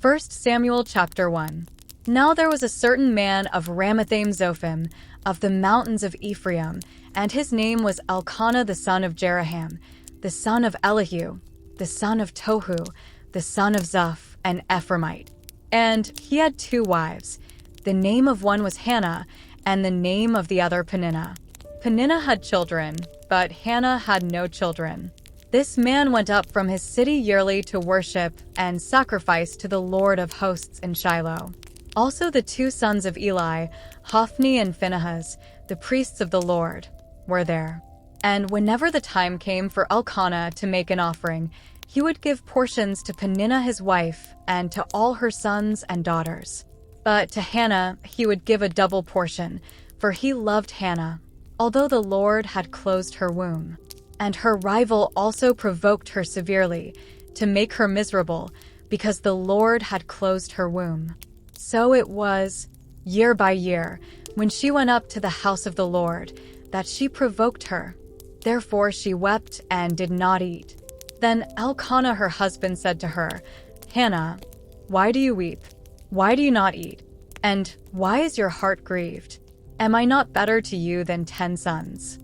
1 Samuel chapter 1. Now there was a certain man of Ramathaim Zophim, of the mountains of Ephraim, and his name was Elkanah the son of Jeraham, the son of Elihu, the son of Tohu, the son of Zuph, an Ephraimite. And he had 2 wives. The name of one was Hannah, and the name of the other Peninnah. Peninnah had children, but Hannah had no children. This man went up from his city yearly to worship and sacrifice to the Lord of hosts in Shiloh. Also the 2 sons of Eli, Hophni and Phinehas, the priests of the Lord, were there. And whenever the time came for Elkanah to make an offering, he would give portions to Peninnah his wife and to all her sons and daughters. But to Hannah he would give a double portion, for he loved Hannah, although the Lord had closed her womb. And her rival also provoked her severely, to make her miserable, because the Lord had closed her womb. So it was, year by year, when she went up to the house of the Lord, that she provoked her. Therefore she wept and did not eat. Then Elkanah her husband said to her, Hannah, why do you weep? Why do you not eat? And why is your heart grieved? Am I not better to you than 10 sons?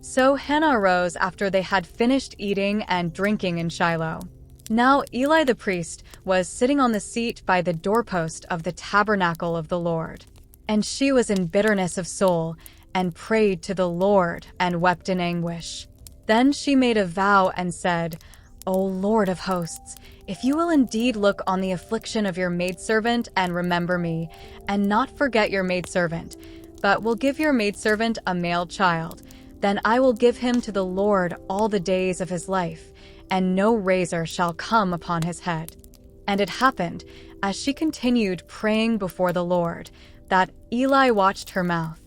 So Hannah arose after they had finished eating and drinking in Shiloh. Now Eli the priest was sitting on the seat by the doorpost of the tabernacle of the Lord. And she was in bitterness of soul, and prayed to the Lord, and wept in anguish. Then she made a vow and said, O Lord of hosts, if you will indeed look on the affliction of your maidservant and remember me, and not forget your maidservant, but will give your maidservant a male child, then I will give him to the Lord all the days of his life, and no razor shall come upon his head. And it happened, as she continued praying before the Lord, that Eli watched her mouth.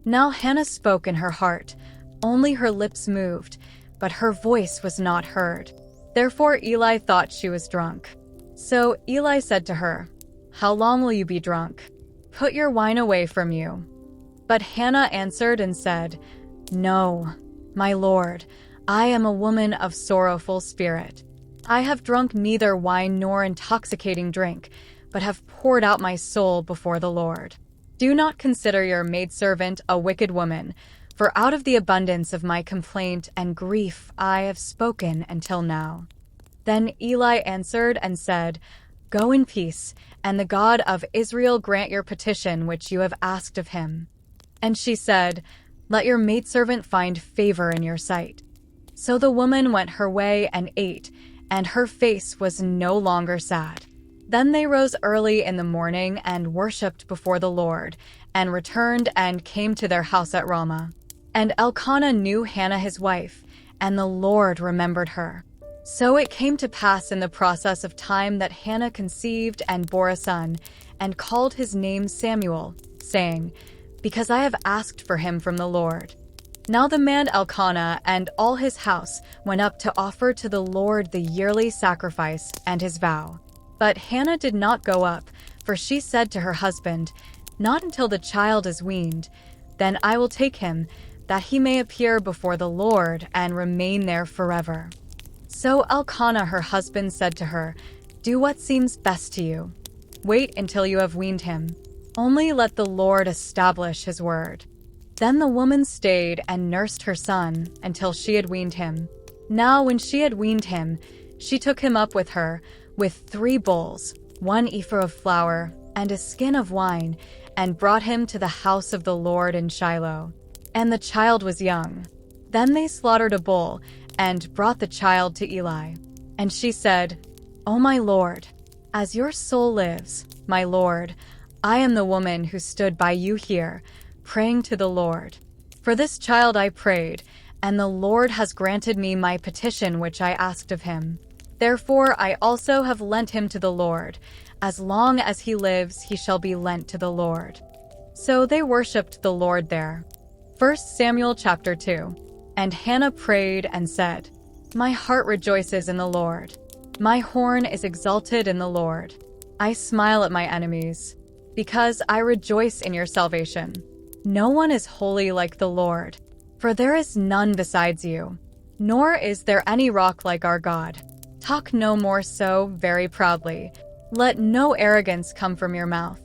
Now Hannah spoke in her heart, only her lips moved, but her voice was not heard. Therefore Eli thought she was drunk. So Eli said to her, How long will you be drunk? Put your wine away from you. But Hannah answered and said, No, my Lord, I am a woman of sorrowful spirit. I have drunk neither wine nor intoxicating drink, but have poured out my soul before the Lord. Do not consider your maidservant a wicked woman, for out of the abundance of my complaint and grief I have spoken until now. Then Eli answered and said, Go in peace, and the God of Israel grant your petition which you have asked of him. And she said, Let your maidservant find favor in your sight. So the woman went her way and ate, and her face was no longer sad. Then they rose early in the morning and worshipped before the Lord, and returned and came to their house at Ramah. And Elkanah knew Hannah his wife, and the Lord remembered her. So it came to pass in the process of time that Hannah conceived and bore a son, and called his name Samuel, saying, Because I have asked for him from the Lord. Now the man Elkanah and all his house went up to offer to the Lord the yearly sacrifice and his vow. But Hannah did not go up, for she said to her husband, Not until the child is weaned, then I will take him, that he may appear before the Lord and remain there forever. So Elkanah her husband said to her, Do what seems best to you. Wait until you have weaned him. Only let the Lord establish his word. Then the woman stayed and nursed her son until she had weaned him. Now when she had weaned him, she took him up with her, with 3 bowls, 1 ephah of flour, and a skin of wine, and brought him to the house of the Lord in Shiloh. And the child was young. Then they slaughtered a bull, and brought the child to Eli. And she said, O my Lord, as your soul lives, my Lord, I am the woman who stood by you here, praying to the Lord. For this child I prayed, and the Lord has granted me my petition which I asked of him. Therefore I also have lent him to the Lord. As long as he lives, he shall be lent to the Lord. So they worshipped the Lord there. 1 Samuel chapter 2. And Hannah prayed and said, My heart rejoices in the Lord. My horn is exalted in the Lord. I smile at my enemies, because I rejoice in your salvation. No one is holy like the Lord, for there is none besides you, nor is there any rock like our God. Talk no more so very proudly, Let no arrogance come from your mouth.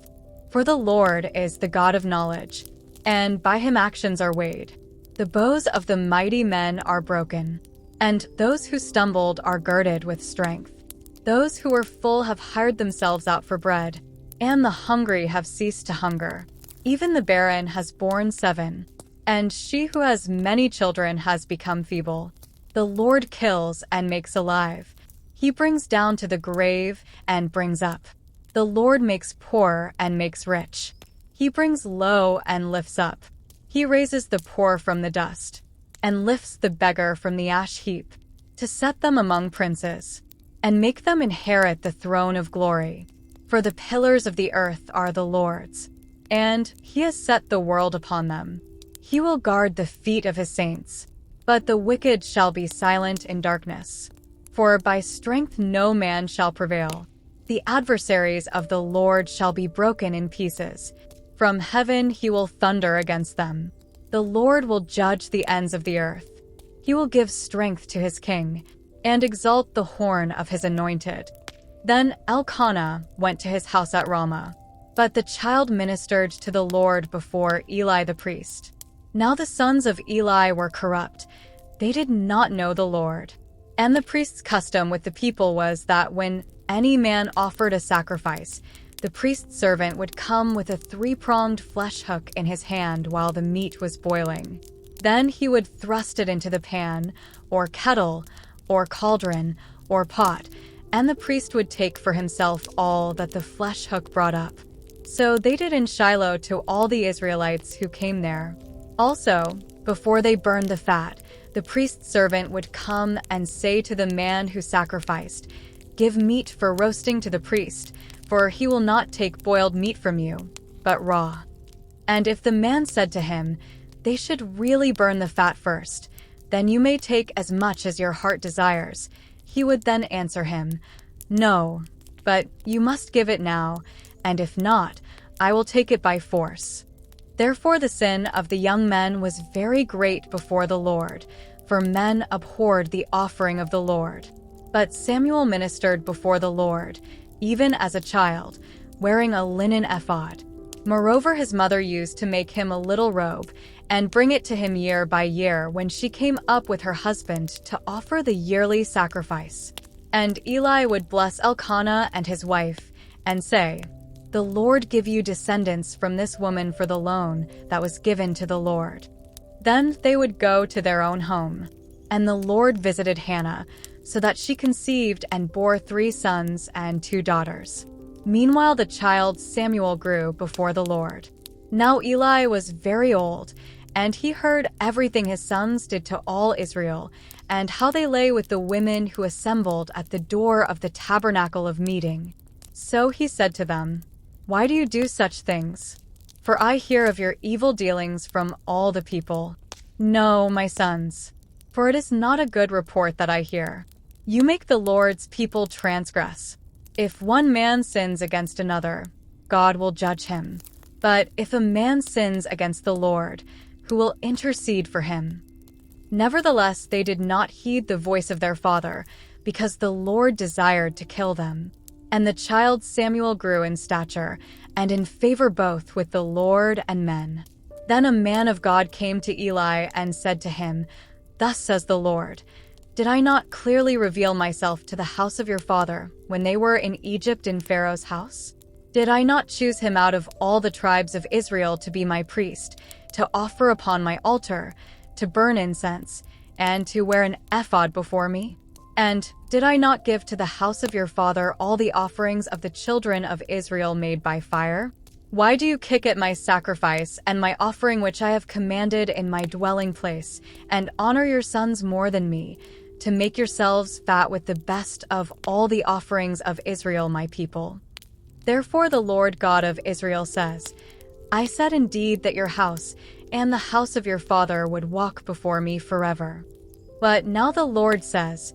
For the Lord is the God of knowledge, and by him actions are weighed. The bows of the mighty men are broken, and those who stumbled are girded with strength. Those who were full have hired themselves out for bread, and the hungry have ceased to hunger. Even the barren has borne 7, and she who has many children has become feeble. The Lord kills and makes alive. He brings down to the grave and brings up. The Lord makes poor and makes rich. He brings low and lifts up. He raises the poor from the dust and lifts the beggar from the ash heap, to set them among princes and make them inherit the throne of glory. For the pillars of the earth are the Lord's, and he has set the world upon them. He will guard the feet of his saints, but the wicked shall be silent in darkness. For by strength no man shall prevail. The adversaries of the Lord shall be broken in pieces. From heaven he will thunder against them. The Lord will judge the ends of the earth. He will give strength to his king, and exalt the horn of his anointed. Then Elkanah went to his house at Ramah, but the child ministered to the Lord before Eli the priest. Now the sons of Eli were corrupt. They did not know the Lord. And the priest's custom with the people was that when any man offered a sacrifice, the priest's servant would come with a 3-pronged flesh hook in his hand while the meat was boiling. Then he would thrust it into the pan, or kettle, or cauldron, or pot, and the priest would take for himself all that the flesh hook brought up. So they did in Shiloh to all the Israelites who came there. Also, before they burned the fat, the priest's servant would come and say to the man who sacrificed, "Give meat for roasting to the priest, for he will not take boiled meat from you, but raw." And if the man said to him, "They should really burn the fat first, then you may take as much as your heart desires," he would then answer him, "No, but you must give it now, and if not, I will take it by force." Therefore the sin of the young men was very great before the Lord, for men abhorred the offering of the Lord. But Samuel ministered before the Lord, even as a child, wearing a linen ephod. Moreover, his mother used to make him a little robe and bring it to him year by year when she came up with her husband to offer the yearly sacrifice. And Eli would bless Elkanah and his wife and say, "The Lord give you descendants from this woman for the loan that was given to the Lord." Then they would go to their own home. And the Lord visited Hannah, so that she conceived and bore 3 sons and 2 daughters. Meanwhile the child Samuel grew before the Lord. Now Eli was very old, and he heard everything his sons did to all Israel, and how they lay with the women who assembled at the door of the tabernacle of meeting. So he said to them, "Why do you do such things? For I hear of your evil dealings from all the people. No, my sons, for it is not a good report that I hear. You make the Lord's people transgress. If one man sins against another, God will judge him. But if a man sins against the Lord, who will intercede for him?" Nevertheless, they did not heed the voice of their father, because the Lord desired to kill them. And the child Samuel grew in stature, and in favor both with the Lord and men. Then a man of God came to Eli and said to him, "Thus says the Lord, did I not clearly reveal myself to the house of your father when they were in Egypt in Pharaoh's house? Did I not choose him out of all the tribes of Israel to be my priest, to offer upon my altar, to burn incense, and to wear an ephod before me? And did I not give to the house of your father all the offerings of the children of Israel made by fire? Why do you kick at my sacrifice and my offering which I have commanded in my dwelling place, and honor your sons more than me, to make yourselves fat with the best of all the offerings of Israel my people? Therefore the Lord God of Israel says, I said indeed that your house and the house of your father would walk before me forever. But now the Lord says,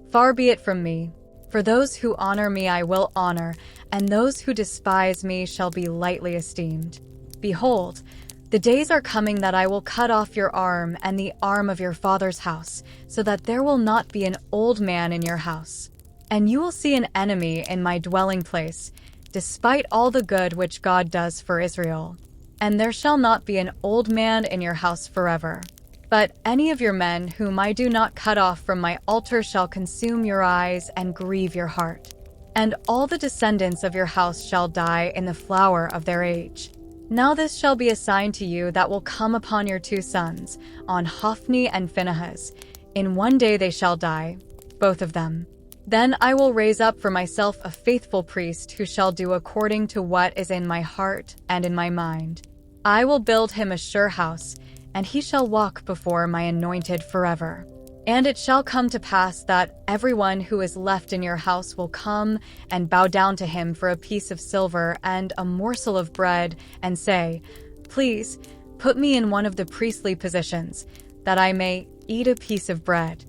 far be it from me, for those who honor me I will honor, and those who despise me shall be lightly esteemed. Behold, the days are coming that I will cut off your arm and the arm of your father's house, so that there will not be an old man in your house. and you will see an enemy in my dwelling place, despite all the good which God does for Israel. And there shall not be an old man in your house forever. But any of your men whom I do not cut off from my altar shall consume your eyes and grieve your heart. And all the descendants of your house shall die in the flower of their age. Now this shall be a sign to you that will come upon your 2 sons, on Hophni and Phinehas. In one day they shall die, both of them. Then I will raise up for myself a faithful priest who shall do according to what is in my heart and in my mind. I will build him a sure house, and he shall walk before my anointed forever. And it shall come to pass that everyone who is left in your house will come and bow down to him for a piece of silver and a morsel of bread, and say, Please, put me in one of the priestly positions, that I may eat a piece of bread.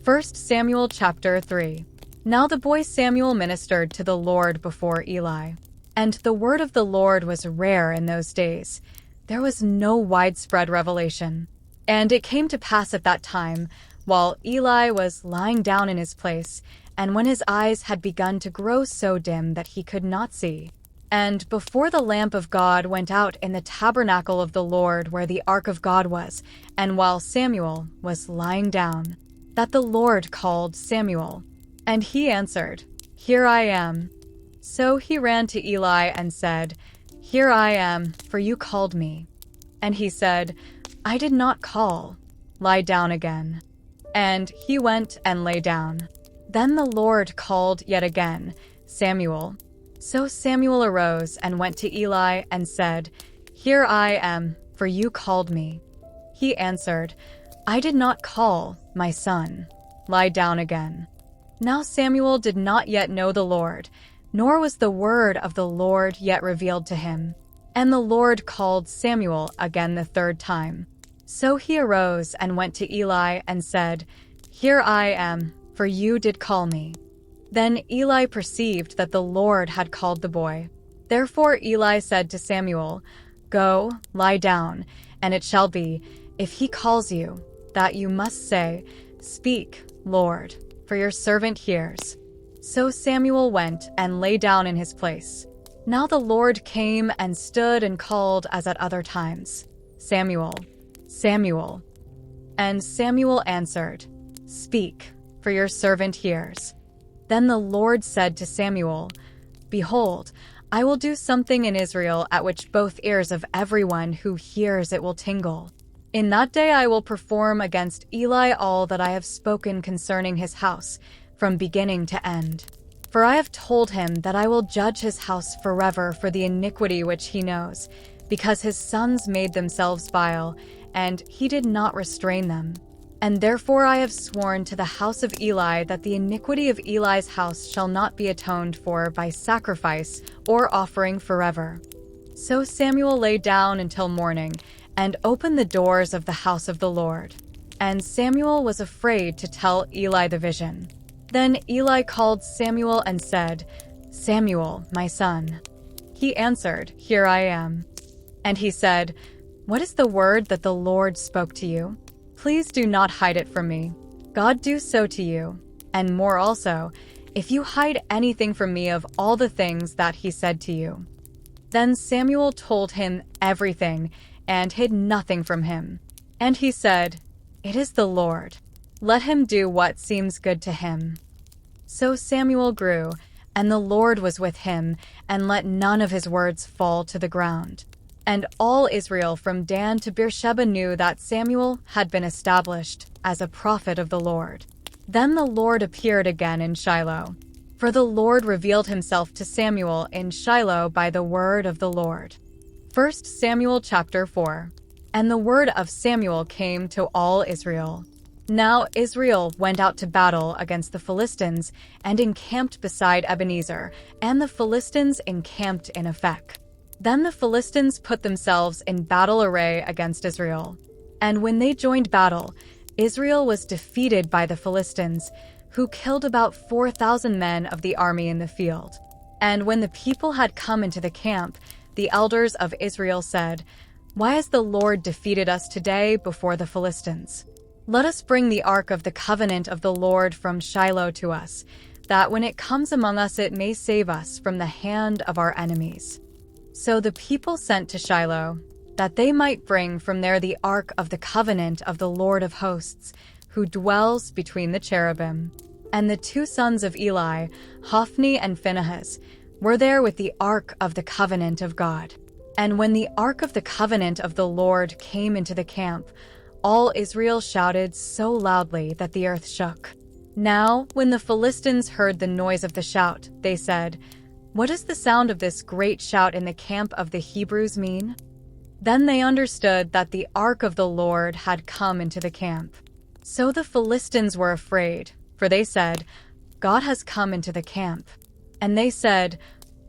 1 Samuel chapter 3. Now the boy Samuel ministered to the Lord before Eli. And the word of the Lord was rare in those days. There was no widespread revelation. And it came to pass at that time, while Eli was lying down in his place, and when his eyes had begun to grow so dim that he could not see, and before the lamp of God went out in the tabernacle of the Lord where the ark of God was, and while Samuel was lying down, that the Lord called Samuel. And he answered, Here I am. So he ran to Eli and said, Here I am, for you called me. And he said, I did not call. Lie down again. And he went and lay down. Then the Lord called yet again, Samuel. So Samuel arose and went to Eli and said, Here I am, for you called me. He answered, I did not call, my son. Lie down again. Now Samuel did not yet know the Lord, nor was the word of the Lord yet revealed to him. And the Lord called Samuel again the 3rd time. So he arose and went to Eli and said, Here I am, for you did call me. Then Eli perceived that the Lord had called the boy. Therefore Eli said to Samuel, Go, lie down, and it shall be, if he calls you, that you must say, Speak, Lord, for your servant hears. So Samuel went and lay down in his place. Now the Lord came and stood and called as at other times, Samuel, Samuel. And Samuel answered, Speak, for your servant hears. Then the Lord said to Samuel, Behold, I will do something in Israel at which both ears of everyone who hears it will tingle. In that day I will perform against Eli all that I have spoken concerning his house, from beginning to end. For I have told him that I will judge his house forever for the iniquity which he knows, because his sons made themselves vile, and he did not restrain them. And therefore I have sworn to the house of Eli that the iniquity of Eli's house shall not be atoned for by sacrifice or offering forever. So Samuel lay down until morning, and opened the doors of the house of the Lord. And Samuel was afraid to tell Eli the vision. Then Eli called Samuel and said, Samuel, my son. He answered, Here I am. And he said, What is the word that the Lord spoke to you? Please do not hide it from me. God do so to you, and more also, if you hide anything from me of all the things that he said to you. Then Samuel told him everything, and hid nothing from him. And he said, It is the Lord. Let him do what seems good to him. So Samuel grew, and the Lord was with him, and let none of his words fall to the ground. And all Israel from Dan to Beersheba knew that Samuel had been established as a prophet of the Lord. Then the Lord appeared again in Shiloh. For the Lord revealed himself to Samuel in Shiloh by the word of the Lord. 1 Samuel chapter 4. And the word of Samuel came to all Israel. Now Israel went out to battle against the Philistines and encamped beside Ebenezer, and the Philistines encamped in Aphek. Then the Philistines put themselves in battle array against Israel. And when they joined battle, Israel was defeated by the Philistines, who killed about 4,000 men of the army in the field. And when the people had come into the camp, the elders of Israel said, Why has the Lord defeated us today before the Philistines? Let us bring the ark of the covenant of the Lord from Shiloh to us, that when it comes among us it may save us from the hand of our enemies." So the people sent to Shiloh, that they might bring from there the ark of the covenant of the Lord of hosts, who dwells between the cherubim. And the two sons of Eli, Hophni and Phinehas, were there with the ark of the covenant of God. And when the ark of the covenant of the Lord came into the camp, all Israel shouted so loudly that the earth shook. Now, when the Philistines heard the noise of the shout, they said, "What does the sound of this great shout in the camp of the Hebrews mean?" Then they understood that the ark of the Lord had come into the camp. So the Philistines were afraid, for they said, "God has come into the camp." And they said,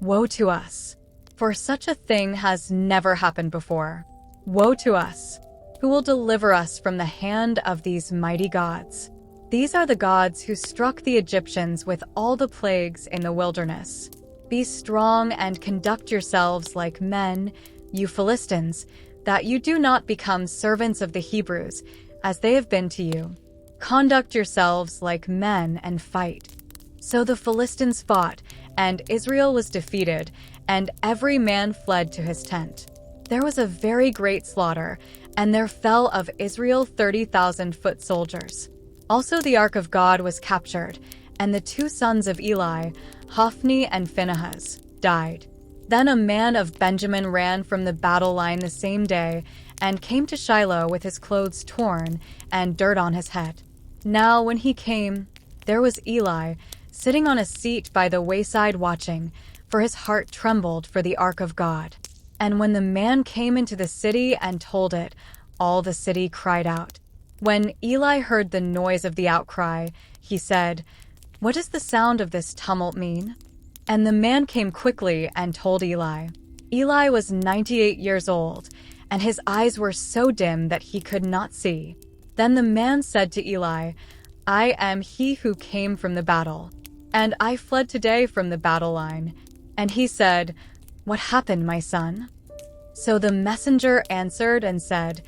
"Woe to us, for such a thing has never happened before. Woe to us! Who will deliver us from the hand of these mighty gods? These are the gods who struck the Egyptians with all the plagues in the wilderness. Be strong and conduct yourselves like men, you Philistines, that you do not become servants of the Hebrews, as they have been to you. Conduct yourselves like men and fight." So the Philistines fought, and Israel was defeated, and every man fled to his tent. There was a very great slaughter, and there fell of Israel 30,000 foot soldiers. Also the ark of God was captured, and the two sons of Eli, Hophni and Phinehas, died. Then a man of Benjamin ran from the battle line the same day, and came to Shiloh with his clothes torn and dirt on his head. Now when he came, there was Eli, sitting on a seat by the wayside watching, for his heart trembled for the ark of God. And when the man came into the city and told it, all the city cried out. When Eli heard the noise of the outcry, he said, "What does the sound of this tumult mean?" And the man came quickly and told Eli. Eli was 98 years old, and his eyes were so dim that he could not see. Then the man said to Eli, "I am he who came from the battle, and I fled today from the battle line." And he said, "What happened, my son?" So the messenger answered and said,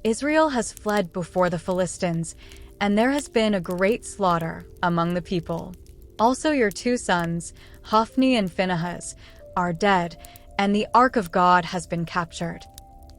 "Israel has fled before the Philistines, and there has been a great slaughter among the people. Also your two sons, Hophni and Phinehas, are dead, and the ark of God has been captured."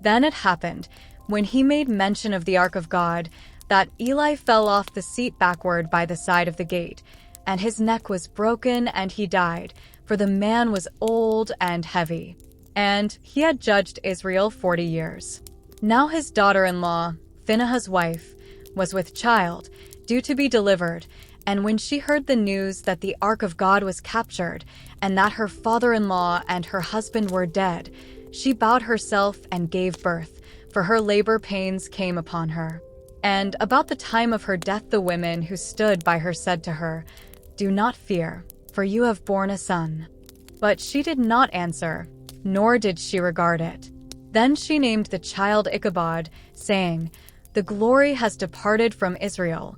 Then it happened, when he made mention of the ark of God, that Eli fell off the seat backward by the side of the gate, and his neck was broken, and he died, for the man was old and heavy. And he had judged Israel 40 years. Now his daughter-in-law, Phinehas' wife, was with child, due to be delivered, and when she heard the news that the ark of God was captured, and that her father-in-law and her husband were dead, she bowed herself and gave birth, for her labor pains came upon her. And about the time of her death the women who stood by her said to her, "Do not fear, for you have borne a son." But she did not answer, nor did she regard it. Then she named the child Ichabod, saying, "The glory has departed from Israel,"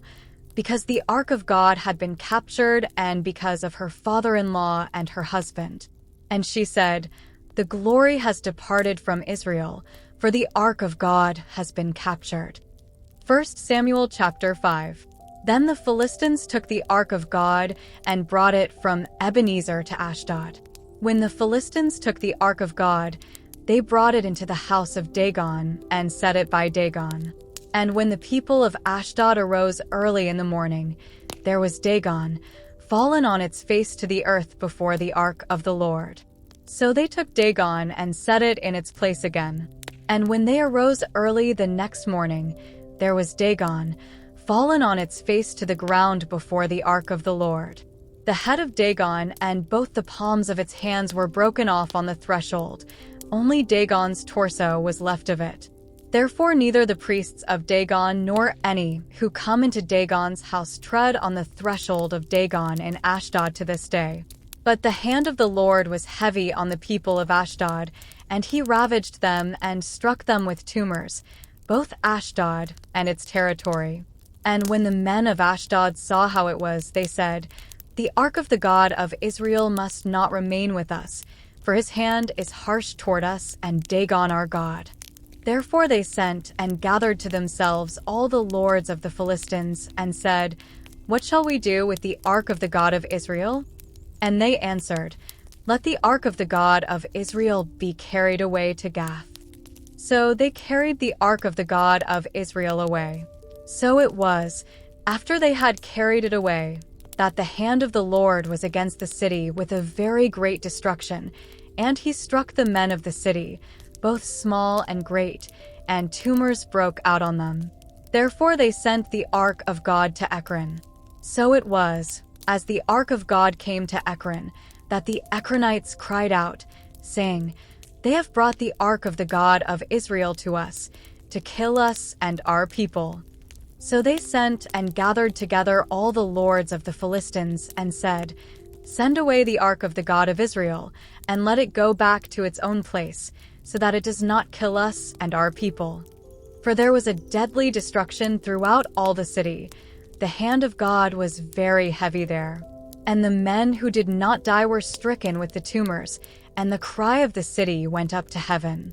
because the ark of God had been captured, and because of her father-in-law and her husband. And she said, "The glory has departed from Israel, for the ark of God has been captured." 1 Samuel chapter 5. Then the Philistines took the ark of God and brought it from Ebenezer to Ashdod. When the Philistines took the ark of God, they brought it into the house of Dagon and set it by Dagon. And when the people of Ashdod arose early in the morning, there was Dagon, fallen on its face to the earth before the ark of the Lord. So they took Dagon and set it in its place again. And when they arose early the next morning, there was Dagon, fallen on its face to the ground before the ark of the Lord. The head of Dagon and both the palms of its hands were broken off on the threshold. Only Dagon's torso was left of it. Therefore neither the priests of Dagon nor any who come into Dagon's house tread on the threshold of Dagon in Ashdod to this day. But the hand of the Lord was heavy on the people of Ashdod, and he ravaged them and struck them with tumors, both Ashdod and its territory. And when the men of Ashdod saw how it was, they said, "The ark of the God of Israel must not remain with us, for his hand is harsh toward us and Dagon our God." Therefore they sent and gathered to themselves all the lords of the Philistines and said, "What shall we do with the ark of the God of Israel?" And they answered, "Let the ark of the God of Israel be carried away to Gath." So they carried the ark of the God of Israel away. So it was, after they had carried it away, that the hand of the Lord was against the city with a very great destruction, and he struck the men of the city, both small and great, and tumors broke out on them. Therefore they sent the ark of God to Ekron. So it was, as the ark of God came to Ekron, that the Ekronites cried out, saying, "They have brought the ark of the God of Israel to us, to kill us and our people." So they sent and gathered together all the lords of the Philistines and said, "Send away the ark of the God of Israel, and let it go back to its own place, so that it does not kill us and our people." For there was a deadly destruction throughout all the city. The hand of God was very heavy there. And the men who did not die were stricken with the tumors, and the cry of the city went up to heaven.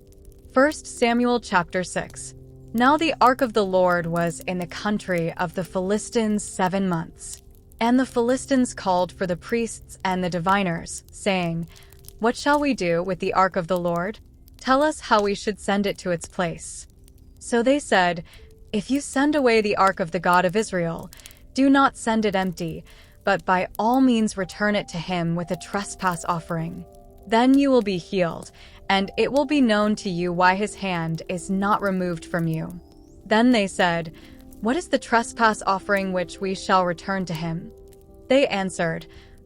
1 Samuel chapter 6. Now the ark of the Lord was in the country of the Philistines 7 months. And the Philistines called for the priests and the diviners, saying, "What shall we do with the ark of the Lord? Tell us how we should send it to its place." So they said, "If you send away the ark of the God of Israel, do not send it empty, but by all means return it to him with a trespass offering. Then you will be healed, and it will be known to you why his hand is not removed from you." Then they said, "What is the trespass offering which we shall return to him?" They answered,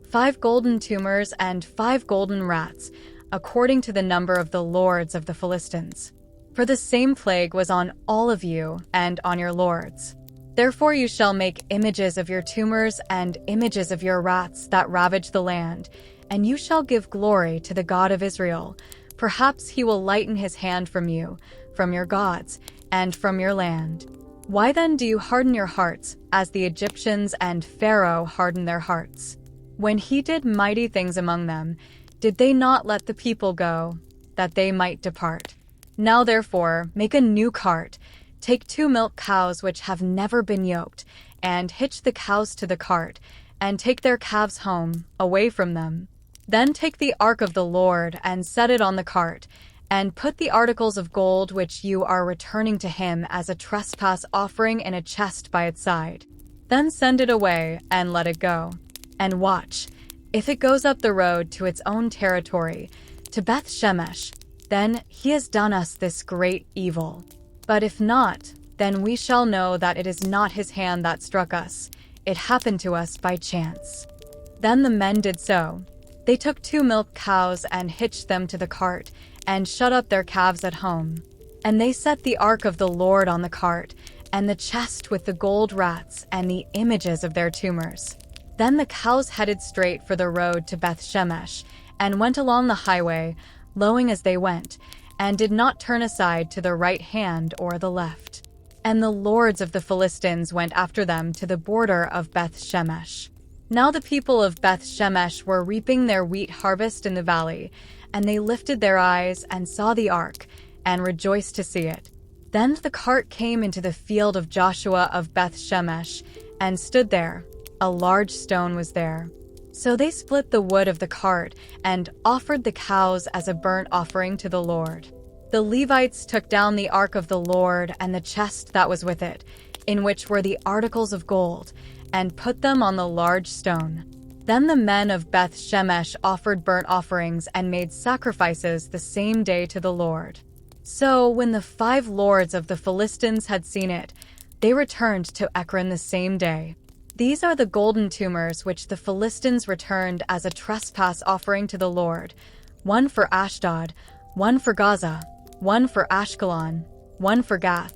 5 golden tumors and 5 golden rats, according to the number of the lords of the Philistines. For the same plague was on all of you and on your lords. Therefore you shall make images of your tumors and images of your rats that ravage the land, and you shall give glory to the God of Israel. Perhaps he will lighten his hand from you, from your gods, and from your land. Why then do you harden your hearts, as the Egyptians and Pharaoh hardened their hearts? When he did mighty things among them, did they not let the people go, that they might depart? Now therefore make a new cart. Take 2 milk cows which have never been yoked, and hitch the cows to the cart, and take their calves home, away from them. Then take the ark of the Lord, and set it on the cart, and put the articles of gold which you are returning to him as a trespass offering in a chest by its side. Then send it away, and let it go. And watch, if it goes up the road to its own territory, to Beth Shemesh, then he has done us this great evil. But if not, then we shall know that it is not his hand that struck us. It happened to us by chance." Then the men did so. They took 2 milk cows and hitched them to the cart, and shut up their calves at home. And they set the ark of the Lord on the cart, and the chest with the gold rats and the images of their tumors. Then the cows headed straight for the road to Beth Shemesh, and went along the highway, lowing as they went, and did not turn aside to the right hand or the left. And the lords of the Philistines went after them to the border of Beth Shemesh. Now the people of Beth Shemesh were reaping their wheat harvest in the valley, and they lifted their eyes and saw the ark, and rejoiced to see it. Then the cart came into the field of Joshua of Beth Shemesh, and stood there. A large stone was there. So they split the wood of the cart, and offered the cows as a burnt offering to the Lord. The Levites took down the ark of the Lord and the chest that was with it, in which were the articles of gold, and put them on the large stone. Then the men of Beth Shemesh offered burnt offerings and made sacrifices the same day to the Lord. So when the 5 lords of the Philistines had seen it, they returned to Ekron the same day. These are the golden tumors which the Philistines returned as a trespass offering to the Lord, 1 for Ashdod, 1 for Gaza, 1 for Ashkelon, 1 for Gath,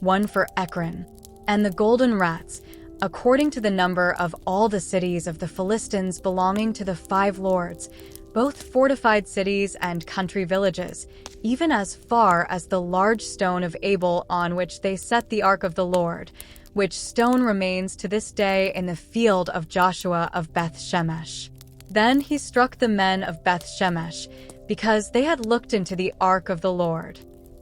1 for Ekron. And the golden rats, according to the number of all the cities of the Philistines belonging to the 5 lords, both fortified cities and country villages, even as far as the large stone of Abel on which they set the ark of the Lord, which stone remains to this day in the field of Joshua of Beth Shemesh. Then he struck the men of Beth Shemesh, because they had looked into the ark of the Lord.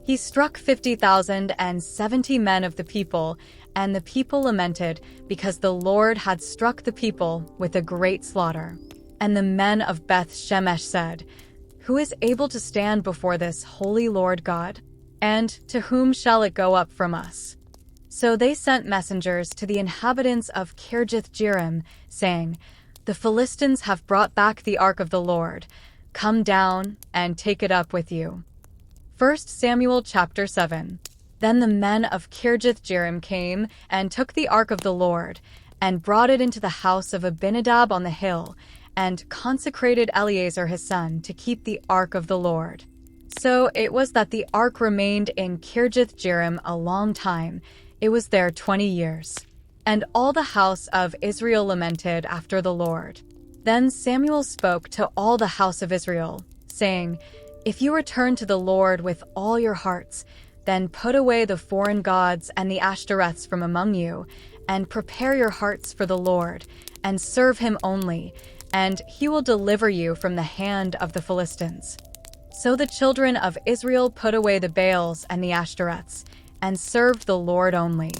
He struck 50,070 men of the people, and the people lamented because the Lord had struck the people with a great slaughter. And the men of Beth Shemesh said, "Who is able to stand before this holy Lord God? And to whom shall it go up from us?" So they sent messengers to the inhabitants of Kirjath-jearim, saying, "The Philistines have brought back the ark of the Lord. Come down and take it up with you." 1 Samuel chapter 7. Then the men of Kirjath-jearim came and took the ark of the Lord, and brought it into the house of Abinadab on the hill, and consecrated Eleazar his son to keep the ark of the Lord. So it was that the ark remained in Kirjath-jearim a long time. It was there 20 years. And all the house of Israel lamented after the Lord. Then Samuel spoke to all the house of Israel, saying, "If you return to the Lord with all your hearts, then put away the foreign gods and the Ashtoreths from among you, and prepare your hearts for the Lord, and serve him only, and he will deliver you from the hand of the Philistines." So the children of Israel put away the Baals and the Ashtoreths, and served the Lord only.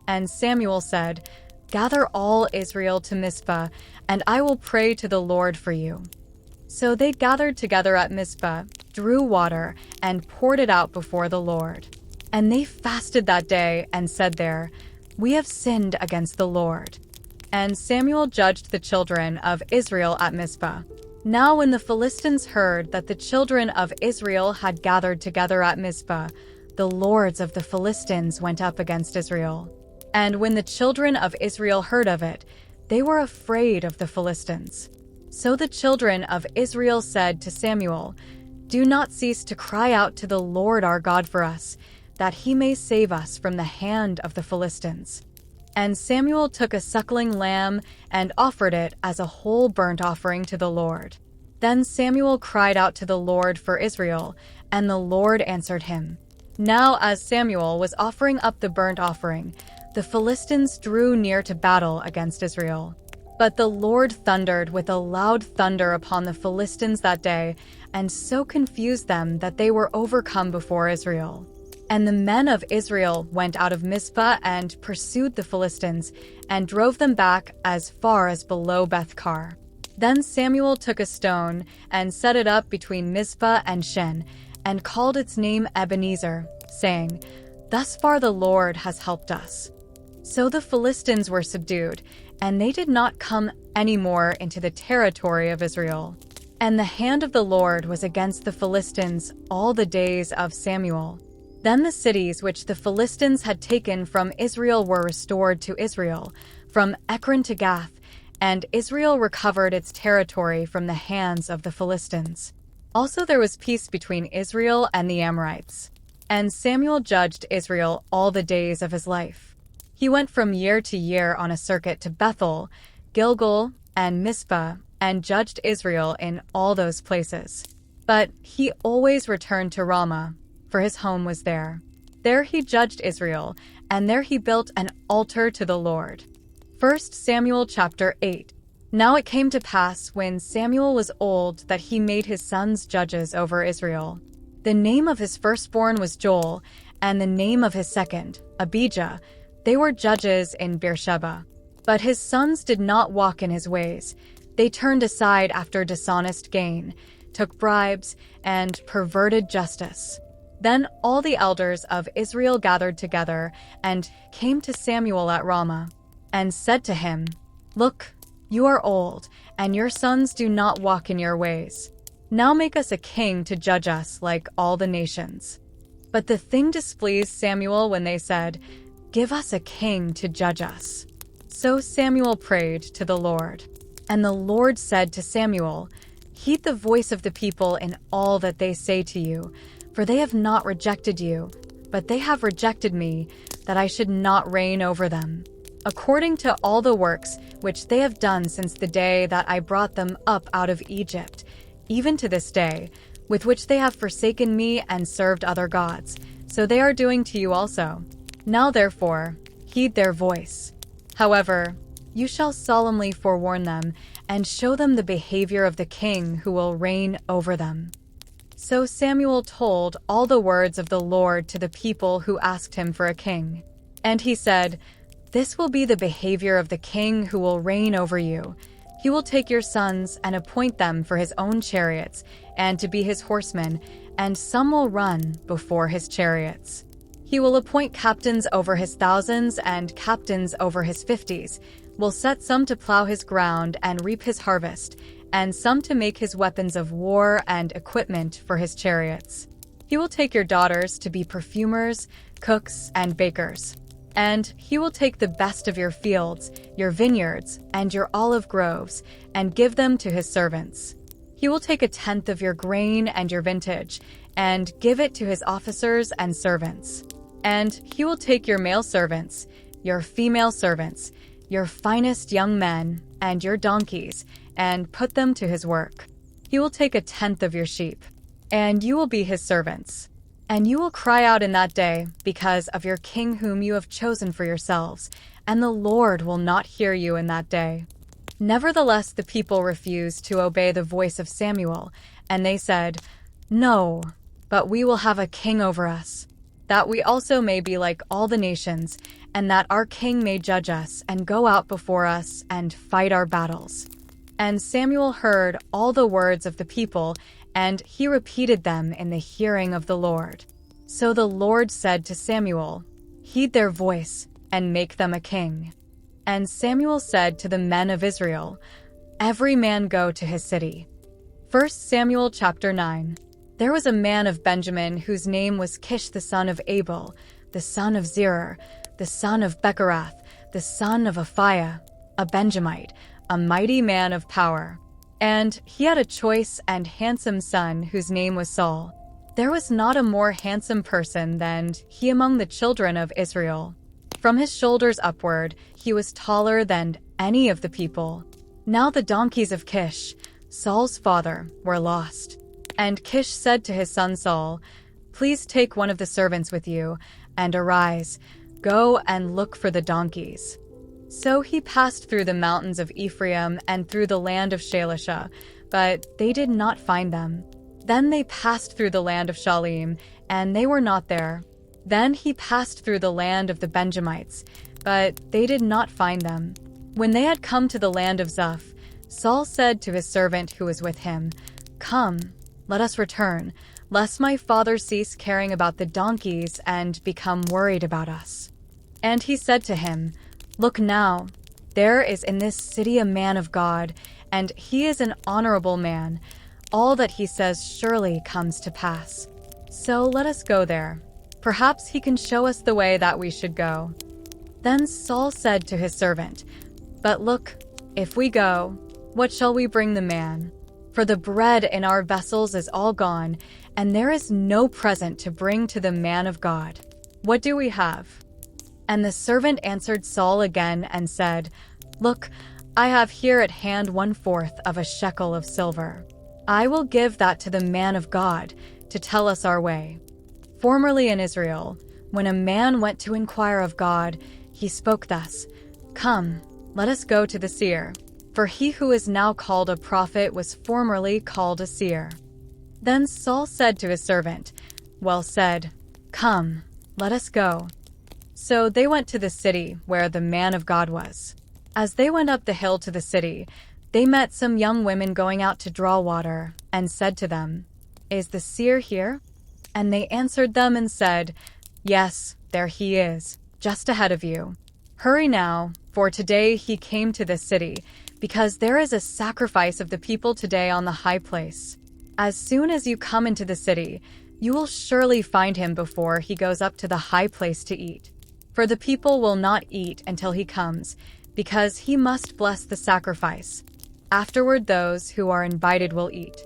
And Samuel said, "Gather all Israel to Mizpah, and I will pray to the Lord for you." So they gathered together at Mizpah, drew water, and poured it out before the Lord. And they fasted that day, and said there, "We have sinned against the Lord." And Samuel judged the children of Israel at Mizpah. Now when the Philistines heard that the children of Israel had gathered together at Mizpah, the lords of the Philistines went up against Israel. And when the children of Israel heard of it, they were afraid of the Philistines. So the children of Israel said to Samuel, "Do not cease to cry out to the Lord our God for us, that he may save us from the hand of the Philistines." And Samuel took a suckling lamb and offered it as a whole burnt offering to the Lord. Then Samuel cried out to the Lord for Israel, and the Lord answered him. Now as Samuel was offering up the burnt offering, the Philistines drew near to battle against Israel. But the Lord thundered with a loud thunder upon the Philistines that day, and so confused them that they were overcome before Israel. And the men of Israel went out of Mizpah and pursued the Philistines, and drove them back as far as below Beth-kar. Then Samuel took a stone and set it up between Mizpah and Shen, and called its name Ebenezer, saying, "Thus far the Lord has helped us." So the Philistines were subdued, and they did not come any more into the territory of Israel. And the hand of the Lord was against the Philistines all the days of Samuel. Then the cities which the Philistines had taken from Israel were restored to Israel, from Ekron to Gath, and Israel recovered its territory from the hands of the Philistines. Also there was peace between Israel and the Amorites. And Samuel judged Israel all the days of his life. He went from year to year on a circuit to Bethel, Gilgal, and Mizpah, and judged Israel in all those places. But he always returned to Ramah, for his home was there. There he judged Israel, and there he built an altar to the Lord. 1 Samuel chapter 8. Now it came to pass when Samuel was old that he made his sons judges over Israel. The name of his firstborn was Joel, and the name of his second, Abijah. They were judges in Beersheba. But his sons did not walk in his ways. They turned aside after dishonest gain, took bribes, and perverted justice. Then all the elders of Israel gathered together and came to Samuel at Ramah, and said to him, "Look, you are old, and your sons do not walk in your ways. Now make us a king to judge us like all the nations." But the thing displeased Samuel when they said, "Give us a king to judge us." So Samuel prayed to the Lord. And the Lord said to Samuel, "Heed the voice of the people in all that they say to you, for they have not rejected you, but they have rejected me, that I should not reign over them, according to all the works which they have done since the day that I brought them up out of Egypt, even to this day, with which they have forsaken me and served other gods. So they are doing to you also. Now therefore, heed their voice. However, you shall solemnly forewarn them, and show them the behavior of the king who will reign over them." So Samuel told all the words of the Lord to the people who asked him for a king. And he said, "This will be the behavior of the king who will reign over you. He will take your sons and appoint them for his own chariots and to be his horsemen, and some will run before his chariots. He will appoint captains over his thousands and captains over his 50s, will set some to plow his ground and reap his harvest, and some to make his weapons of war and equipment for his chariots. He will take your daughters to be perfumers, cooks, and bakers. And he will take the best of your fields, your vineyards, and your olive groves, and give them to his servants. He will take 1/10 of your grain and your vintage, and give it to his officers and servants. And he will take your male servants, your female servants, your finest young men, and your donkeys, and put them to his work. He will take 1/10 of your sheep, and you will be his servants. And you will cry out in that day because of your king whom you have chosen for yourselves, and the Lord will not hear you in that day." Nevertheless, the people refused to obey the voice of Samuel, and they said, "No, but we will have a king over us, that we also may be like all the nations, and that our king may judge us and go out before us and fight our battles." And Samuel heard all the words of the people, and he repeated them in the hearing of the Lord. So the Lord said to Samuel, "Heed their voice, and make them a king." And Samuel said to the men of Israel, "Every man go to his city." 1 Samuel chapter 9. There was a man of Benjamin whose name was Kish the son of Abel, the son of Zerah, the son of Bechorath, the son of Aphiah, a Benjamite, a mighty man of power. And he had a choice and handsome son whose name was Saul. There was not a more handsome person than he among the children of Israel. From his shoulders upward, he was taller than any of the people. Now the donkeys of Kish, Saul's father, were lost. And Kish said to his son Saul, "Please take one of the servants with you, and arise, go and look for the donkeys." So he passed through the mountains of Ephraim and through the land of Shalisha, but they did not find them. Then they passed through the land of Shalim, and they were not there. Then he passed through the land of the Benjamites, but they did not find them. When they had come to the land of Zuph, Saul said to his servant who was with him, "Come, let us return, lest my father cease caring about the donkeys and become worried about us." And he said to him, "Look now, there is in this city a man of God, and he is an honorable man. All that he says surely comes to pass. So let us go there. Perhaps he can show us the way that we should go." Then Saul said to his servant, "But look, if we go, what shall we bring the man? For the bread in our vessels is all gone, and there is no present to bring to the man of God. What do we have?" And the servant answered Saul again and said, "Look, I have here at hand 1/4 of a shekel of silver. I will give that to the man of God to tell us our way." Formerly in Israel, when a man went to inquire of God, he spoke thus, "Come, let us go to the seer." For he who is now called a prophet was formerly called a seer. Then Saul said to his servant, "Well said, come, let us go." So they went to the city where the man of God was. As they went up the hill to the city, they met some young women going out to draw water, and said to them, "Is the seer here?" And they answered them and said, "Yes, there he is, just ahead of you. Hurry now, for today he came to this city, because there is a sacrifice of the people today on the high place. As soon as you come into the city, you will surely find him before he goes up to the high place to eat. For the people will not eat until he comes, because he must bless the sacrifice. Afterward those who are invited will eat.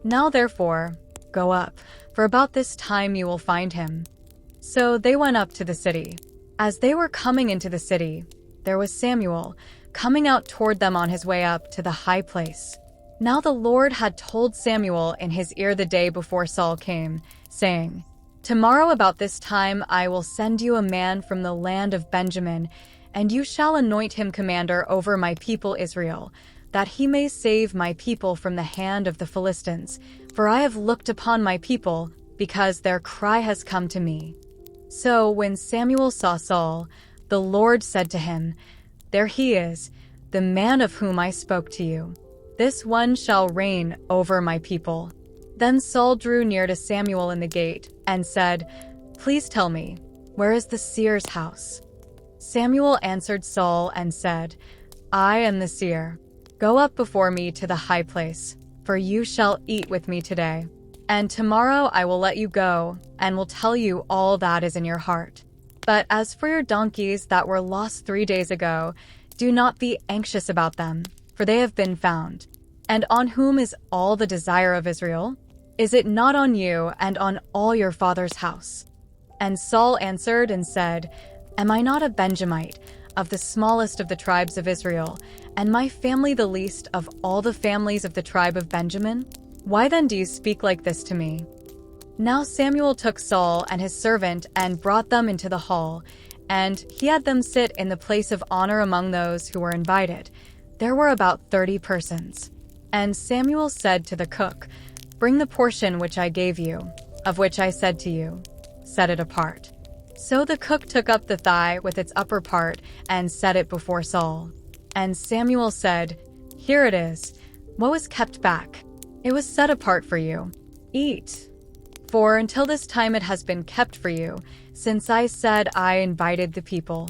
Now therefore, go up, for about this time you will find him." So they went up to the city. As they were coming into the city, there was Samuel, coming out toward them on his way up to the high place. Now the Lord had told Samuel in his ear the day before Saul came, saying, "Tomorrow about this time I will send you a man from the land of Benjamin, and you shall anoint him commander over my people Israel, that he may save my people from the hand of the Philistines, for I have looked upon my people, because their cry has come to me." So when Samuel saw Saul, the Lord said to him, "There he is, the man of whom I spoke to you. This one shall reign over my people." Then Saul drew near to Samuel in the gate and said, "Please tell me, where is the seer's house?" Samuel answered Saul and said, "I am the seer. Go up before me to the high place, for you shall eat with me today. And tomorrow I will let you go and will tell you all that is in your heart. But as for your donkeys that were lost 3 days ago, do not be anxious about them, for they have been found. And on whom is all the desire of Israel? Is it not on you and on all your father's house?" And Saul answered and said, "Am I not a Benjamite, of the smallest of the tribes of Israel, and my family the least of all the families of the tribe of Benjamin? Why then do you speak like this to me?" Now Samuel took Saul and his servant and brought them into the hall, and he had them sit in the place of honor among those who were invited. There were about 30 persons. And Samuel said to the cook, "Bring the portion which I gave you, of which I said to you, set it apart." So the cook took up the thigh with its upper part and set it before Saul. And Samuel said, "Here it is. What was kept back? It was set apart for you. Eat. For until this time it has been kept for you, since I said I invited the people."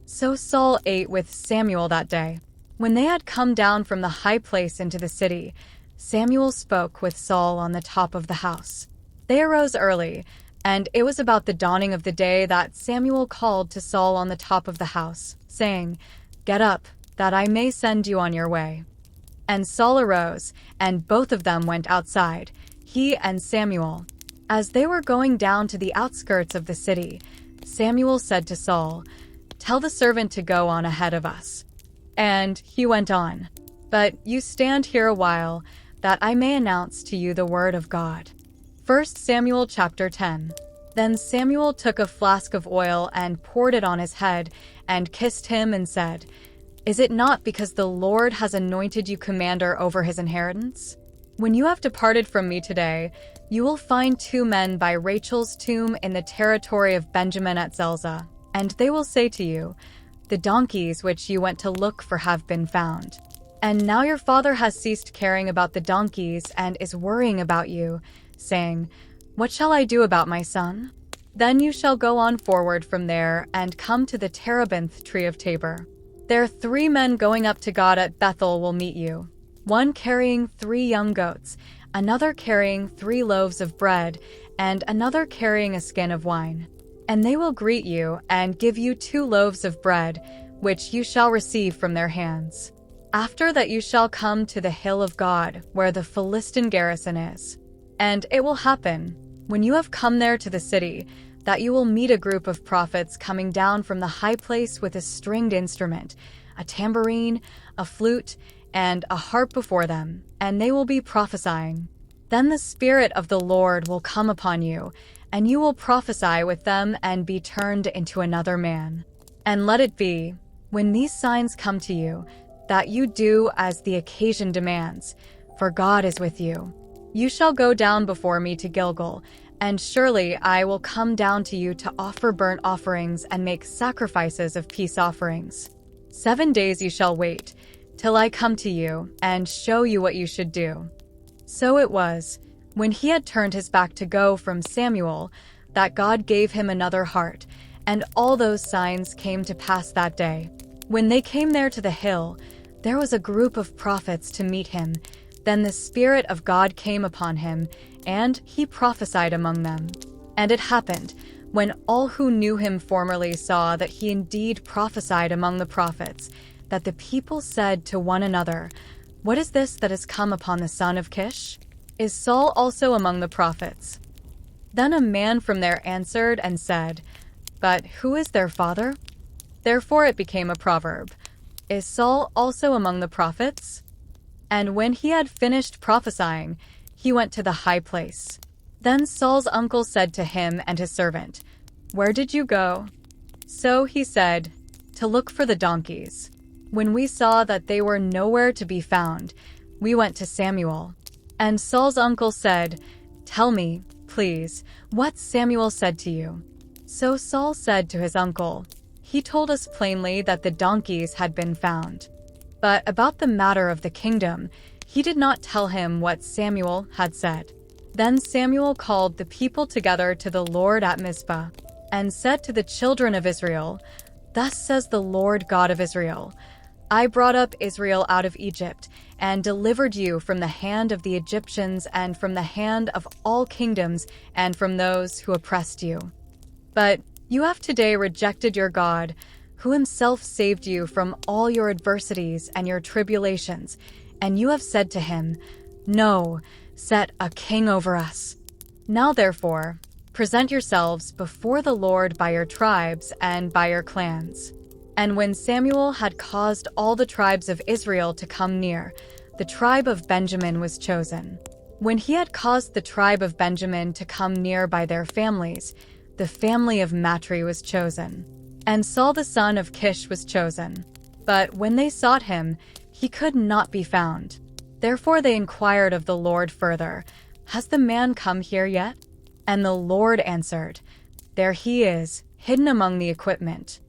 So Saul ate with Samuel that day. When they had come down from the high place into the city, Samuel spoke with Saul on the top of the house. They arose early, and it was about the dawning of the day that Samuel called to Saul on the top of the house, saying, "Get up, that I may send you on your way." And Saul arose, and both of them went outside, he and Samuel. As they were going down to the outskirts of the city, Samuel said to Saul, "Tell the servant to go on ahead of us." And he went on, "But you stand here a while, that I may announce to you the word of God." 1 Samuel chapter 10. Then Samuel took a flask of oil and poured it on his head and kissed him and said, "Is it not because the Lord has anointed you commander over his inheritance? When you have departed from me today, you will find 2 men by Rachel's tomb in the territory of Benjamin at Zelzah, and they will say to you, 'The donkeys which you went to look for have been found.' And now your father has ceased caring about the donkeys and is worrying about you, saying, 'What shall I do about my son?' Then you shall go on forward from there and come to the terebinth tree of Tabor. There 3 men going up to God at Bethel will meet you, one carrying 3 young goats, another carrying 3 loaves of bread, and another carrying a skin of wine. And they will greet you and give you 2 loaves of bread, which you shall receive from their hands. After that you shall come to the hill of God, where the Philistine garrison is. And it will happen, when you have come there to the city, that you will meet a group of prophets coming down from the high place with a stringed instrument, a tambourine, a flute, and a harp before them, and they will be prophesying. Then the Spirit of the Lord will come upon you, and you will prophesy with them and be turned into another man. And let it be, when these signs come to you, that you do as the occasion demands, for God is with you. You shall go down before me to Gilgal, and surely I will come down to you to offer burnt offerings and make sacrifices of peace offerings. 7 days you shall wait, till I come to you and show you what you should do." So it was, when he had turned his back to go from Samuel, that God gave him another heart, and all those signs came to pass that day. When they came there to the hill, there was a group of prophets to meet him. Then the Spirit of God came upon him, and he prophesied among them. And it happened, when all who knew him formerly saw that he indeed prophesied among the prophets, that the people said to one another, "What is this that has come upon the son of Kish? Is Saul also among the prophets?" Then a man from there answered and said, "But who is their father?" Therefore it became a proverb, "Is Saul also among the prophets?" And when he had finished prophesying, he went to the high place. Then Saul's uncle said to him and his servant, "Where did you go?" So he said, "To look for the donkeys. When we saw that they were nowhere to be found, we went to Samuel. And Saul's uncle said, "Tell me, please, what Samuel said to you." So Saul said to his uncle, "He told us plainly that the donkeys had been found. But about the matter of the kingdom, he did not tell him what Samuel had said." Then Samuel called the people together to the Lord at Mizpah, and said to the children of Israel, "Thus says the Lord God of Israel, I brought up Israel out of Egypt, and delivered you from the hand of the Egyptians and from the hand of all kingdoms and from those who oppressed you. But you have today rejected your God, who himself saved you from all your adversities and your tribulations, and you have said to him, 'No, set a king over us.' Now therefore, present yourselves before the Lord by your tribes and by your clans." And when Samuel had caused all the tribes of Israel to come near, the tribe of Benjamin was chosen. When he had caused the tribe of Benjamin to come near by their families, the family of Matri was chosen. And Saul the son of Kish was chosen. But when they sought him, he could not be found. Therefore they inquired of the Lord further, "Has the man come here yet?" And the Lord answered, "There he is, hidden among the equipment."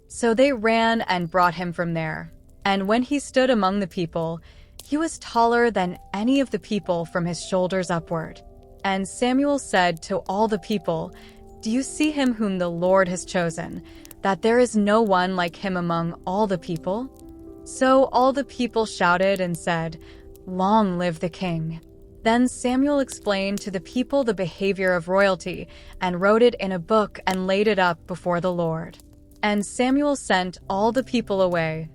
So they ran and brought him from there. And when he stood among the people, he was taller than any of the people from his shoulders upward. And Samuel said to all the people, "Do you see him whom the Lord has chosen, that there is no one like him among all the people?" So all the people shouted and said, "Long live the king." Then Samuel explained to the people the behavior of royalty, and wrote it in a book and laid it up before the Lord. And Samuel sent all the people away,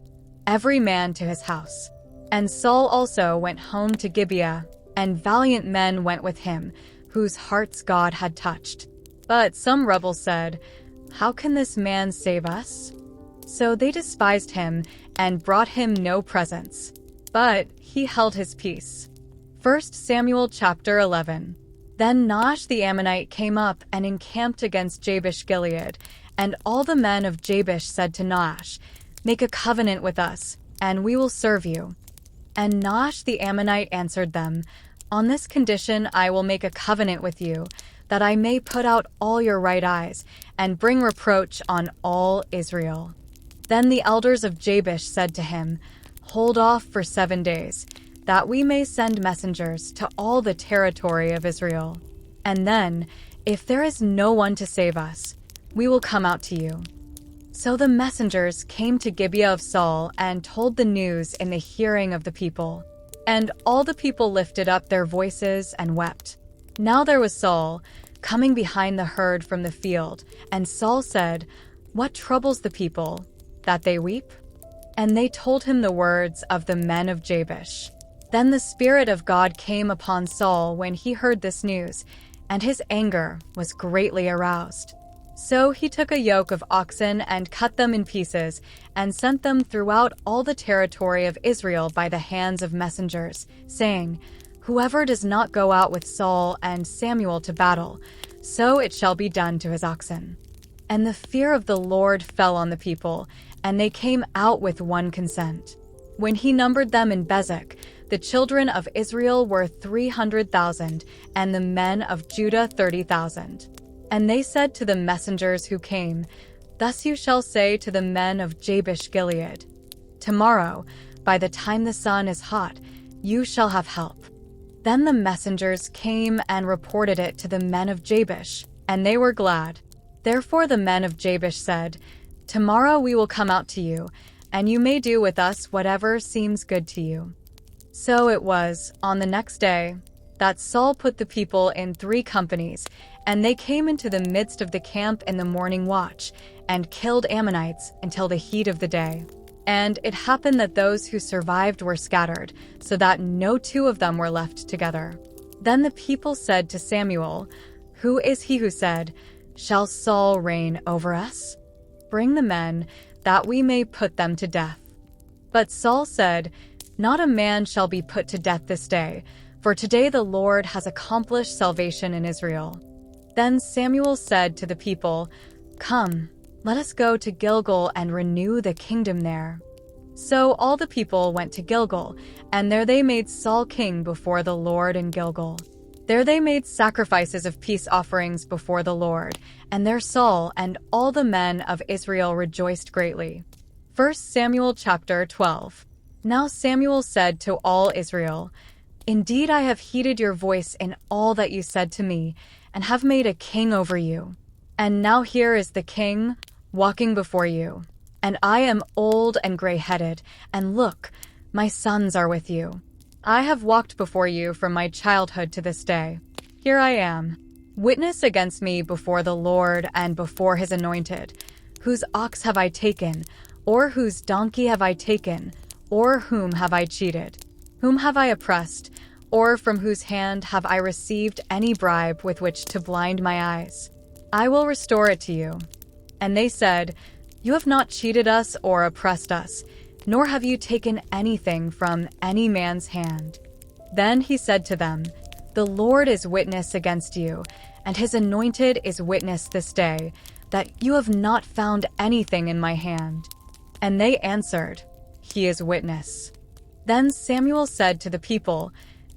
every man to his house. And Saul also went home to Gibeah, and valiant men went with him, whose hearts God had touched. But some rebels said, "How can this man save us?" So they despised him and brought him no presents. But he held his peace. 1 Samuel chapter 11. Then Nahash the Ammonite came up and encamped against Jabesh Gilead, and all the men of Jabesh said to Nahash, "Make a covenant with us, and we will serve you." And Nahash the Ammonite answered them, "On this condition I will make a covenant with you, that I may put out all your right eyes, and bring reproach on all Israel." Then the elders of Jabesh said to him, "Hold off for 7 days, that we may send messengers to all the territory of Israel. And then, if there is no one to save us, we will come out to you." So the messengers came to Gibeah of Saul and told the news in the hearing of the people. And all the people lifted up their voices and wept. Now there was Saul, coming behind the herd from the field, and Saul said, "What troubles the people, that they weep?" And they told him the words of the men of Jabesh. Then the Spirit of God came upon Saul when he heard this news, and his anger was greatly aroused. So he took a yoke of oxen and cut them in pieces, and sent them throughout all the territory of Israel by the hands of messengers, saying, "Whoever does not go out with Saul and Samuel to battle, so it shall be done to his oxen." And the fear of the Lord fell on the people, and they came out with one consent. When he numbered them in Bezek, the children of Israel were 300,000, and the men of Judah 30,000. And they said to the messengers who came, "Thus you shall say to the men of Jabesh Gilead, tomorrow, by the time the sun is hot, you shall have help." Then the messengers came and reported it to the men of Jabesh, and they were glad. Therefore the men of Jabesh said, "Tomorrow we will come out to you, and you may do with us whatever seems good to you." So it was, on the next day, that Saul put the people in 3 companies, and they came into the midst of the camp in the morning watch, and killed Ammonites until the heat of the day. And it happened that those who survived were scattered, so that no 2 of them were left together. Then the people said to Samuel, "Who is he who said, 'Shall Saul reign over us?' Bring the men, that we may put them to death." But Saul said, "Not a man shall be put to death this day, for today the Lord has accomplished salvation in Israel." Then Samuel said to the people, "Come, let us go to Gilgal and renew the kingdom there." So all the people went to Gilgal, and there they made Saul king before the Lord in Gilgal. There they made sacrifices of peace offerings before the Lord, and there Saul and all the men of Israel rejoiced greatly. 1 Samuel chapter 12. Now Samuel said to all Israel, "Indeed I have heeded your voice in all that you said to me, and have made a king over you. And now here is the king walking before you. And I am old and gray-headed, and look, my sons are with you. I have walked before you from my childhood to this day. Here I am. Witness against me before the Lord and before his anointed. Whose ox have I taken, or whose donkey have I taken, or whom have I cheated? Whom have I oppressed, or from whose hand have I received any bribe with which to blind my eyes? I will restore it to you." And they said, "You have not cheated us or oppressed us, nor have you taken anything from any man's hand." Then he said to them, "The Lord is witness against you, and his anointed is witness this day, that you have not found anything in my hand." And they answered, "He is witness." Then Samuel said to the people,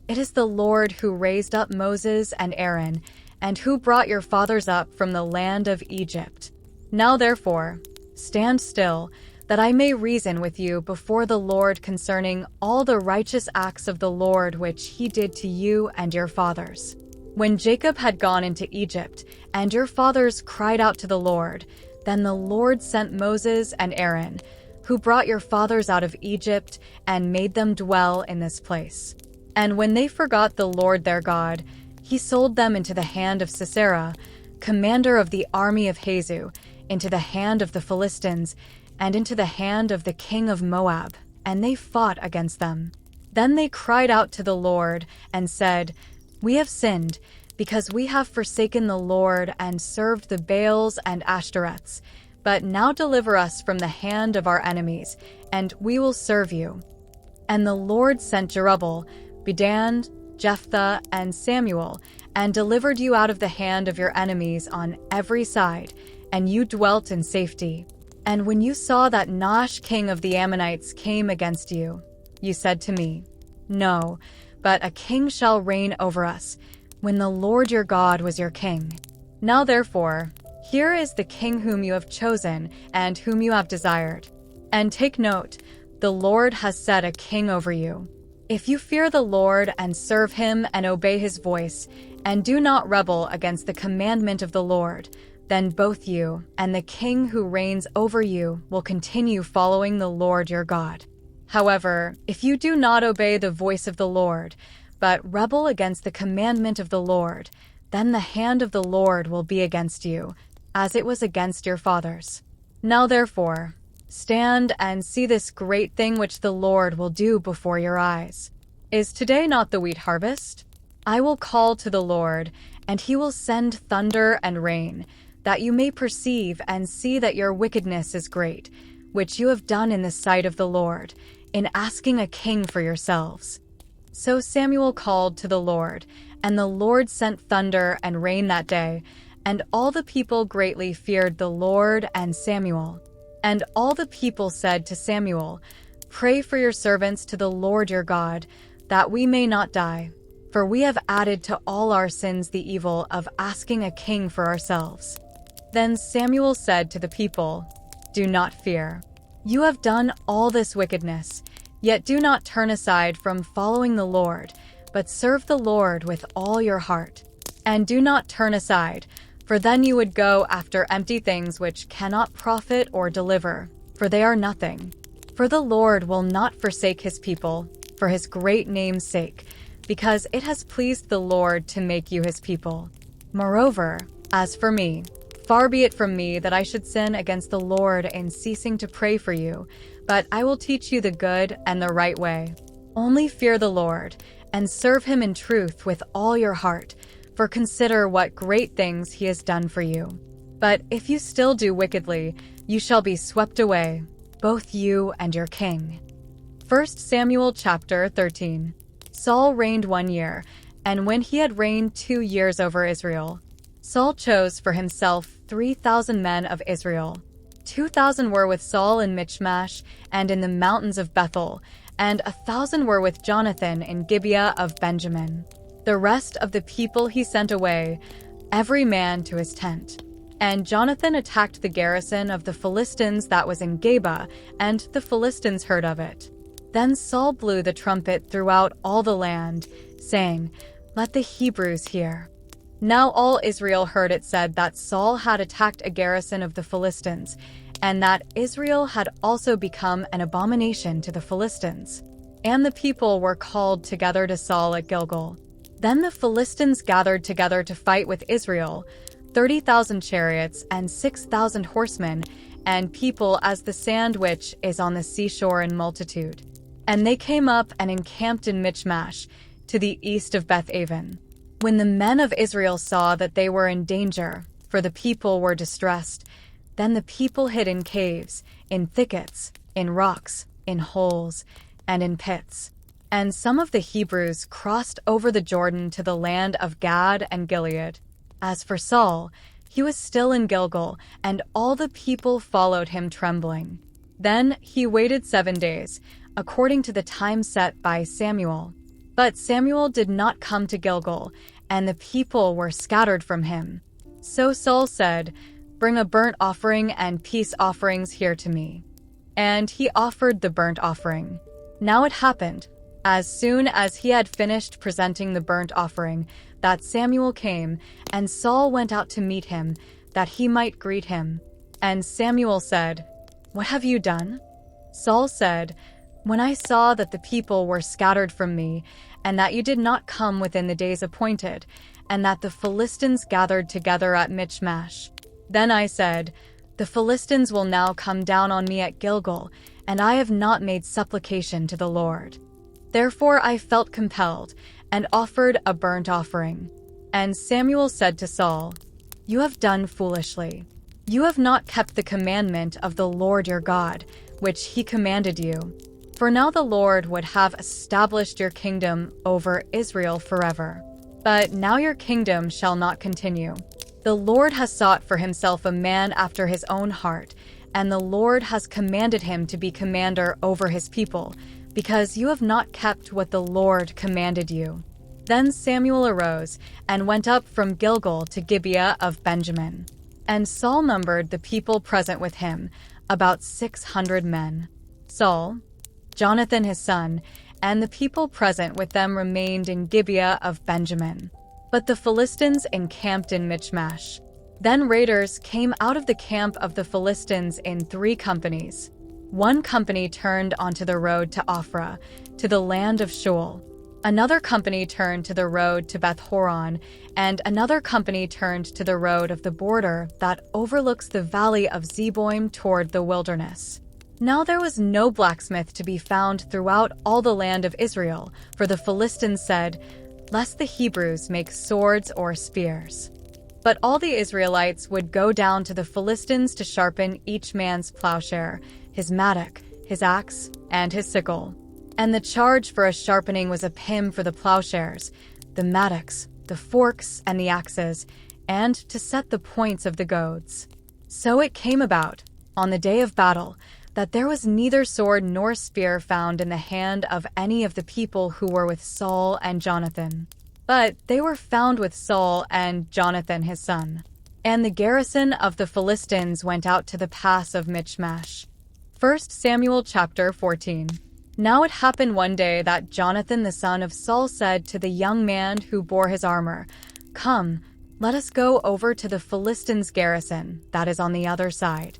"It is the Lord who raised up Moses and Aaron, and who brought your fathers up from the land of Egypt. Now therefore, stand still, that I may reason with you before the Lord concerning all the righteous acts of the Lord which he did to you and your fathers. When Jacob had gone into Egypt, and your fathers cried out to the Lord, then the Lord sent Moses and Aaron, who brought your fathers out of Egypt and made them dwell in this place. And when they forgot the Lord their God, he sold them into the hand of Sisera, commander of the army of Hazu, into the hand of the Philistines, and into the hand of the king of Moab, and they fought against them. Then they cried out to the Lord and said, "We have sinned, because we have forsaken the Lord and served the Baals and Ashtoreths. But now deliver us from the hand of our enemies, and we will serve you." And the Lord sent Jerubbaal, Bedan, Jephthah, and Samuel, and delivered you out of the hand of your enemies on every side, and you dwelt in safety. And when you saw that Nahash king of the Ammonites came against you, you said to me, "No, but a king shall reign over us, when the Lord your God was your king." Now therefore, here is the king whom you have chosen and whom you have desired. And take note, the Lord has set a king over you. If you fear the Lord and serve him and obey his voice, and do not rebel against the commandment of the Lord, then both you and the king who reigns over you will continue following the Lord your God. However, if you do not obey the voice of the Lord, but rebel against the commandment of the Lord, then the hand of the Lord will be against you, as it was against your fathers. Now therefore, stand and see this great thing which the Lord will do before your eyes. Is today not the wheat harvest? I will call to the Lord, and he will send thunder and rain, that you may perceive and see that your wickedness is great, which you have done in the sight of the Lord, in asking a king for yourselves. So Samuel called to the Lord, and the Lord sent thunder and rain that day, and all the people greatly feared the Lord and Samuel. And all the people said to Samuel, "Pray for your servants to the Lord your God, that we may not die, for we have added to all our sins the evil of asking a king for ourselves." Then Samuel said to the people, "Do not fear. You have done all this wickedness, yet do not turn aside from following the Lord, but serve the Lord with all your heart. And do not turn aside, for then you would go after empty things which cannot profit or deliver, for they are nothing. For the Lord will not forsake his people, for his great name's sake, because it has pleased the Lord to make you his people. Moreover, as for me, far be it from me that I should sin against the Lord in ceasing to pray for you, but I will teach you the good and the right way. Only fear the Lord, and serve him in truth with all your heart, for consider what great things he has done for you. But if you still do wickedly, you shall be swept away, both you and your king." 1 Samuel chapter 13. Saul reigned 1 year, and when he had reigned 2 years over Israel, Saul chose for himself 3,000 men of Israel, 2,000 were with Saul in Michmash and in the mountains of Bethel, and 1,000 were with Jonathan in Gibeah of Benjamin. The rest of the people he sent away, every man to his tent. And Jonathan attacked the garrison of the Philistines that was in Geba, and the Philistines heard of it. Then Saul blew the trumpet throughout all the land, saying, "Let the Hebrews hear." Now all Israel heard it said that Saul had attacked a garrison of the Philistines, and that Israel had also become an abomination to the Philistines. And the people were called together to Saul at Gilgal. Then the Philistines gathered together to fight with Israel, 30,000 chariots and 6,000 horsemen, and people as the sand which is on the seashore in multitude. And they came up and encamped in Michmash, to the east of Beth-aven. When the men of Israel saw that they were in danger, for the people were distressed, then the people hid in caves, in thickets, in rocks, in holes, and in pits. And some of the Hebrews crossed over the Jordan to the land of Gad and Gilead. As for Saul, he was still in Gilgal, and all the people followed him trembling. Then he waited 7 days, according to the time set by Samuel. But Samuel did not come to Gilgal, and the people were scattered from him. So Saul said, "Bring a burnt offering and peace offerings here to me." And he offered the burnt offering. Now it happened, as soon as he had finished presenting the burnt offering, that Samuel came, and Saul went out to meet him, that he might greet him. And Samuel said, "What have you done?" Saul said, "When I saw that the people were scattered from me, and that you did not come within the days appointed, and that the Philistines gathered together at Michmash, then I said, 'The Philistines will now come down on me at Gilgal, and I have not made supplication to the Lord.' Therefore I felt compelled, and offered a burnt offering. And Samuel said to Saul, 'You have done foolishly. You have not kept the commandment of the Lord your God, which he commanded you. For now the Lord would have established your kingdom over Israel forever. But now your kingdom shall not continue. The Lord has sought for himself a man after his own heart, and the Lord has commanded him to be commander over his people, because you have not kept what the Lord commanded you.' Then Samuel arose and went up from Gilgal to Gibeah of Benjamin. And Saul numbered the people present with him, about 600 men. Saul, Jonathan his son, and the people present with them remained in Gibeah of Benjamin. But the Philistines encamped in Michmash. Then raiders came out of the camp of the Philistines in 3 companies. One company turned onto the road to Ophrah, to the land of Sheol. Another company turned to the road to Beth-horon, and another company turned to the road of the border that overlooks the valley of Zeboim toward the wilderness. Now there was no blacksmith to be found throughout all the land of Israel, for the Philistines said, "Lest the Hebrews make swords or spears." But all the Israelites would go down to the Philistines to sharpen each man's plowshare, his mattock, his axe, and his sickle. And the charge for a sharpening was a pim for the plowshares, the mattocks, the forks, and the axes, and to set the points of the goads. So it came about, on the day of battle, that there was neither sword nor spear found in the hand of any of the people who were with Saul and Jonathan. But they were found with Saul and Jonathan his son. And the garrison of the Philistines went out to the pass of Michmash. 1 Samuel chapter 14. Now it happened one day that Jonathan the son of Saul said to the young man who bore his armor, "Come, let us go over to the Philistines' garrison that is on the other side."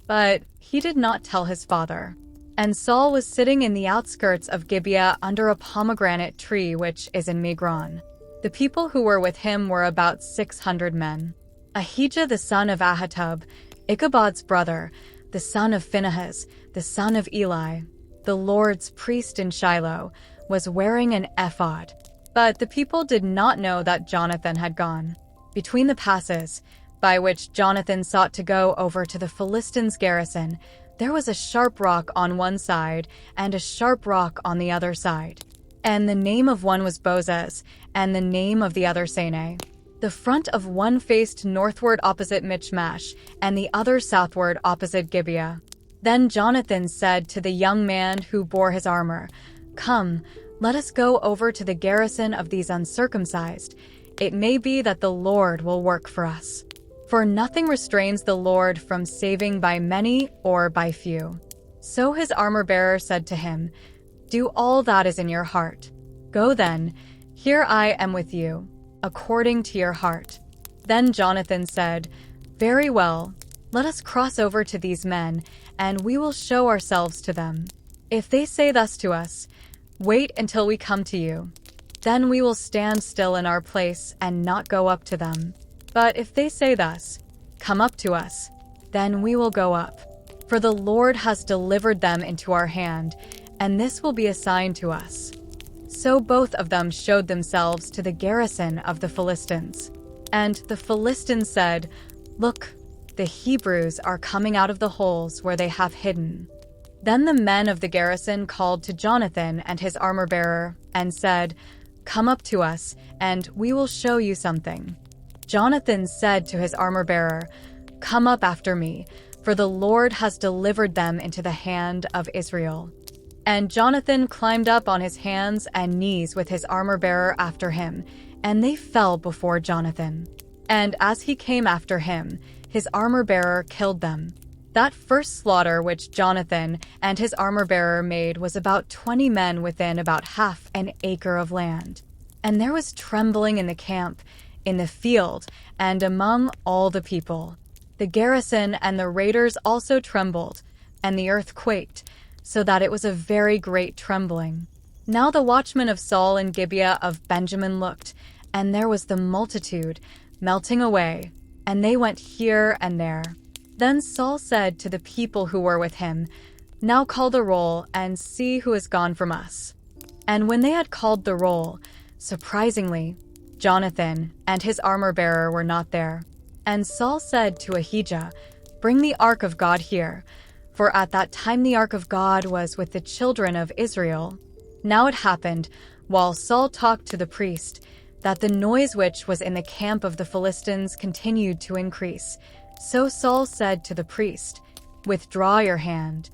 But he did not tell his father. And Saul was sitting in the outskirts of Gibeah under a pomegranate tree which is in Migron. The people who were with him were about 600 men. Ahijah the son of Ahitub, Ichabod's brother, the son of Phinehas, the son of Eli, the Lord's priest in Shiloh, was wearing an ephod. But the people did not know that Jonathan had gone. Between the passes, by which Jonathan sought to go over to the Philistines' garrison, there was a sharp rock on one side and a sharp rock on the other side. And the name of one was Bozez, and the name of the other Seneh. The The front of one faced northward opposite Michmash, and the other southward opposite Gibeah. Then Jonathan said to the young man who bore his armor, "Come, let us go over to the garrison of these uncircumcised. It may be that the Lord will work for us. For nothing restrains the Lord from saving by many or by few." So his armor-bearer said to him, "Do all that is in your heart. Go then, here I am with you, according to your heart." Then Jonathan said, "Very well, let us cross over to these men, and we will show ourselves to them. If they say thus to us, 'Wait until we come to you,' then we will stand still in our place and not go up to them. But if they say thus, 'Come up to us,' then we will go up. For the Lord has delivered them into our hand, and this will be a sign to us." So both of them showed themselves to the garrison of the Philistines. And the Philistines said, "Look, the Hebrews are coming out of the holes where they have hidden." Then the men of the garrison called to Jonathan and his armor-bearer and said, "Come up to us, and we will show you something." Jonathan said to his armor-bearer, "Come up after me, for the Lord has delivered them into the hand of Israel." And Jonathan climbed up on his hands and knees with his armor-bearer after him, and they fell before Jonathan. And as he came after him, his armor-bearer killed them. That first slaughter which Jonathan and his armor-bearer made was about 20 men within about half an acre of land. And there was trembling in the camp, in the field, and among all the people. The garrison and the raiders also trembled, and the earth quaked, so that it was a very great trembling. Now the watchmen of Saul in Gibeah of Benjamin looked, and there was the multitude melting away, and they went here and there. Then Saul said to the people who were with him, "Now call the roll and see who has gone from us." And when they had called the roll, surprisingly, Jonathan and his armor-bearer were not there. And Saul said to Ahijah, "Bring the ark of God here," for at that time the ark of God was with the children of Israel. Now it happened, while Saul talked to the priest, that the noise which was in the camp of the Philistines continued to increase. So Saul said to the priest, "Withdraw your hand."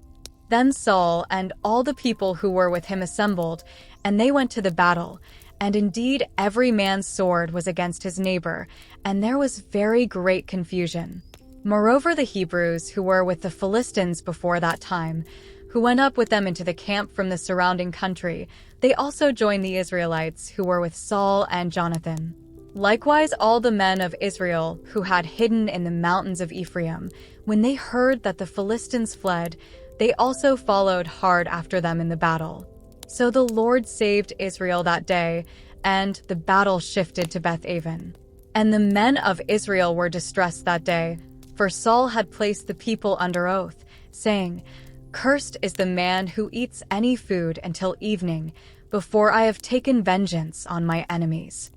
Then Saul and all the people who were with him assembled, and they went to the battle. And indeed every man's sword was against his neighbor, and there was very great confusion. Moreover, the Hebrews who were with the Philistines before that time, who went up with them into the camp from the surrounding country, they also joined the Israelites who were with Saul and Jonathan. Likewise all the men of Israel who had hidden in the mountains of Ephraim, when they heard that the Philistines fled, they also followed hard after them in the battle. So the Lord saved Israel that day, and the battle shifted to Beth-aven. And the men of Israel were distressed that day, for Saul had placed the people under oath, saying, "Cursed is the man who eats any food until evening, before I have taken vengeance on my enemies."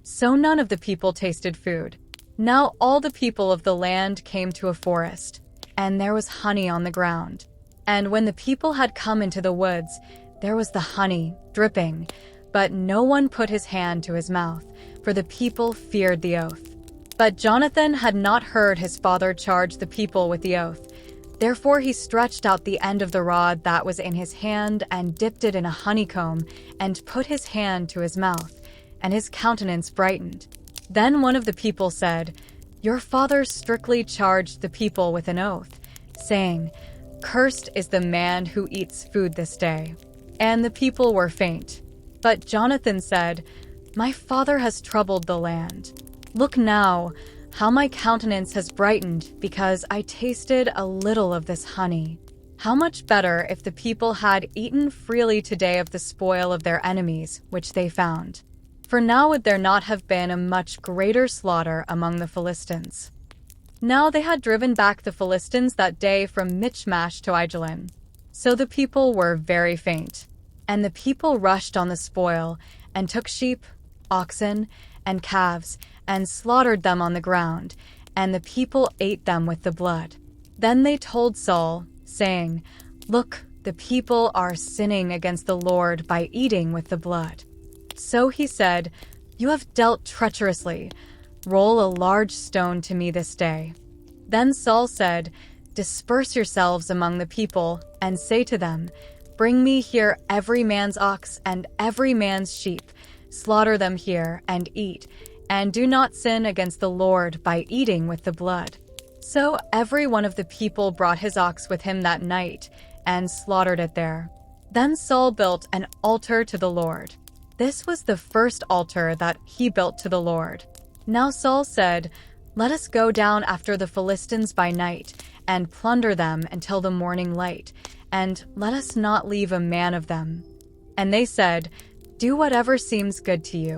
So none of the people tasted food. Now all the people of the land came to a forest, and there was honey on the ground. And when the people had come into the woods, there was the honey dripping, but no one put his hand to his mouth, for the people feared the oath. But Jonathan had not heard his father charge the people with the oath. Therefore he stretched out the end of the rod that was in his hand and dipped it in a honeycomb and put his hand to his mouth, and his countenance brightened. Then one of the people said, "Your father strictly charged the people with an oath, saying, 'Cursed is the man who eats food this day.'" And the people were faint. But Jonathan said, "My father has troubled the land. Look now, how my countenance has brightened because I tasted a little of this honey. How much better if the people had eaten freely today of the spoil of their enemies, which they found. For now would there not have been a much greater slaughter among the Philistines." Now they had driven back the Philistines that day from Michmash to Aijalon. So the people were very faint. And the people rushed on the spoil, and took sheep, oxen, and calves, and slaughtered them on the ground, and the people ate them with the blood. Then they told Saul, saying, "Look, the people are sinning against the Lord by eating with the blood." So he said, "You have dealt treacherously. Roll a large stone to me this day." Then Saul said, "Disperse yourselves among the people, and say to them, 'Bring me here every man's ox and every man's sheep. Slaughter them here and eat, and do not sin against the Lord by eating with the blood.'" So every one of the people brought his ox with him that night and slaughtered it there. Then Saul built an altar to the Lord. This was the first altar that he built to the Lord. Now Saul said, "Let us go down after the Philistines by night and plunder them until the morning light, and let us not leave a man of them." And they said, "Do whatever seems good to you."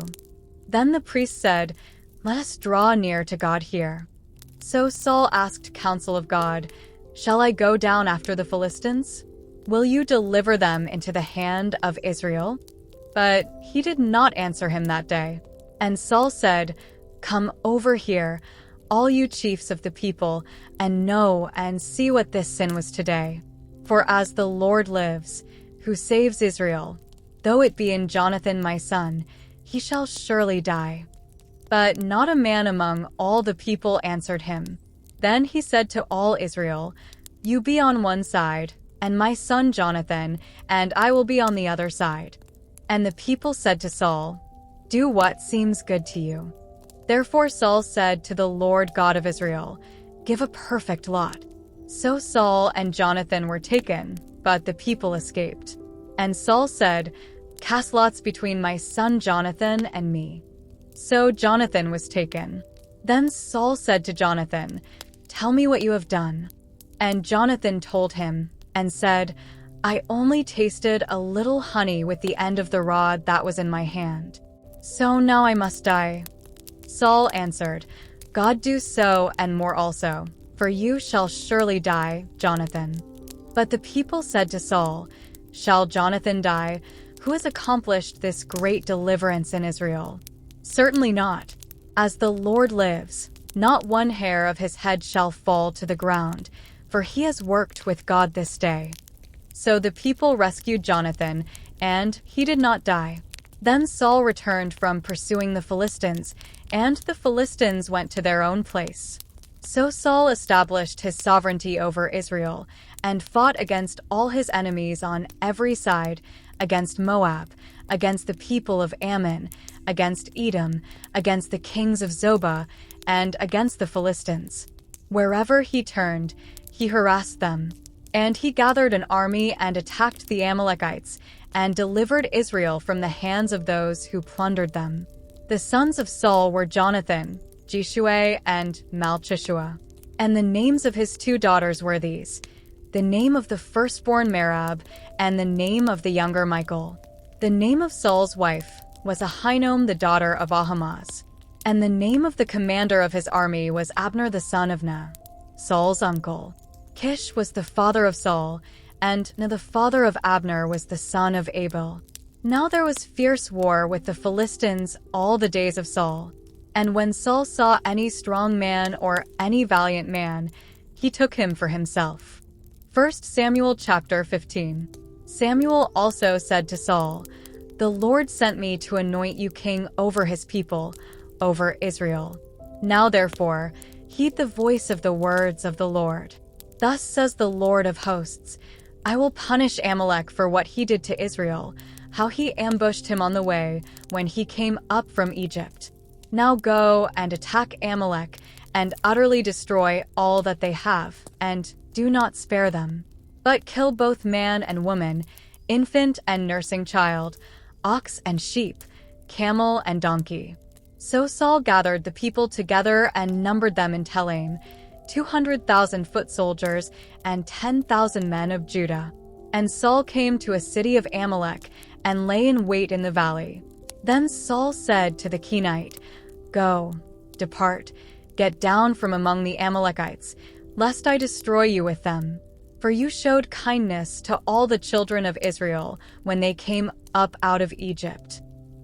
Then the priest said, "Let us draw near to God here." So Saul asked counsel of God, "Shall I go down after the Philistines? Will you deliver them into the hand of Israel?" But he did not answer him that day. And Saul said, "Come over here, all you chiefs of the people, and know and see what this sin was today. For as the Lord lives, who saves Israel, though it be in Jonathan my son, he shall surely die." But not a man among all the people answered him. Then he said to all Israel, "You be on one side, and my son Jonathan, and I will be on the other side." And the people said to Saul, "Do what seems good to you." Therefore Saul said to the Lord God of Israel, "Give a perfect lot." So Saul and Jonathan were taken, but the people escaped. And Saul said, "Cast lots between my son Jonathan and me." So Jonathan was taken. Then Saul said to Jonathan, "Tell me what you have done." And Jonathan told him and said, "I only tasted a little honey with the end of the rod that was in my hand. So now I must die." Saul answered, "God do so and more also, for you shall surely die, Jonathan." But the people said to Saul, "Shall Jonathan die, who has accomplished this great deliverance in Israel?" "Certainly not. As the Lord lives, not one hair of his head shall fall to the ground, for he has worked with God this day." So the people rescued Jonathan, and he did not die. Then Saul returned from pursuing the Philistines, and the Philistines went to their own place. So Saul established his sovereignty over Israel, and fought against all his enemies on every side, against Moab, against the people of Ammon, against Edom, against the kings of Zobah, and against the Philistines. Wherever he turned, he harassed them. And he gathered an army and attacked the Amalekites, and delivered Israel from the hands of those who plundered them. The sons of Saul were Jonathan, Jeshua, and Malchishua. And the names of his 2 daughters were these: the name of the firstborn Merab, and the name of the younger Michal. The name of Saul's wife was Ahinoam, the daughter of Ahimaaz. And the name of the commander of his army was Abner the son of Ner, Saul's uncle. Kish was the father of Saul, and the father of Abner was the son of Abel. Now there was fierce war with the Philistines all the days of Saul. And when Saul saw any strong man or any valiant man, he took him for himself. 1 Samuel chapter 15. Samuel also said to Saul, "The Lord sent me to anoint you king over his people, over Israel. Now therefore, heed the voice of the words of the Lord. Thus says the Lord of hosts, I will punish Amalek for what he did to Israel, how he ambushed him on the way when he came up from Egypt. Now go and attack Amalek and utterly destroy all that they have, and do not spare them, but kill both man and woman, infant and nursing child, ox and sheep, camel and donkey." So Saul gathered the people together and numbered them in Telaim, 200,000 foot soldiers and 10,000 men of Judah. And Saul came to a city of Amalek and lay in wait in the valley. Then Saul said to the Kenite, "Go, depart, get down from among the Amalekites, lest I destroy you with them. For you showed kindness to all the children of Israel when they came up out of Egypt."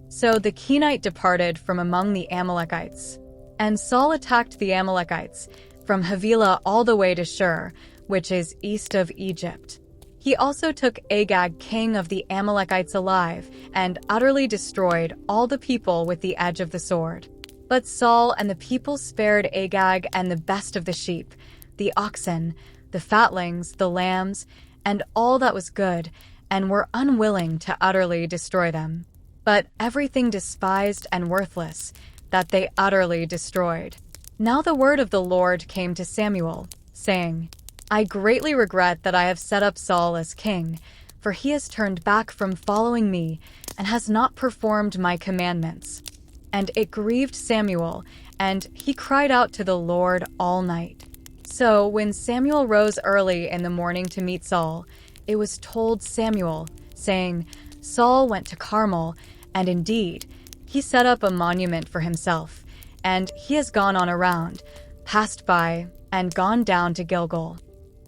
So the Kenite departed from among the Amalekites. And Saul attacked the Amalekites from Havilah all the way to Shur, which is east of Egypt. He also took Agag, king of the Amalekites, alive, and utterly destroyed all the people with the edge of the sword. But Saul and the people spared Agag and the best of the sheep, the oxen, the fatlings, the lambs, and all that was good, and were unwilling to utterly destroy them. But everything despised and worthless, that they utterly destroyed. Now the word of the Lord came to Samuel, saying, I greatly regret that I have set up Saul as king, for he has turned back from following me and has not performed my commandments. And it grieved Samuel, and he cried out to the Lord all night. So when Samuel rose early in the morning to meet Saul, it was told Samuel, saying, Saul went to Carmel, and indeed, he set up a monument for himself, and he has gone on around, passed by, and gone down to Gilgal.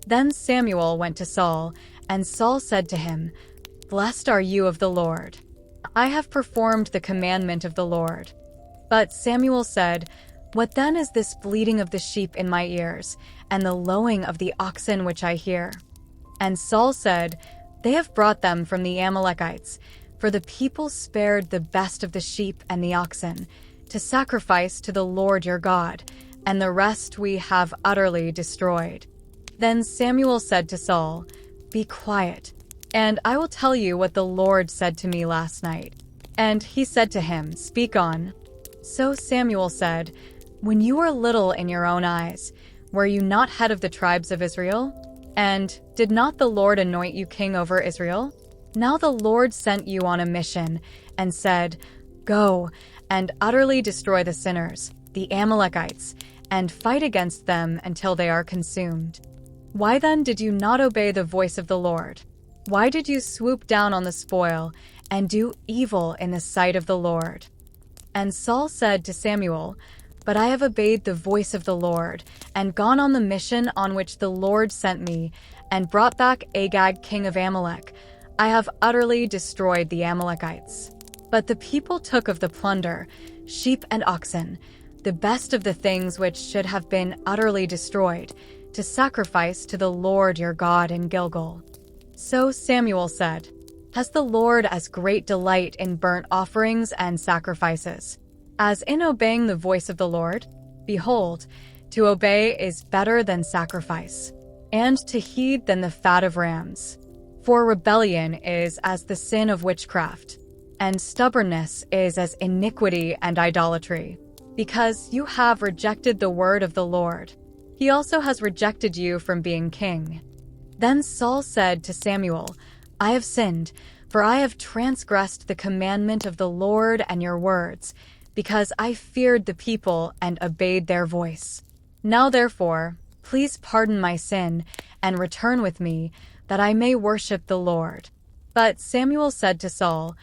Then Samuel went to Saul, and Saul said to him, Blessed are you of the Lord. I have performed the commandment of the Lord. But Samuel said, What then is this bleating of the sheep in my ears, and the lowing of the oxen which I hear? And Saul said, They have brought them from the Amalekites, for the people spared the best of the sheep and the oxen, to sacrifice to the Lord your God, and the rest we have utterly destroyed. Then Samuel said to Saul, Be quiet, and I will tell you what the Lord said to me last night. And he said to him, Speak on. So Samuel said, When you were little in your own eyes, were you not head of the tribes of Israel? And did not the Lord anoint you king over Israel? Now the Lord sent you on a mission and said, Go and utterly destroy the sinners, the Amalekites, and fight against them until they are consumed. Why then did you not obey the voice of the Lord? Why did you swoop down on the spoil and do evil in the sight of the Lord? And Saul said to Samuel, But I have obeyed the voice of the Lord, and gone on the mission on which the Lord sent me, and brought back Agag king of Amalek. I have utterly destroyed the Amalekites. But the people took of the plunder, sheep and oxen, the best of the things which should have been utterly destroyed, to sacrifice to the Lord your God in Gilgal. So Samuel said, Has the Lord as great delight in burnt offerings and sacrifices as in obeying the voice of the Lord? Behold, to obey is better than sacrifice, and to heed than the fat of rams. For rebellion is as the sin of witchcraft, and stubbornness is as iniquity and idolatry. Because you have rejected the word of the Lord, he also has rejected you from being king. Then Saul said to Samuel, I have sinned, for I have transgressed the commandment of the Lord and your words, because I feared the people and obeyed their voice. Now therefore, please pardon my sin and return with me, that I may worship the Lord. But Samuel said to Saul,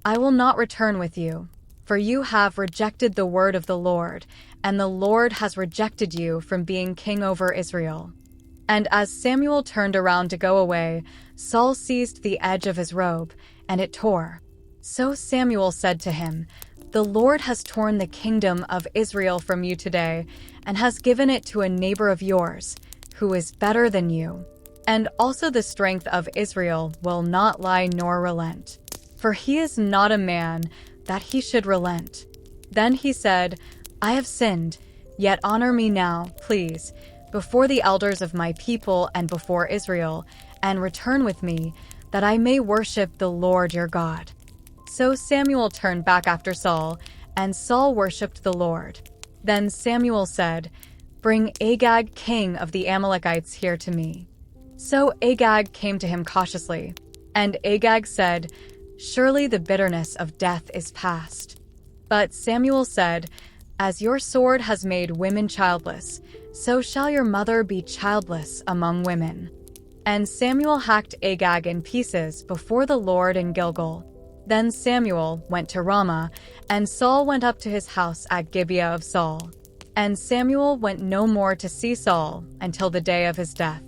I will not return with you, for you have rejected the word of the Lord, and the Lord has rejected you from being king over Israel. And as Samuel turned around to go away, Saul seized the edge of his robe, and it tore. So Samuel said to him, The Lord has torn the kingdom of Israel from you today, and has given it to a neighbor of yours, who is better than you. And also the strength of Israel will not lie nor relent. For he is not a man that he should relent. Then he said, I have sinned, yet honor me now, please, before the elders of my people and before Israel, and return with me, that I may worship the Lord your God. So Samuel turned back after Saul, and Saul worshipped the Lord. Then Samuel said, Bring Agag king of the Amalekites here to me. So Agag came to him cautiously, and Agag said, Surely the bitterness of death is past. But Samuel said, As your sword has made women childless, so shall your mother be childless among women. And Samuel hacked Agag in pieces before the Lord in Gilgal. Then Samuel went to Ramah, and Saul went up to his house at Gibeah of Saul. And Samuel went no more to see Saul until the day of his death.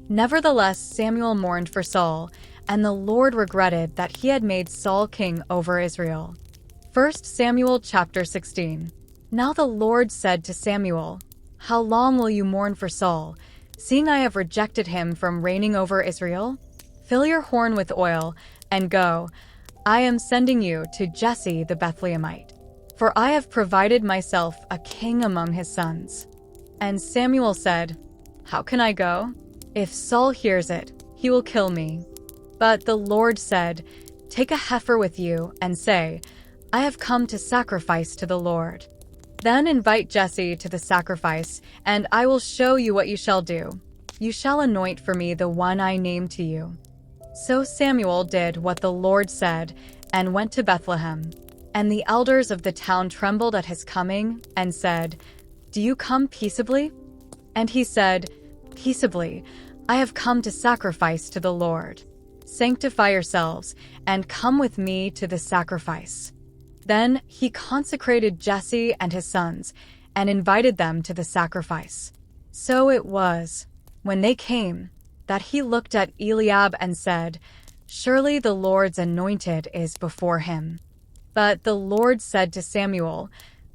Nevertheless, Samuel mourned for Saul, and the Lord regretted that he had made Saul king over Israel. 1 Samuel chapter 16. Now the Lord said to Samuel, How long will you mourn for Saul, seeing I have rejected him from reigning over Israel? Fill your horn with oil, and go. I am sending you to Jesse the Bethlehemite. for I have provided myself a king among his sons." And Samuel said, "How can I go? If Saul hears it, he will kill me." But the Lord said, "Take a heifer with you and say, 'I have come to sacrifice to the Lord.' Then invite Jesse to the sacrifice, and I will show you what you shall do. You shall anoint for me the one I name to you." So Samuel did what the Lord said and went to Bethlehem. And the elders of the town trembled at his coming and said, "Do you come peaceably?" And he said, "Peaceably, I have come to sacrifice to the Lord. Sanctify yourselves and come with me to the sacrifice." Then he consecrated Jesse and his sons and invited them to the sacrifice. So it was, when they came, that he looked at Eliab and said, "Surely the Lord's anointed is before him." But the Lord said to Samuel,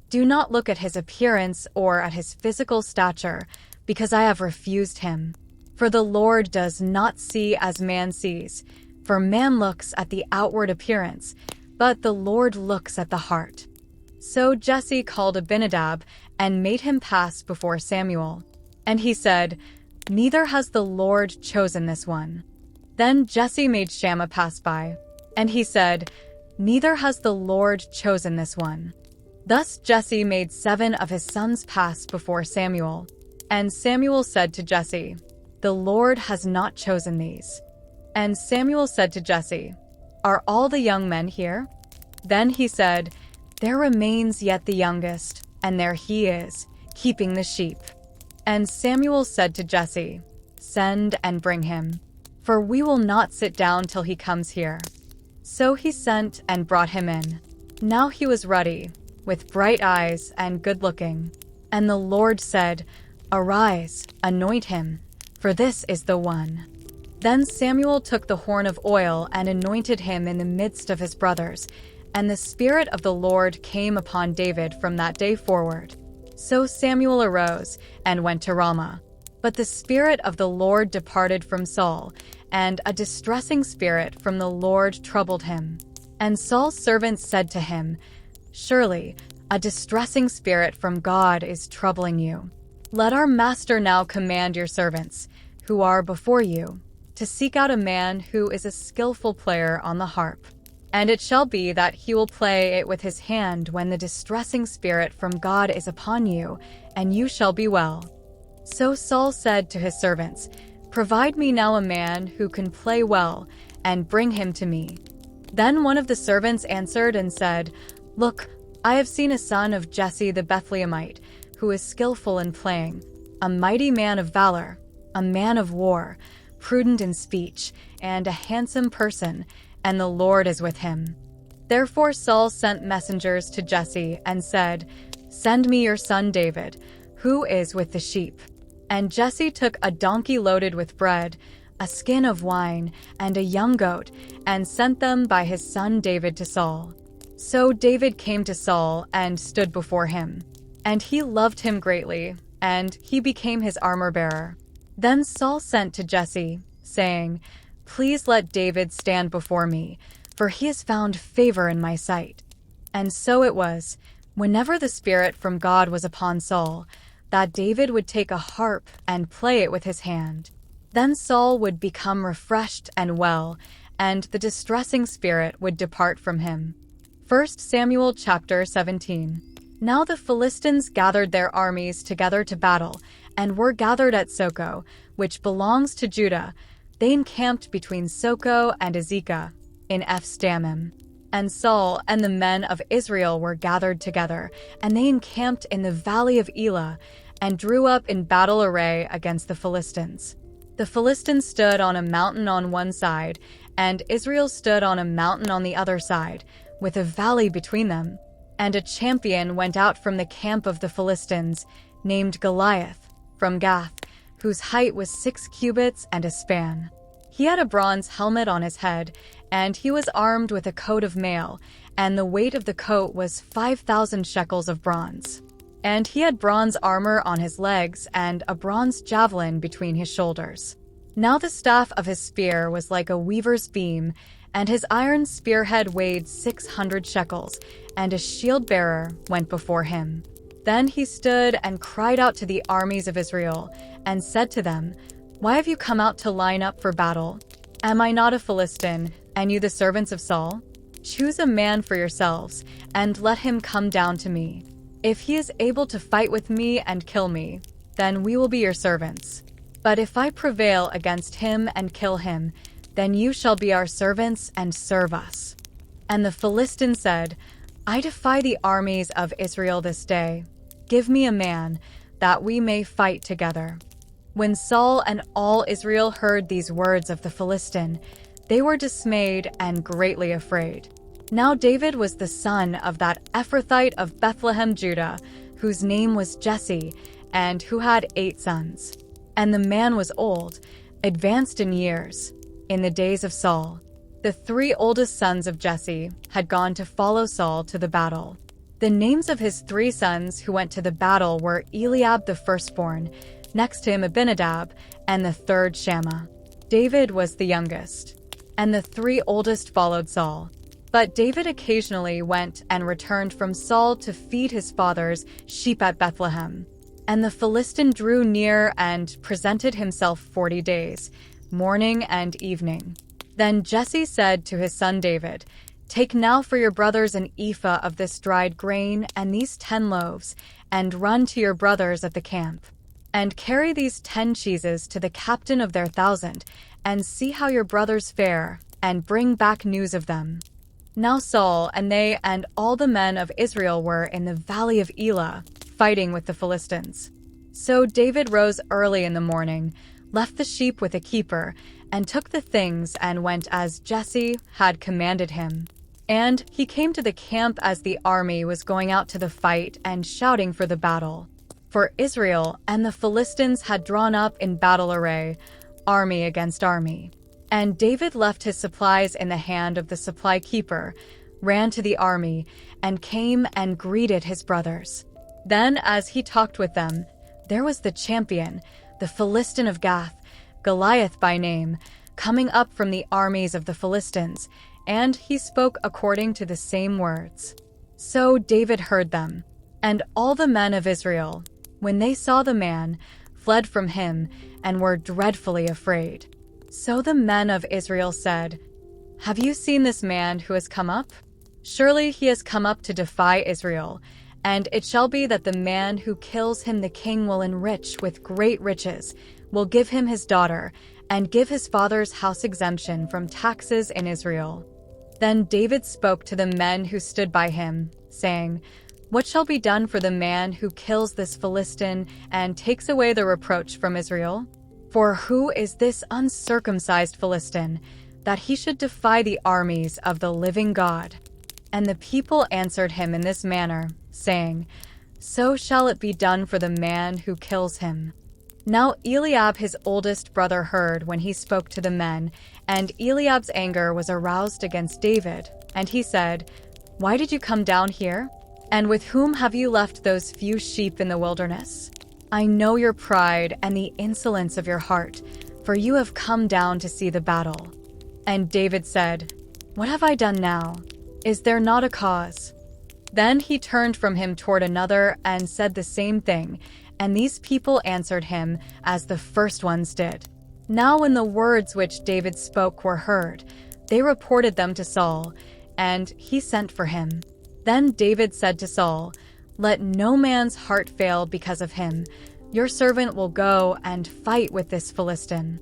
"Do not look at his appearance or at his physical stature, because I have refused him. For the Lord does not see as man sees, for man looks at the outward appearance, but the Lord looks at the heart." So Jesse called Abinadab and made him pass before Samuel. And he said, "Neither has the Lord chosen this one." Then Jesse made Shammah pass by, and he said, "Neither has the Lord chosen this one." Thus Jesse made 7 of his sons pass before Samuel. And Samuel said to Jesse, "The Lord has not chosen these." And Samuel said to Jesse, "Are all the young men here?" Then he said, "There remains yet the youngest, and there he is, keeping the sheep." And Samuel said to Jesse, "Send and bring him, for we will not sit down till he comes here." So he sent and brought him in. Now he was ruddy, with bright eyes and good-looking. And the Lord said, "Arise, anoint him, for this is the one." Then Samuel took the horn of oil and anointed him in the midst of his brothers, and the Spirit of the Lord came upon David from that day forward. So Samuel arose and went to Ramah. But the Spirit of the Lord departed from Saul, and a distressing spirit from the Lord troubled him. And Saul's servants said to him, "Surely a distressing spirit from God is troubling you. Let our master now command your servants, who are before you, to seek out a man who is a skillful player on the harp. And it shall be that he will play it with his hand when the distressing spirit from God is upon you, and you shall be well." So Saul said to his servants, "Provide me now a man who can play well, and bring him to me." Then one of the servants answered and said, "Look, I have seen a son of Jesse the Bethlehemite, who is skillful in playing, a mighty man of valor, a man of war, prudent in speech, and a handsome person, and the Lord is with him." Therefore Saul sent messengers to Jesse and said, "Send me your son David, who is with the sheep." And Jesse took a donkey loaded with bread, a skin of wine, and a young goat, and sent them by his son David to Saul. So David came to Saul and stood before him. And he loved him greatly, and he became his armor-bearer. Then Saul sent to Jesse, saying, "Please let David stand before me, for he has found favor in my sight." And so it was, whenever the Spirit from God was upon Saul, that David would take a harp and play it with his hand. Then Saul would become refreshed and well, and the distressing spirit would depart from him. 1 Samuel chapter 17. Now the Philistines gathered their armies together to battle, and were gathered at Soko, which belongs to Judah. They encamped between Soko and Azekah, in Ephs-dammim. And Saul and the men of Israel were gathered together, and they encamped in the valley of Elah, and drew up in battle array against the Philistines. The Philistines stood on a mountain on one side, and Israel stood on a mountain on the other side, with a valley between them. And a champion went out from the camp of the Philistines, named Goliath, from Gath, whose height was 6 cubits and a span. He had a bronze helmet on his head, and he was armed with a coat of mail, and the weight of the coat was 5,000 shekels of bronze. And he had bronze armor on his legs, and a bronze javelin between his shoulders. Now the staff of his spear was like a weaver's beam, and his iron spearhead weighed 600 shekels, and a shield-bearer went before him. Then he stood and cried out to the armies of Israel, and said to them, "Why have you come out to line up for battle? Am I not a Philistine, and you the servants of Saul? Choose a man for yourselves, and let him come down to me. If he is able to fight with me and kill me, then we will be your servants. But if I prevail against him and kill him, then you shall be our servants and serve us." And the Philistine said, "I defy the armies of Israel this day. Give me a man, that we may fight together." When Saul and all Israel heard these words of the Philistine, they were dismayed and greatly afraid. Now David was the son of that Ephrathite of Bethlehem, Judah, whose name was Jesse, and who had 8 sons. And the man was old, advanced in years. In the days of Saul, the 3 oldest sons of Jesse had gone to follow Saul to the battle. The names of his 3 sons who went to the battle were Eliab the firstborn, next to him Abinadab, and the 3rd Shammah. David was the youngest, and the 3 oldest followed Saul. But David occasionally went and returned from Saul to feed his father's sheep at Bethlehem. And the Philistine drew near and presented himself 40 days, morning and evening. Then Jesse said to his son David, "Take now for your brothers an ephah of this dried grain and these 10 loaves, and run to your brothers at the camp. And carry these 10 cheeses to the captain of their 1,000, and see how your brothers fare, and bring back news of them." Now Saul and they and all the men of Israel were in the valley of Elah, fighting with the Philistines. So David rose early in the morning, left the sheep with a keeper, and took the things and went as Jesse had commanded him. And he came to the camp as the army was going out to the fight and shouting for the battle. For Israel and the Philistines had drawn up in battle array, army against army. And David left his supplies in the hand of the supply keeper, ran to the army, and came and greeted his brothers. Then, as he talked with them, there was the champion, the Philistine of Gath, Goliath by name, coming up from the armies of the Philistines, and he spoke according to the same words. So David heard them, and all the men of Israel, when they saw the man, fled from him and were dreadfully afraid. So the men of Israel said, "Have you seen this man who has come up? Surely he has come up to defy Israel, and it shall be that the man who kills him the king will enrich with great riches, will give him his daughter, and give his father's house exemption from taxes in Israel." Then David spoke to the men who stood by him, saying, "What shall be done for the man who kills this Philistine and takes away the reproach from Israel? For who is this uncircumcised Philistine, that he should defy the armies of the living God?" And the people answered him in this manner, saying, "So shall it be done for the man who kills him." Now Eliab his oldest brother heard when he spoke to the men, and Eliab's anger was aroused against David, and he said, "Why did you come down here? And with whom have you left those few sheep in the wilderness? I know your pride and the insolence of your heart, for you have come down to see the battle." And David said, "What have I done now? Is there not a cause?" Then he turned from him toward another and said the same thing, and these people answered him as the first ones did. Now when the words which David spoke were heard, they reported them to Saul, and he sent for him. Then David said to Saul, "Let no man's heart fail because of him. Your servant will go and fight with this Philistine."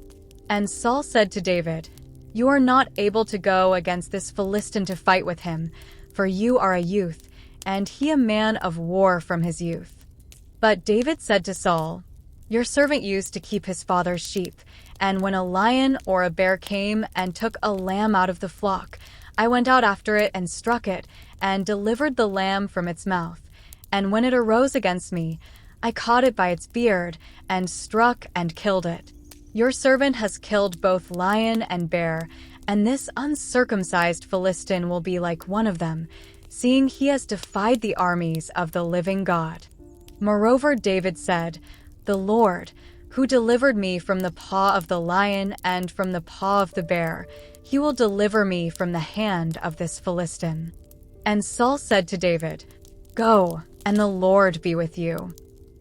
And Saul said to David, "You are not able to go against this Philistine to fight with him, for you are a youth, and he a man of war from his youth." But David said to Saul, "Your servant used to keep his father's sheep, and when a lion or a bear came and took a lamb out of the flock, I went out after it and struck it, and delivered the lamb from its mouth. And when it arose against me, I caught it by its beard, and struck and killed it. Your servant has killed both lion and bear, and this uncircumcised Philistine will be like one of them, seeing he has defied the armies of the living God." Moreover, David said, "The Lord, who delivered me from the paw of the lion and from the paw of the bear. He will deliver me from the hand of this Philistine." And Saul said to David, "Go, and the Lord be with you."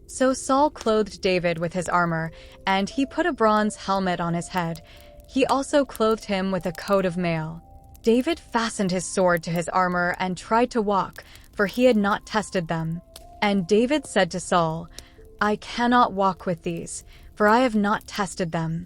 So Saul clothed David with his armor, and he put a bronze helmet on his head. He also clothed him with a coat of mail. David fastened his sword to his armor and tried to walk, for he had not tested them. And David said to Saul, "I cannot walk with these, for I have not tested them."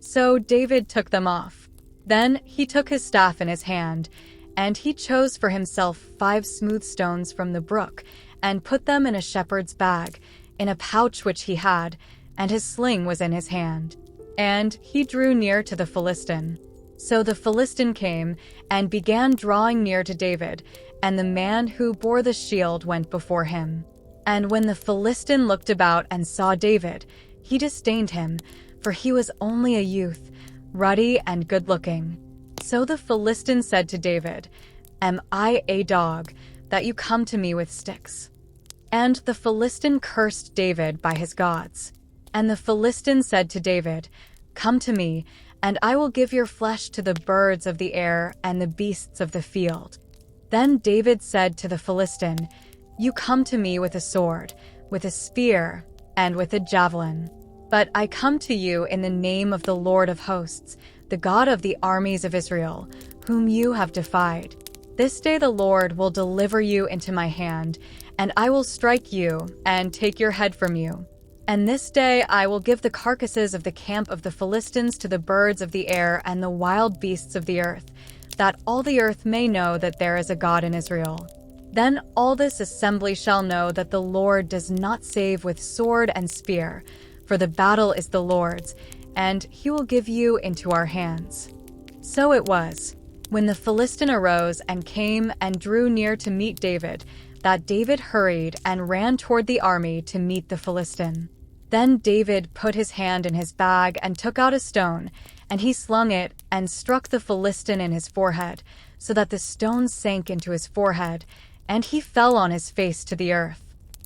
So David took them off. Then he took his staff in his hand, and he chose for himself 5 smooth stones from the brook, and put them in a shepherd's bag, in a pouch which he had, and his sling was in his hand. And he drew near to the Philistine. So the Philistine came and began drawing near to David, and the man who bore the shield went before him. And when the Philistine looked about and saw David, he disdained him, for he was only a youth, ruddy and good-looking. So the Philistine said to David, "Am I a dog, that you come to me with sticks?" And the Philistine cursed David by his gods. And the Philistine said to David, "Come to me, and I will give your flesh to the birds of the air and the beasts of the field." Then David said to the Philistine, "You come to me with a sword, with a spear, and with a javelin. But I come to you in the name of the Lord of hosts, the God of the armies of Israel, whom you have defied. This day the Lord will deliver you into my hand, and I will strike you and take your head from you. And this day I will give the carcasses of the camp of the Philistines to the birds of the air and the wild beasts of the earth, that all the earth may know that there is a God in Israel. Then all this assembly shall know that the Lord does not save with sword and spear, for the battle is the Lord's, and he will give you into our hands." So it was, when the Philistine arose and came and drew near to meet David, that David hurried and ran toward the army to meet the Philistine. Then David put his hand in his bag and took out a stone, and he slung it and struck the Philistine in his forehead, so that the stone sank into his forehead, and he fell on his face to the earth.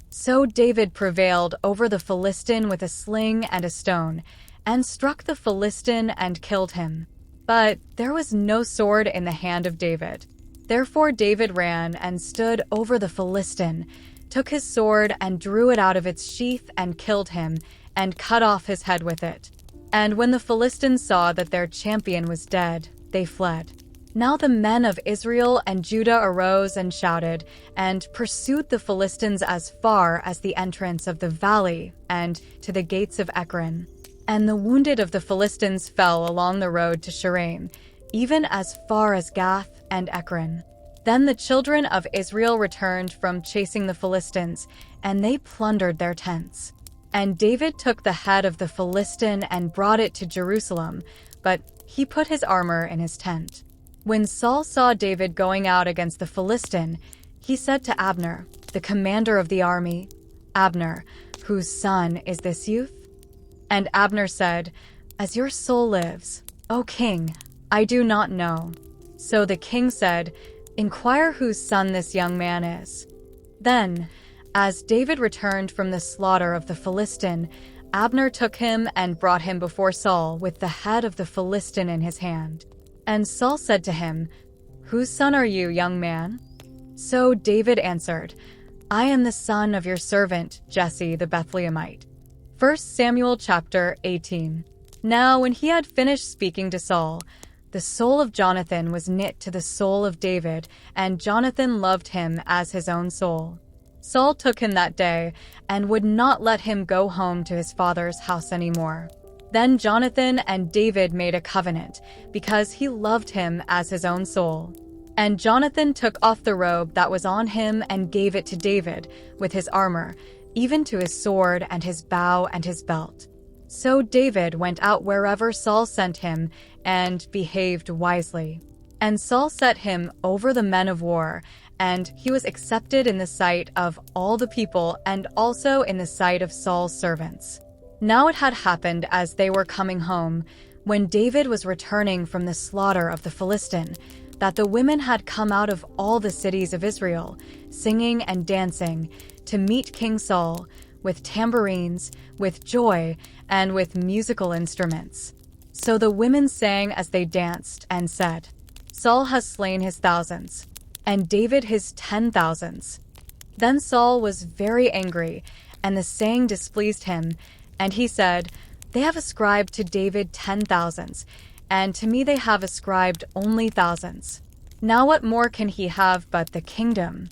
So David prevailed over the Philistine with a sling and a stone, and struck the Philistine and killed him. But there was no sword in the hand of David. Therefore David ran and stood over the Philistine, took his sword and drew it out of its sheath and killed him, and cut off his head with it. And when the Philistines saw that their champion was dead, they fled. Now the men of Israel and Judah arose and shouted, and pursued the Philistines as far as the entrance of the valley and to the gates of Ekron. And the wounded of the Philistines fell along the road to Shaaraim, even as far as Gath and Ekron. Then the children of Israel returned from chasing the Philistines, and they plundered their tents. And David took the head of the Philistine and brought it to Jerusalem, but he put his armor in his tent. When Saul saw David going out against the Philistine, he said to Abner, the commander of the army, "Abner, whose son is this youth?" And Abner said, "As your soul lives, O king, I do not know." So the king said, "Inquire whose son this young man is." Then, as David returned from the slaughter of the Philistine, Abner took him and brought him before Saul with the head of the Philistine in his hand. And Saul said to him, "Whose son are you, young man?" So David answered, "I am the son of your servant, Jesse the Bethlehemite." 1 Samuel chapter 18. Now when he had finished speaking to Saul, the soul of Jonathan was knit to the soul of David, and Jonathan loved him as his own soul. Saul took him that day and would not let him go home to his father's house anymore. Then Jonathan and David made a covenant, because he loved him as his own soul. And Jonathan took off the robe that was on him and gave it to David, with his armor, even to his sword and his bow and his belt. So David went out wherever Saul sent him and behaved wisely. And Saul set him over the men of war, and he was accepted in the sight of all the people and also in the sight of Saul's servants. Now it had happened as they were coming home, when David was returning from the slaughter of the Philistine, that the women had come out of all the cities of Israel, singing and dancing, to meet King Saul, with tambourines, with joy, and with musical instruments. So the women sang as they danced and said, "Saul has slain his thousands, and David his 10,000s." Then Saul was very angry, and the saying displeased him, and he said, "They have ascribed to David 10,000s, and to me they have ascribed only thousands. Now what more can he have but the kingdom?"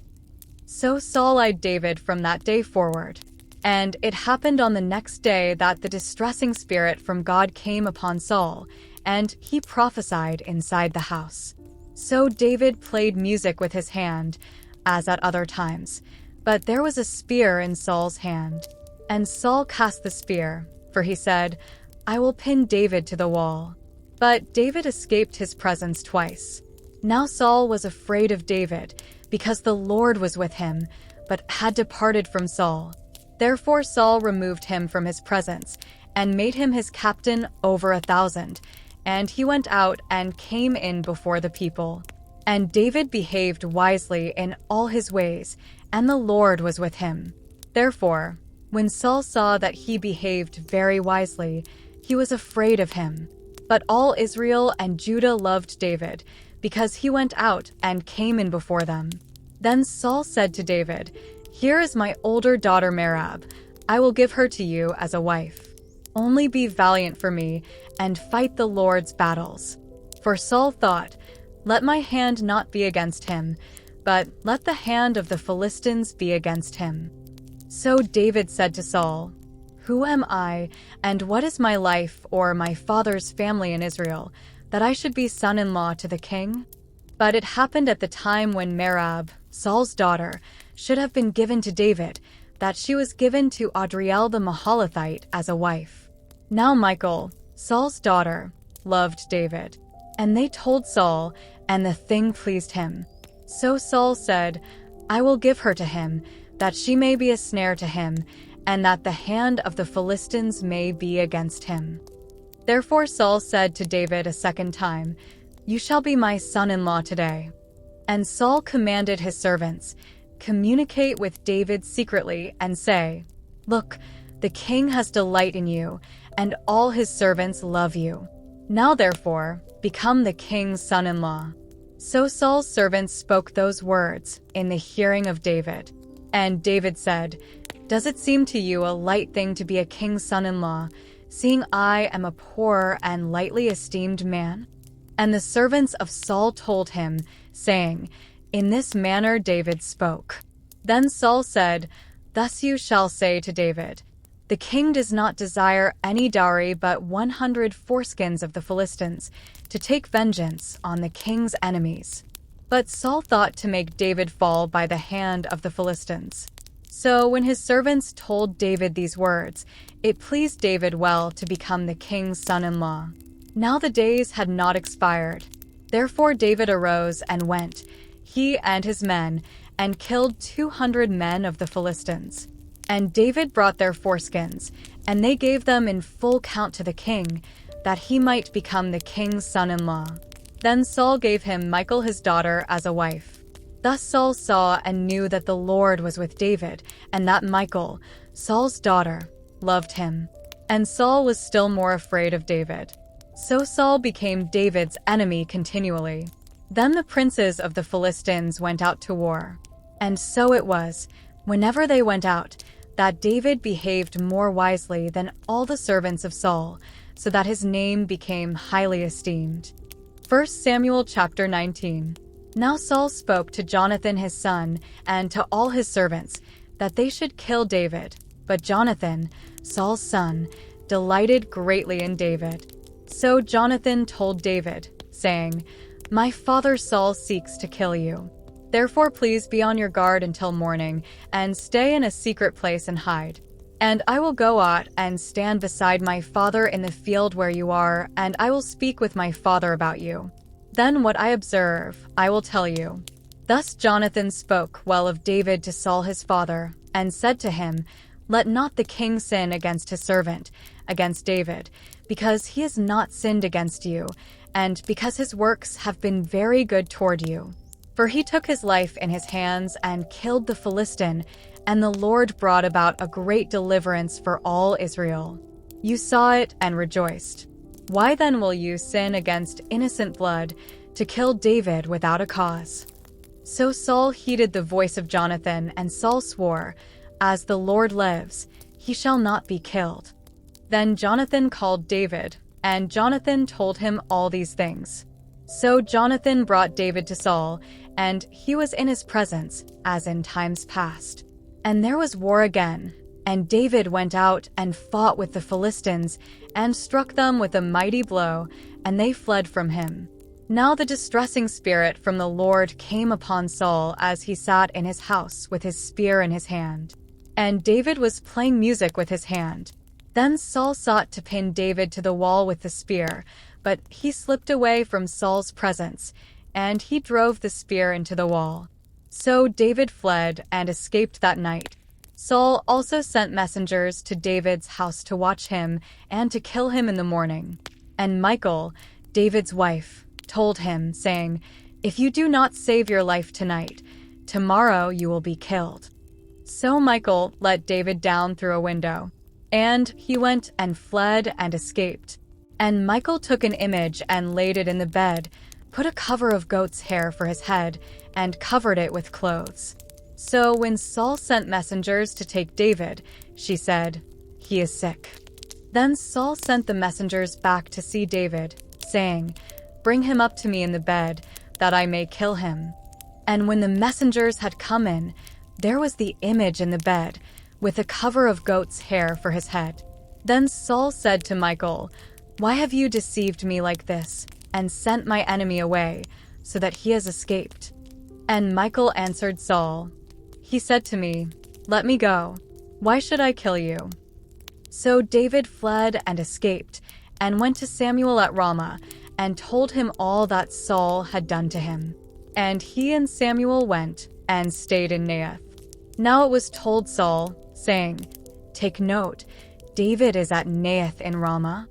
So Saul eyed David from that day forward. And it happened on the next day that the distressing spirit from God came upon Saul, and he prophesied inside the house. So David played music with his hand, as at other times, but there was a spear in Saul's hand. And Saul cast the spear, for he said, "I will pin David to the wall." But David escaped his presence twice. Now Saul was afraid of David, because the Lord was with him, but had departed from Saul. Therefore Saul removed him from his presence, and made him his captain over 1,000, and he went out and came in before the people. And David behaved wisely in all his ways, and the Lord was with him. Therefore, when Saul saw that he behaved very wisely, he was afraid of him. But all Israel and Judah loved David, because he went out and came in before them. Then Saul said to David, "Here is my older daughter Merab. I will give her to you as a wife. Only be valiant for me, and fight the Lord's battles." For Saul thought, "Let my hand not be against him, but let the hand of the Philistines be against him." So David said to Saul, "Who am I, and what is my life or my father's family in Israel, that I should be son-in-law to the king?" But it happened at the time when Merab, Saul's daughter, should have been given to David, that she was given to Adriel the Mahalathite as a wife. Now Michal, Saul's daughter, loved David. And they told Saul, and the thing pleased him. So Saul said, "I will give her to him, that she may be a snare to him, and that the hand of the Philistines may be against him." Therefore Saul said to David a second time, "You shall be my son-in-law today." And Saul commanded his servants, "Communicate with David secretly and say, 'Look, the king has delight in you, and all his servants love you. Now therefore, become the king's son-in-law.'" So Saul's servants spoke those words in the hearing of David. And David said, "Does it seem to you a light thing to be a king's son-in-law, seeing I am a poor and lightly esteemed man?" And the servants of Saul told him, saying, "In this manner David spoke." Then Saul said, "Thus you shall say to David, 'The king does not desire any dowry but 100 foreskins of the Philistines, to take vengeance on the king's enemies.'" But Saul thought to make David fall by the hand of the Philistines. So when his servants told David these words, it pleased David well to become the king's son-in-law. Now the days had not expired. Therefore David arose and went, he and his men, and killed 200 men of the Philistines. And David brought their foreskins, and they gave them in full count to the king, that he might become the king's son-in-law. Then Saul gave him Michal his daughter as a wife. Thus Saul saw and knew that the Lord was with David, and that Michal, Saul's daughter, loved him. And Saul was still more afraid of David. So Saul became David's enemy continually. Then the princes of the Philistines went out to war. And so it was, whenever they went out, that David behaved more wisely than all the servants of Saul, so that his name became highly esteemed. 1 Samuel chapter 19. Now Saul spoke to Jonathan his son and to all his servants, that they should kill David. But Jonathan, Saul's son, delighted greatly in David. So Jonathan told David, saying, "My father Saul seeks to kill you. Therefore please be on your guard until morning, and stay in a secret place and hide. And I will go out and stand beside my father in the field where you are, and I will speak with my father about you. Then what I observe, I will tell you." Thus Jonathan spoke well of David to Saul his father, and said to him, "Let not the king sin against his servant, against David, because he has not sinned against you, and because his works have been very good toward you. For he took his life in his hands and killed the Philistine, and the Lord brought about a great deliverance for all Israel. You saw it and rejoiced. Why then will you sin against innocent blood to kill David without a cause?" So Saul heeded the voice of Jonathan, and Saul swore, "As the Lord lives, he shall not be killed." Then Jonathan called David, and Jonathan told him all these things. So Jonathan brought David to Saul, and he was in his presence, as in times past. And there was war again, and David went out and fought with the Philistines, and struck them with a mighty blow, and they fled from him. Now the distressing spirit from the Lord came upon Saul as he sat in his house with his spear in his hand. And David was playing music with his hand. Then Saul sought to pin David to the wall with the spear, but he slipped away from Saul's presence, and he drove the spear into the wall. So David fled and escaped that night. Saul also sent messengers to David's house to watch him and to kill him in the morning. And Michal, David's wife, told him, saying, "If you do not save your life tonight, tomorrow you will be killed." So Michal let David down through a window, and he went and fled and escaped. And Michal took an image and laid it in the bed, put a cover of goat's hair for his head, and covered it with clothes. So when Saul sent messengers to take David, she said, "He is sick." Then Saul sent the messengers back to see David, saying, "Bring him up to me in the bed, that I may kill him." And when the messengers had come in, there was the image in the bed, with a cover of goat's hair for his head. Then Saul said to Michal, "Why have you deceived me like this, and sent my enemy away, so that he has escaped?" And Michal answered Saul, "He said to me, 'Let me go. Why should I kill you?'" So David fled and escaped, and went to Samuel at Ramah, and told him all that Saul had done to him. And he and Samuel went and stayed in Naioth. Now it was told Saul, saying, "Take note, David is at Naioth in Ramah."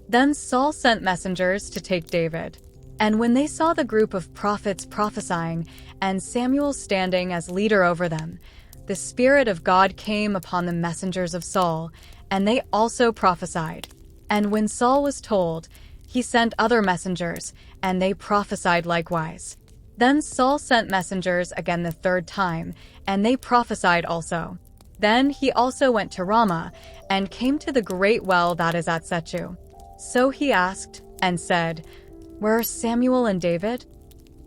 Then Saul sent messengers to take David. And when they saw the group of prophets prophesying, and Samuel standing as leader over them, the Spirit of God came upon the messengers of Saul, and they also prophesied. And when Saul was told, he sent other messengers, and they prophesied likewise. Then Saul sent messengers again the third time, and they prophesied also. Then he also went to Ramah, and came to the great well that is at Sechu. So he asked, and said, "Where are Samuel and David?"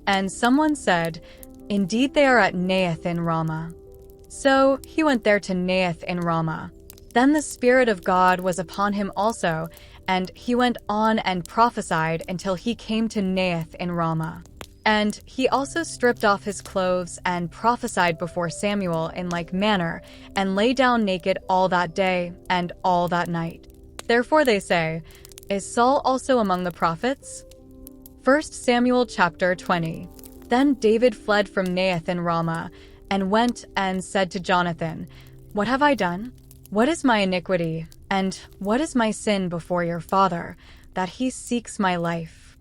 And someone said, "Indeed they are at Naioth in Ramah." So he went there to Naioth in Ramah. Then the Spirit of God was upon him also, and he went on and prophesied until he came to Naioth in Ramah. And he also stripped off his clothes and prophesied before Samuel in like manner, and lay down naked all that day and all that night. Therefore they say, "Is Saul also among the prophets?" 1 Samuel chapter 20. Then David fled from Naioth in Ramah, and went and said to Jonathan, "What have I done? What is my iniquity, and what is my sin before your father, that he seeks my life?"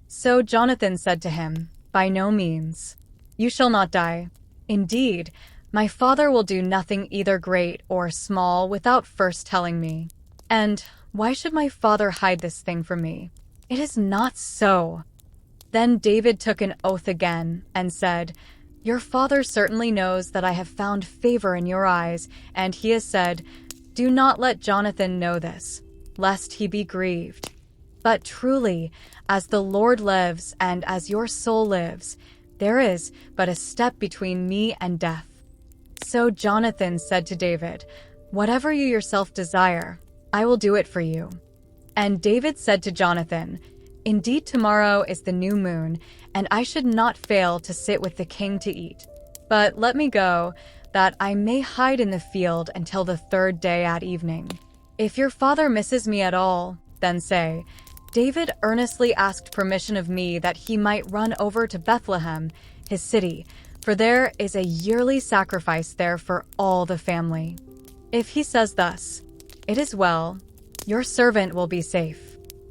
So Jonathan said to him, "By no means. You shall not die. Indeed, my father will do nothing either great or small without first telling me. And why should my father hide this thing from me? It is not so." Then David took an oath again and said, "Your father certainly knows that I have found favor in your eyes, and he has said, 'Do not let Jonathan know this, lest he be grieved.' But truly, as the Lord lives and as your soul lives, there is but a step between me and death." So Jonathan said to David, "Whatever you yourself desire, I will do it for you." And David said to Jonathan, "Indeed tomorrow is the new moon, and I should not fail to sit with the king to eat. But let me go, that I may hide in the field until the third day at evening. If your father misses me at all, then say, 'David earnestly asked permission of me that he might run over to Bethlehem, his city, for there is a yearly sacrifice there for all the family.' If he says thus, 'It is well, your servant will be safe.'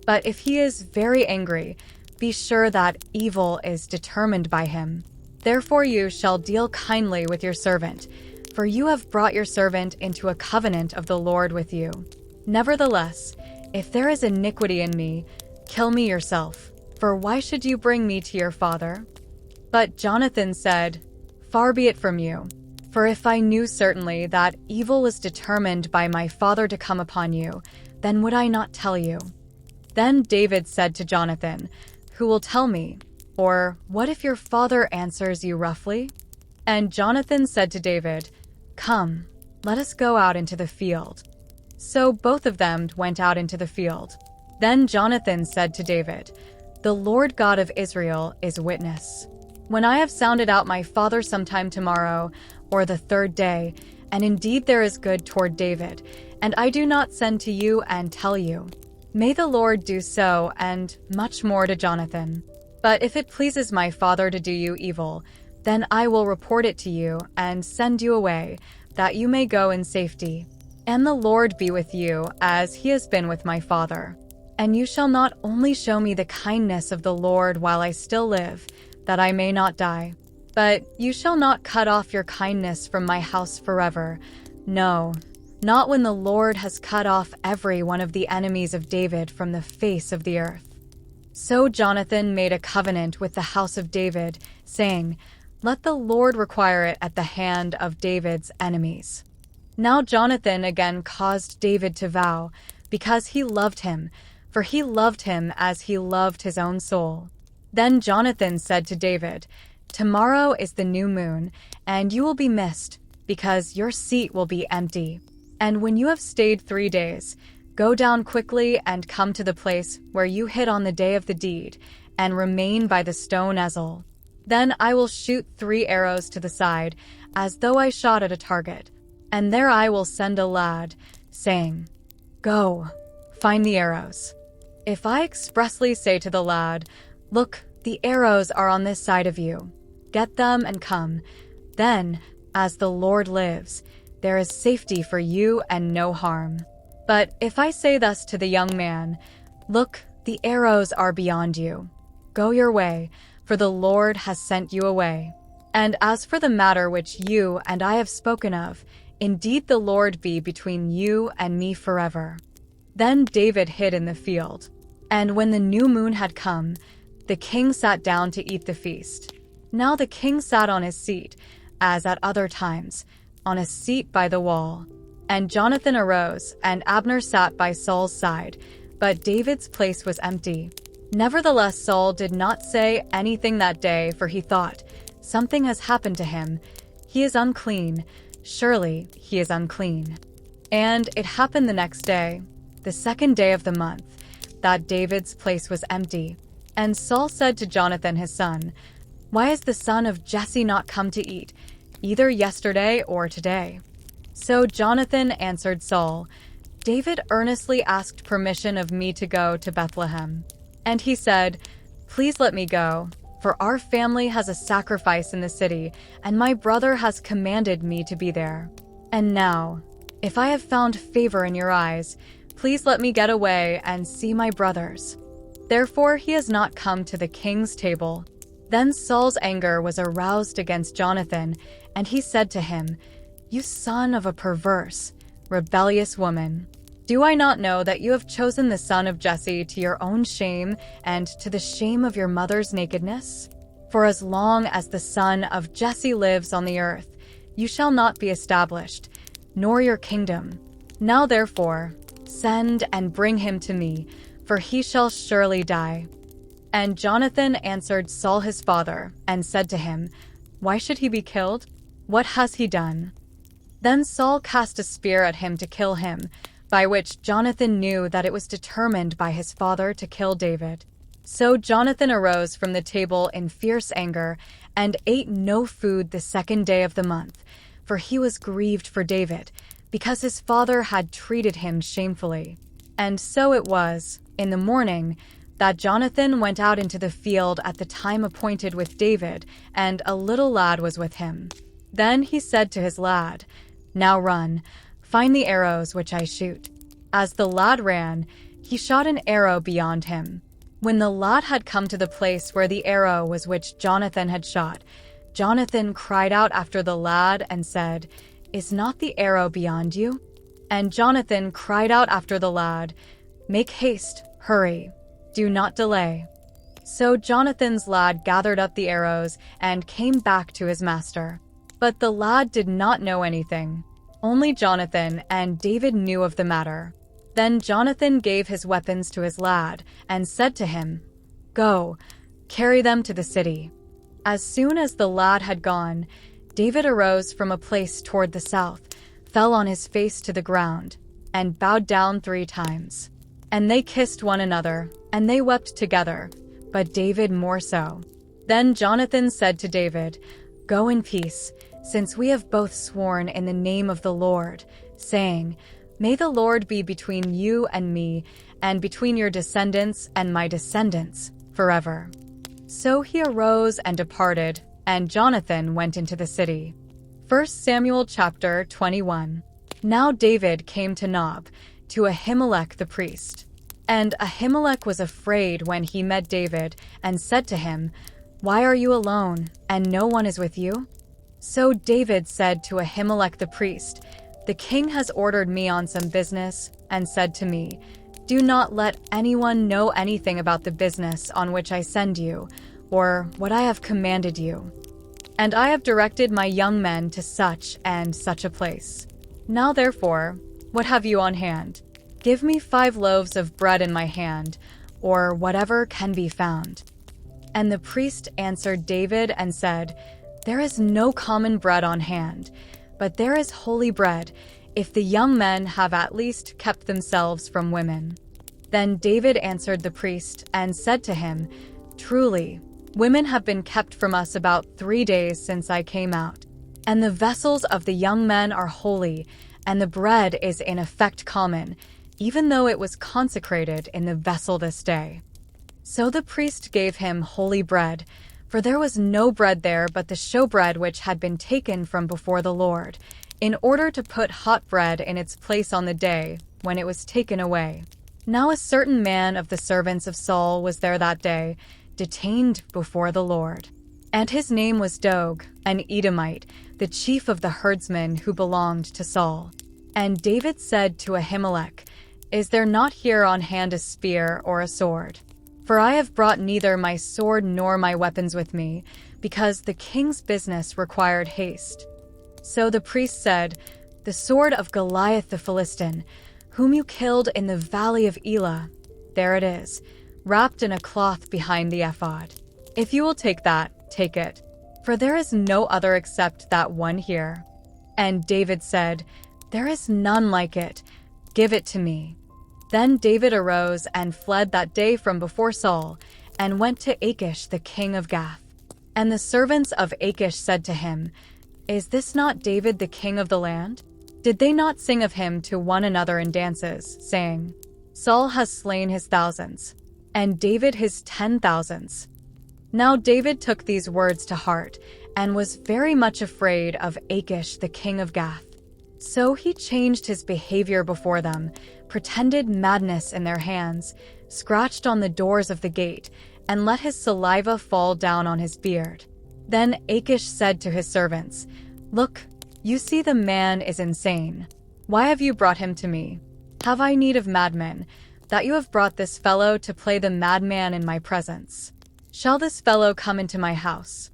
But if he is very angry, be sure that evil is determined by him. Therefore you shall deal kindly with your servant, for you have brought your servant into a covenant of the Lord with you. Nevertheless, if there is iniquity in me, kill me yourself, for why should you bring me to your father?" But Jonathan said, "Far be it from you, for if I knew certainly that evil was determined by my father to come upon you, then would I not tell you?" Then David said to Jonathan, "Who will tell me? Or what if your father answers you roughly?" And Jonathan said to David, "Come, let us go out into the field." So both of them went out into the field. Then Jonathan said to David, "The Lord God of Israel is witness. When I have sounded out my father sometime tomorrow, or the third day, and indeed there is good toward David, and I do not send to you and tell you, may the Lord do so, and much more to Jonathan. But if it pleases my father to do you evil, then I will report it to you and send you away, that you may go in safety. And the Lord be with you, as he has been with my father. And you shall not only show me the kindness of the Lord while I still live, that I may not die, but you shall not cut off your kindness from my house forever. No, not when the Lord has cut off every one of the enemies of David from the face of the earth." So Jonathan made a covenant with the house of David, saying, "Let the Lord require it at the hand of David's enemies." Now Jonathan again caused David to vow, because he loved him, for he loved him as he loved his own soul. Then Jonathan said to David, "Tomorrow is the new moon, and you will be missed, because your seat will be empty. And when you have stayed 3 days, go down quickly and come to the place where you hid on the day of the deed, and remain by the stone Ezel. Then I will shoot 3 arrows to the side, as though I shot at a target. And there I will send a lad, saying, 'Go, find the arrows.' If I expressly say to the lad, 'Look, the arrows are on this side of you. Get them and come,' then, as the Lord lives, there is safety for you and no harm. But if I say thus to the young man, 'Look, the arrows are beyond you. Go your way, for the Lord has sent you away. And as for the matter which you and I have spoken of, indeed the Lord be between you and me forever.'" Then David hid in the field. And when the new moon had come, the king sat down to eat the feast. Now the king sat on his seat, as at other times, on a seat by the wall. And Jonathan arose, and Abner sat by Saul's side, but David's place was empty. Nevertheless Saul did not say anything that day, for he thought, "Something has happened to him. He is unclean. Surely he is unclean." And it happened the next day, the 2nd day of the month, that David's place was empty. And Saul said to Jonathan his son, "Why has the son of Jesse not come to eat, either yesterday or today?" So Jonathan answered Saul, "David earnestly asked permission of me to go to Bethlehem. And he said, 'Please let me go, for our family has a sacrifice in the city, and my brother has commanded me to be there. And now, if I have found favor in your eyes, please let me get away and see my brothers.' Therefore he has not come to the king's table." Then Saul's anger was aroused against Jonathan, and he said to him, "You son of a perverse, rebellious woman, do I not know that you have chosen the son of Jesse to your own shame and to the shame of your mother's nakedness? For as long as the son of Jesse lives on the earth, you shall not be established, nor your kingdom. Now therefore, send and bring him to me, for he shall surely die." And Jonathan answered Saul his father, and said to him, "Why should he be killed? What has he done?" Then Saul cast a spear at him to kill him, by which Jonathan knew that it was determined by his father to kill David. So Jonathan arose from the table in fierce anger, and ate no food the 2nd day of the month, for he was grieved for David, because his father had treated him shamefully. And so it was, in the morning, that Jonathan went out into the field at the time appointed with David, and a little lad was with him. Then he said to his lad, "Now run, find the arrows which I shoot." As the lad ran, he shot an arrow beyond him. When the lad had come to the place where the arrow was which Jonathan had shot, Jonathan cried out after the lad and said, "Is not the arrow beyond you?" And Jonathan cried out after the lad, "Make haste, hurry, do not delay." So Jonathan's lad gathered up the arrows and came back to his master. But the lad did not know anything. Only Jonathan and David knew of the matter. Then Jonathan gave his weapons to his lad and said to him, "Go, carry them to the city." As soon as the lad had gone, David arose from a place toward the south, fell on his face to the ground, and bowed down 3 times. And they kissed one another, and they wept together, but David more so. Then Jonathan said to David, "Go in peace, since we have both sworn in the name of the Lord, saying, 'May the Lord be between you and me, and between your descendants and my descendants forever.'" So he arose and departed, and Jonathan went into the city. 1 Samuel chapter 21. Now David came to Nob, to Ahimelech the priest. And Ahimelech was afraid when he met David, and said to him, "Why are you alone, and no one is with you?" So David said to Ahimelech the priest, "The king has ordered me on some business, and said to me, 'Do not let anyone know anything about the business on which I send you, or what I have commanded you.' And I have directed my young men to such and such a place. Now therefore, what have you on hand? Give me 5 loaves of bread in my hand, or whatever can be found." And the priest answered David and said, "There is no common bread on hand, but there is holy bread, if the young men have at least kept themselves from women." Then David answered the priest and said to him, "Truly, women have been kept from us about 3 days since I came out. And the vessels of the young men are holy, and the bread is in effect common, even though it was consecrated in the vessel this day." So the priest gave him holy bread, for there was no bread there but the showbread which had been taken from before the Lord, in order to put hot bread in its place on the day when it was taken away. Now a certain man of the servants of Saul was there that day, detained before the Lord. And his name was Dog, an Edomite, the chief of the herdsmen who belonged to Saul. And David said to Ahimelech, "Is there not here on hand a spear or a sword? For I have brought neither my sword nor my weapons with me, because the king's business required haste." So the priest said, "The sword of Goliath the Philistine, whom you killed in the valley of Elah, there it is, wrapped in a cloth behind the ephod. If you will take that, take it, for there is no other except that one here." And David said, "There is none like it. Give it to me." Then David arose and fled that day from before Saul, and went to Achish the king of Gath. And the servants of Achish said to him, "Is this not David the king of the land? Did they not sing of him to one another in dances, saying, 'Saul has slain his thousands, and David his 10,000s?'" Now David took these words to heart, and was very much afraid of Achish the king of Gath. So he changed his behavior before them, pretended madness in their hands, scratched on the doors of the gate, and let his saliva fall down on his beard. Then Achish said to his servants, "Look, you see the man is insane. Why have you brought him to me? Have I need of madmen, that you have brought this fellow to play the madman in my presence? Shall this fellow come into my house?"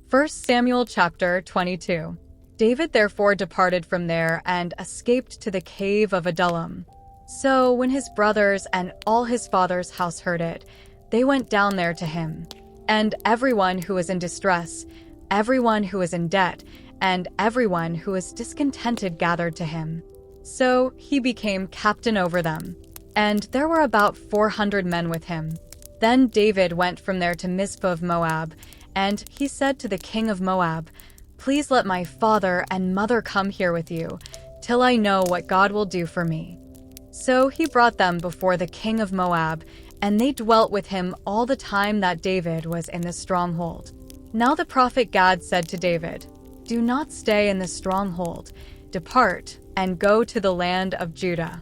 1 Samuel chapter 22. David therefore departed from there and escaped to the cave of Adullam. So when his brothers and all his father's house heard it, they went down there to him. And everyone who was in distress, everyone who was in debt, and everyone who was discontented gathered to him. So he became captain over them. And there were about 400 men with him. Then David went from there to Mizpah of Moab, and he said to the king of Moab, "Please let my father and mother come here with you, till I know what God will do for me." So he brought them before the king of Moab, and they dwelt with him all the time that David was in the stronghold. Now the prophet Gad said to David, "Do not stay in the stronghold. Depart and go to the land of Judah."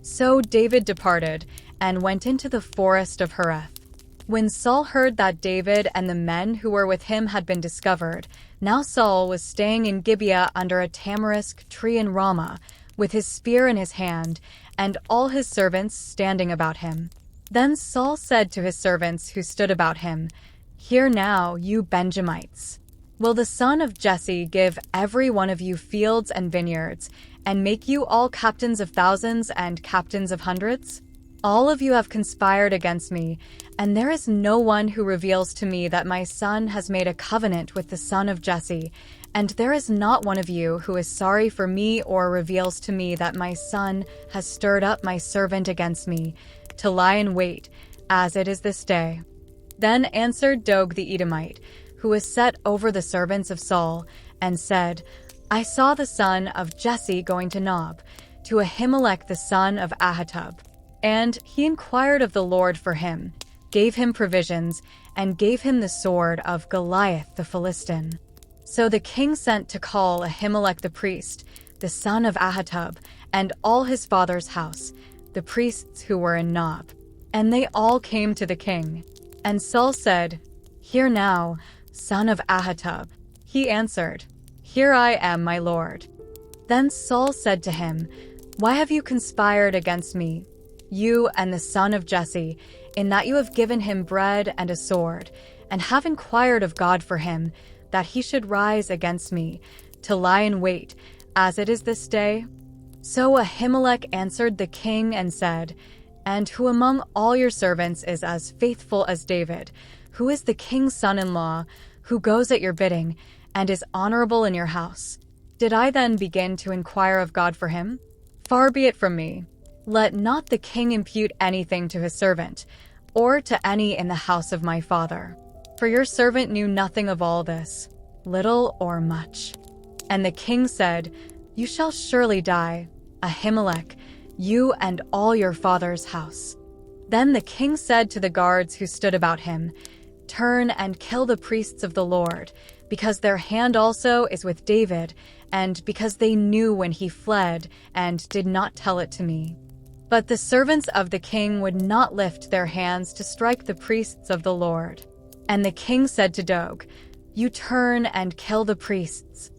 So David departed and went into the forest of Hereth. When Saul heard that David and the men who were with him had been discovered, now Saul was staying in Gibeah under a tamarisk tree in Ramah, with his spear in his hand, and all his servants standing about him. Then Saul said to his servants who stood about him, "Hear now, you Benjamites. Will the son of Jesse give every one of you fields and vineyards, and make you all captains of thousands and captains of hundreds? All of you have conspired against me, and there is no one who reveals to me that my son has made a covenant with the son of Jesse, and there is not one of you who is sorry for me or reveals to me that my son has stirred up my servant against me, to lie in wait, as it is this day." Then answered Doeg the Edomite, who was set over the servants of Saul, and said, "I saw the son of Jesse going to Nob, to Ahimelech the son of Ahitub. And he inquired of the Lord for him, gave him provisions, and gave him the sword of Goliath the Philistine." So the king sent to call Ahimelech the priest, the son of Ahitub, and all his father's house, the priests who were in Nob. And they all came to the king. And Saul said, "Hear now, son of Ahitub." He answered, "Here I am, my lord." Then Saul said to him, "Why have you conspired against me, you and the son of Jesse, in that you have given him bread and a sword, and have inquired of God for him, that he should rise against me, to lie in wait, as it is this day?" So Ahimelech answered the king and said, "And who among all your servants is as faithful as David, who is the king's son-in-law, who goes at your bidding, and is honorable in your house? Did I then begin to inquire of God for him? Far be it from me. Let not the king impute anything to his servant, or to any in the house of my father. For your servant knew nothing of all this, little or much." And the king said, "You shall surely die, Ahimelech, you and all your father's house." Then the king said to the guards who stood about him, "Turn and kill the priests of the Lord, because their hand also is with David, and because they knew when he fled and did not tell it to me." But the servants of the king would not lift their hands to strike the priests of the Lord. And the king said to Doeg, "You turn and kill the priests."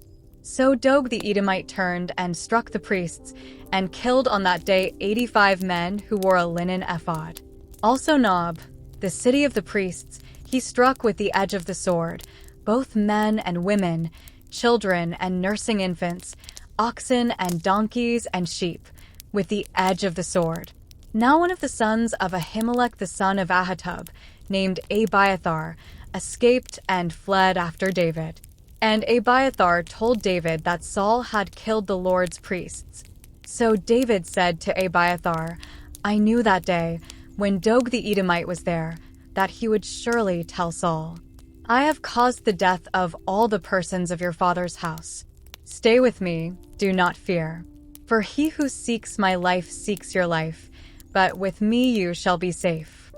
So Doeg the Edomite turned and struck the priests, and killed on that day 85 men who wore a linen ephod. Also Nob, the city of the priests, he struck with the edge of the sword, both men and women, children and nursing infants, oxen and donkeys and sheep, with the edge of the sword. Now one of the sons of Ahimelech the son of Ahitub, named Abiathar, escaped and fled after David. And Abiathar told David that Saul had killed the Lord's priests. So David said to Abiathar, "I knew that day, when Doeg the Edomite was there, that he would surely tell Saul. I have caused the death of all the persons of your father's house. Stay with me, do not fear. For he who seeks my life seeks your life, but with me you shall be safe."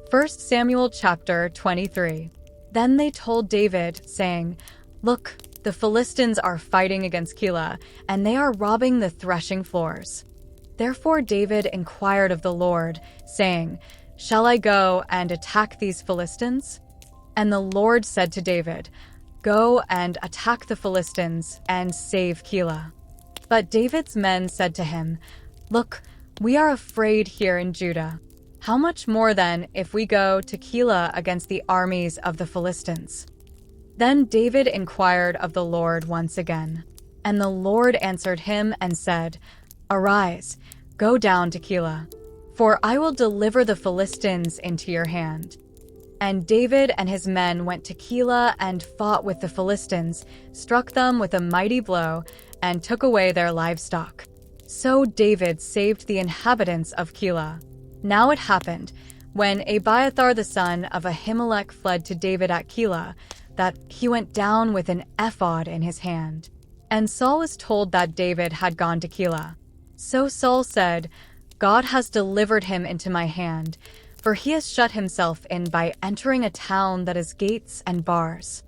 1 Samuel chapter 23. Then they told David, saying, "Look, the Philistines are fighting against Keilah, and they are robbing the threshing floors." Therefore David inquired of the Lord, saying, "Shall I go and attack these Philistines?" And the Lord said to David, "Go and attack the Philistines and save Keilah." But David's men said to him, "Look, we are afraid here in Judah. How much more then if we go to Keilah against the armies of the Philistines?" Then David inquired of the Lord once again. And the Lord answered him and said, "Arise, go down to Keilah, for I will deliver the Philistines into your hand." And David and his men went to Keilah and fought with the Philistines, struck them with a mighty blow, and took away their livestock. So David saved the inhabitants of Keilah. Now it happened, when Abiathar the son of Ahimelech fled to David at Keilah, that he went down with an ephod in his hand. And Saul was told that David had gone to Keilah. So Saul said, "God has delivered him into my hand, for he has shut himself in by entering a town that has gates and bars."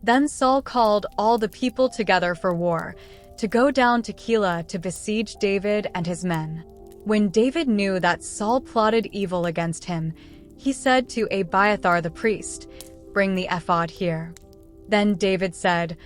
Then Saul called all the people together for war, to go down to Keilah to besiege David and his men. When David knew that Saul plotted evil against him, He said to Abiathar the priest, "Bring the ephod here." Then David said,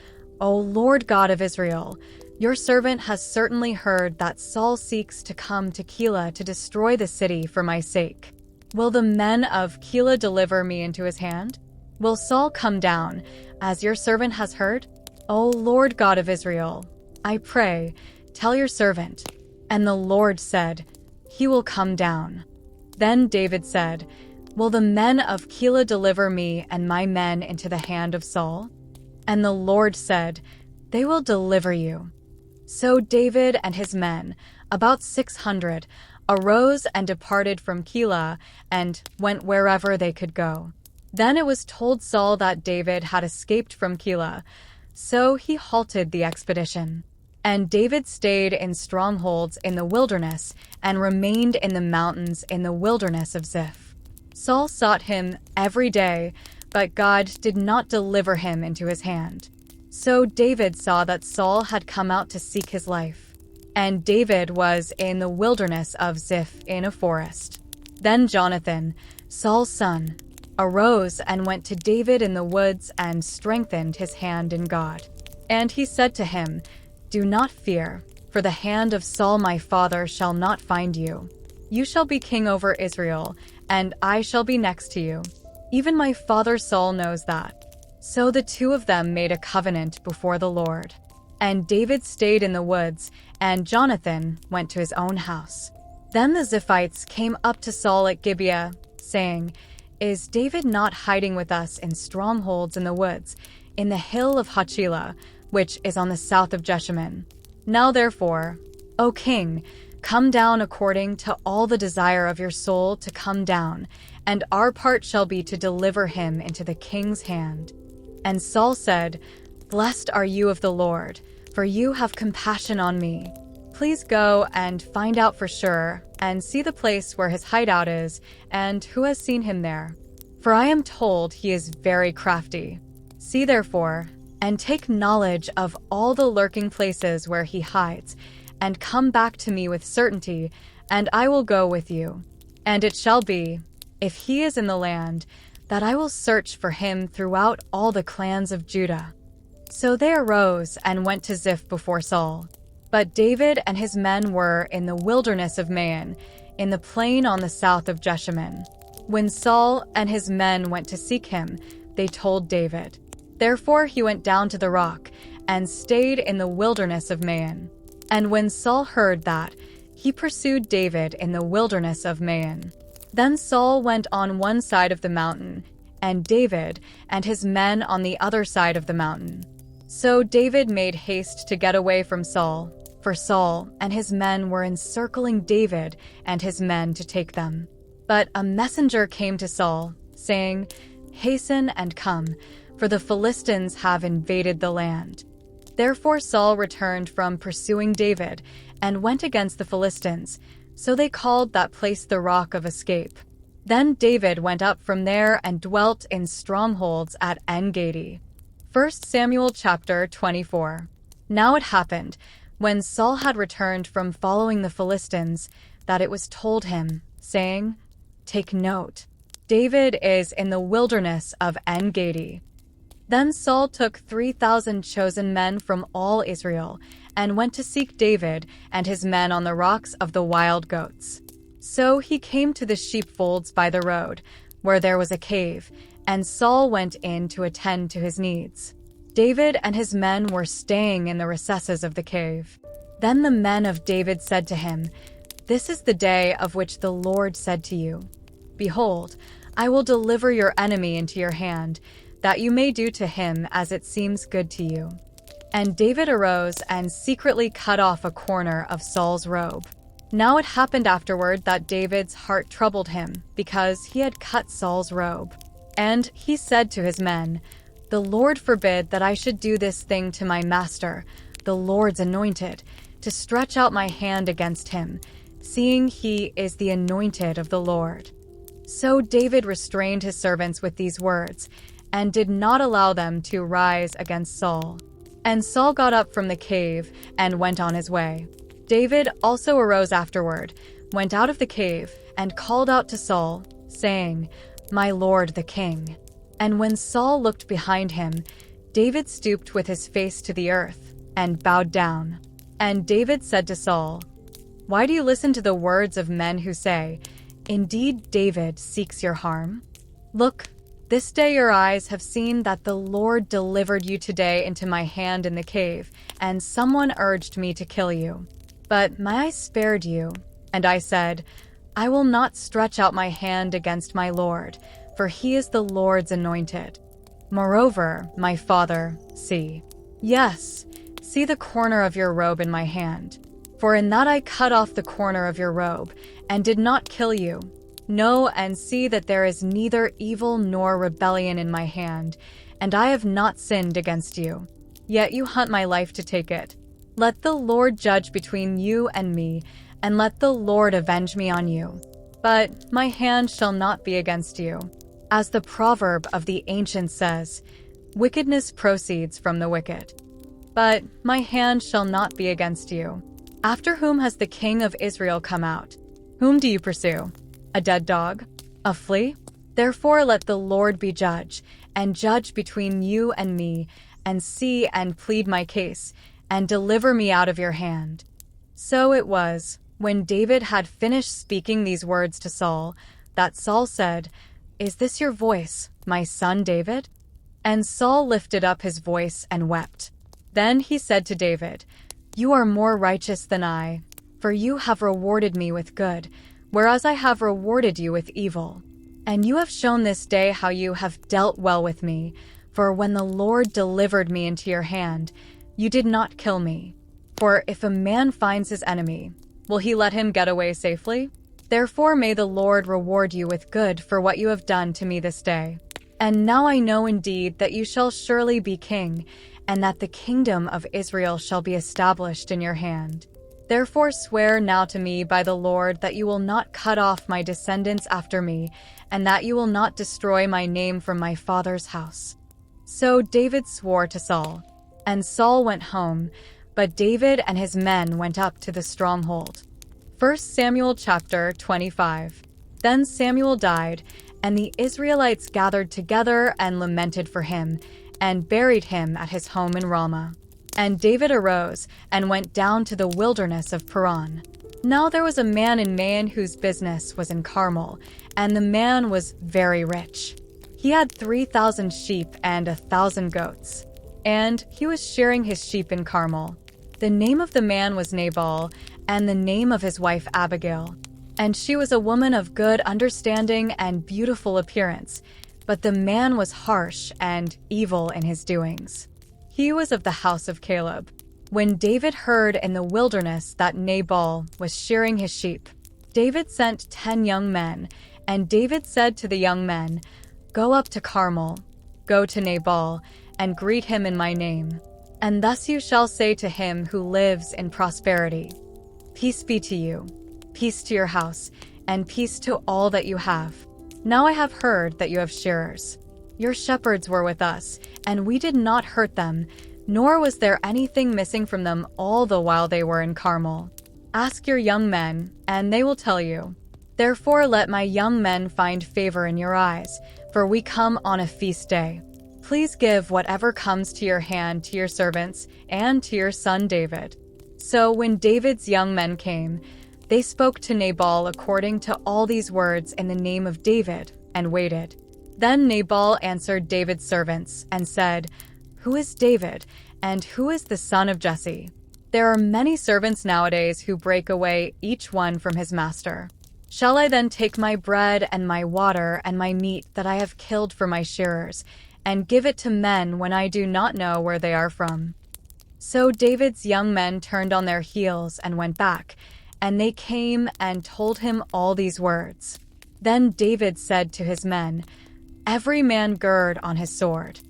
"O Lord God of Israel, your servant has certainly heard that Saul seeks to come to Keilah to destroy the city for my sake. Will the men of Keilah deliver me into his hand? Will Saul come down, as your servant has heard? O Lord God of Israel, I pray, tell your servant." And the Lord said, "He will come down." Then David said, "Will the men of Keilah deliver me and my men into the hand of Saul?" And the Lord said, "They will deliver you." So David and his men, about 600, arose and departed from Keilah and went wherever they could go. Then it was told Saul that David had escaped from Keilah, so he halted the expedition. And David stayed in strongholds in the wilderness and remained in the mountains in the wilderness of Ziph. Saul sought him every day, but God did not deliver him into his hand. So David saw that Saul had come out to seek his life. And David was in the wilderness of Ziph in a forest. Then Jonathan, Saul's son, arose and went to David in the woods and strengthened his hand in God. And he said to him, "Do not fear, for the hand of Saul my father shall not find you. You shall be king over Israel, and I shall be next to you. Even my father Saul knows that." So the two of them made a covenant before the Lord. And David stayed in the woods, and Jonathan went to his own house. Then the Ziphites came up to Saul at Gibeah, saying, "Is David not hiding with us in strongholds in the woods, in the hill of Hachilah, which is on the south of Jeshimon? Now therefore, O king, come down according to all the desire of your soul to come down, and our part shall be to deliver him into the king's hand." And Saul said, "Blessed are you of the Lord, for you have compassion on me. Please go and find out for sure, and see the place where his hideout is, and who has seen him there. For I am told he is very crafty. See therefore, and take knowledge of all the lurking places where he hides, and come back to me with certainty, and I will go with you. And it shall be, if he is in the land, that I will search for him throughout all the clans of Judah." So they arose and went to Ziph before Saul. But David and his men were in the wilderness of Maon, in the plain on the south of Jeshimon. When Saul and his men went to seek him, they told David. Therefore he went down to the rock and stayed in the wilderness of Maon. And when Saul heard that, he pursued David in the wilderness of Maon. Then Saul went on one side of the mountain, and David and his men on the other side of the mountain. So David made haste to get away from Saul, for Saul and his men were encircling David and his men to take them. But a messenger came to Saul, saying, "Hasten and come, for the Philistines have invaded the land." Therefore Saul returned from pursuing David and went against the Philistines, so they called that place the Rock of Escape. Then David went up from there and dwelt in strongholds at En-Gedi. 1 Samuel chapter 24. Now it happened, when Saul had returned from following the Philistines, that it was told him, saying, "Take note, David is in the wilderness of En-Gedi." Then Saul took 3,000 chosen men from all Israel, and went to seek David and his men on the rocks of the wild goats. So he came to the sheepfolds by the road, where there was a cave, and Saul went in to attend to his needs. David and his men were staying in the recesses of the cave. Then the men of David said to him, "This is the day of which the Lord said to you, 'Behold, I will deliver your enemy into your hand, that you may do to him as it seems good to you.'" And David arose and secretly cut off a corner of Saul's robe. Now it happened afterward that David's heart troubled him, because he had cut Saul's robe. And he said to his men, "The Lord forbid that I should do this thing to my master, the Lord's anointed, to stretch out my hand against him, seeing he is the anointed of the Lord." So David restrained his servants with these words, and did not allow them to rise against Saul. And Saul got up from the cave and went on his way. David also arose afterward, went out of the cave, and called out to Saul, saying, "My lord the king." And when Saul looked behind him, David stooped with his face to the earth and bowed down. And David said to Saul, "Why do you listen to the words of men who say, 'Indeed, David seeks your harm'? Look, this day your eyes have seen that the Lord delivered you today into my hand in the cave, and someone urged me to kill you. But my eyes spared you, and I said, 'I will not stretch out my hand against my Lord, for he is the Lord's anointed.' Moreover, my father, see. Yes, see the corner of your robe in my hand. For in that I cut off the corner of your robe, and did not kill you. Know and see that there is neither evil nor rebellion in my hand, and I have not sinned against you. Yet you hunt my life to take it. Let the Lord judge between you and me, and let the Lord avenge me on you. But my hand shall not be against you. As the proverb of the ancients says, wickedness proceeds from the wicked. But my hand shall not be against you. After whom has the king of Israel come out? Whom do you pursue? A dead dog? A flea? Therefore let the Lord be judge, and judge between you and me, and see and plead my case, and deliver me out of your hand." So it was, when David had finished speaking these words to Saul, that Saul said, "Is this your voice, my son David?" And Saul lifted up his voice and wept. Then he said to David, "You are more righteous than I, for you have rewarded me with good, whereas I have rewarded you with evil. And you have shown this day how you have dealt well with me, for when the Lord delivered me into your hand, you did not kill me. For if a man finds his enemy, will he let him get away safely? Therefore may the Lord reward you with good for what you have done to me this day. And now I know indeed that you shall surely be king, and that the kingdom of Israel shall be established in your hand. Therefore swear now to me by the Lord that you will not cut off my descendants after me, and that you will not destroy my name from my father's house." So David swore to Saul, and Saul went home, but David and his men went up to the stronghold. 1 Samuel chapter 25. Then Samuel died, and the Israelites gathered together and lamented for him, and buried him at his home in Ramah. And David arose and went down to the wilderness of Paran. Now there was a man in Maon whose business was in Carmel, and the man was very rich. He had 3,000 sheep and 1,000 goats, and he was shearing his sheep in Carmel. The name of the man was Nabal, and the name of his wife Abigail. And she was a woman of good understanding and beautiful appearance, but the man was harsh and evil in his doings. He was of the house of Caleb. When David heard in the wilderness that Nabal was shearing his sheep, David sent 10 young men, and David said to the young men, "Go up to Carmel, go to Nabal, and greet him in my name. And thus you shall say to him who lives in prosperity, 'Peace be to you, peace to your house, and peace to all that you have. Now I have heard that you have shearers. Your shepherds were with us, and we did not hurt them, nor was there anything missing from them all the while they were in Carmel. Ask your young men, and they will tell you. Therefore let my young men find favor in your eyes, for we come on a feast day. Please give whatever comes to your hand to your servants and to your son David.' So when David's young men came, they spoke to Nabal according to all these words in the name of David, and waited. Then Nabal answered David's servants and said, 'Who is David, and who is the son of Jesse? There are many servants nowadays who break away each one from his master. Shall I then take my bread and my water and my meat that I have killed for my shearers, and give it to men when I do not know where they are from?' So David's young men turned on their heels and went back, and they came and told him all these words. Then David said to his men, 'Every man gird on his sword.'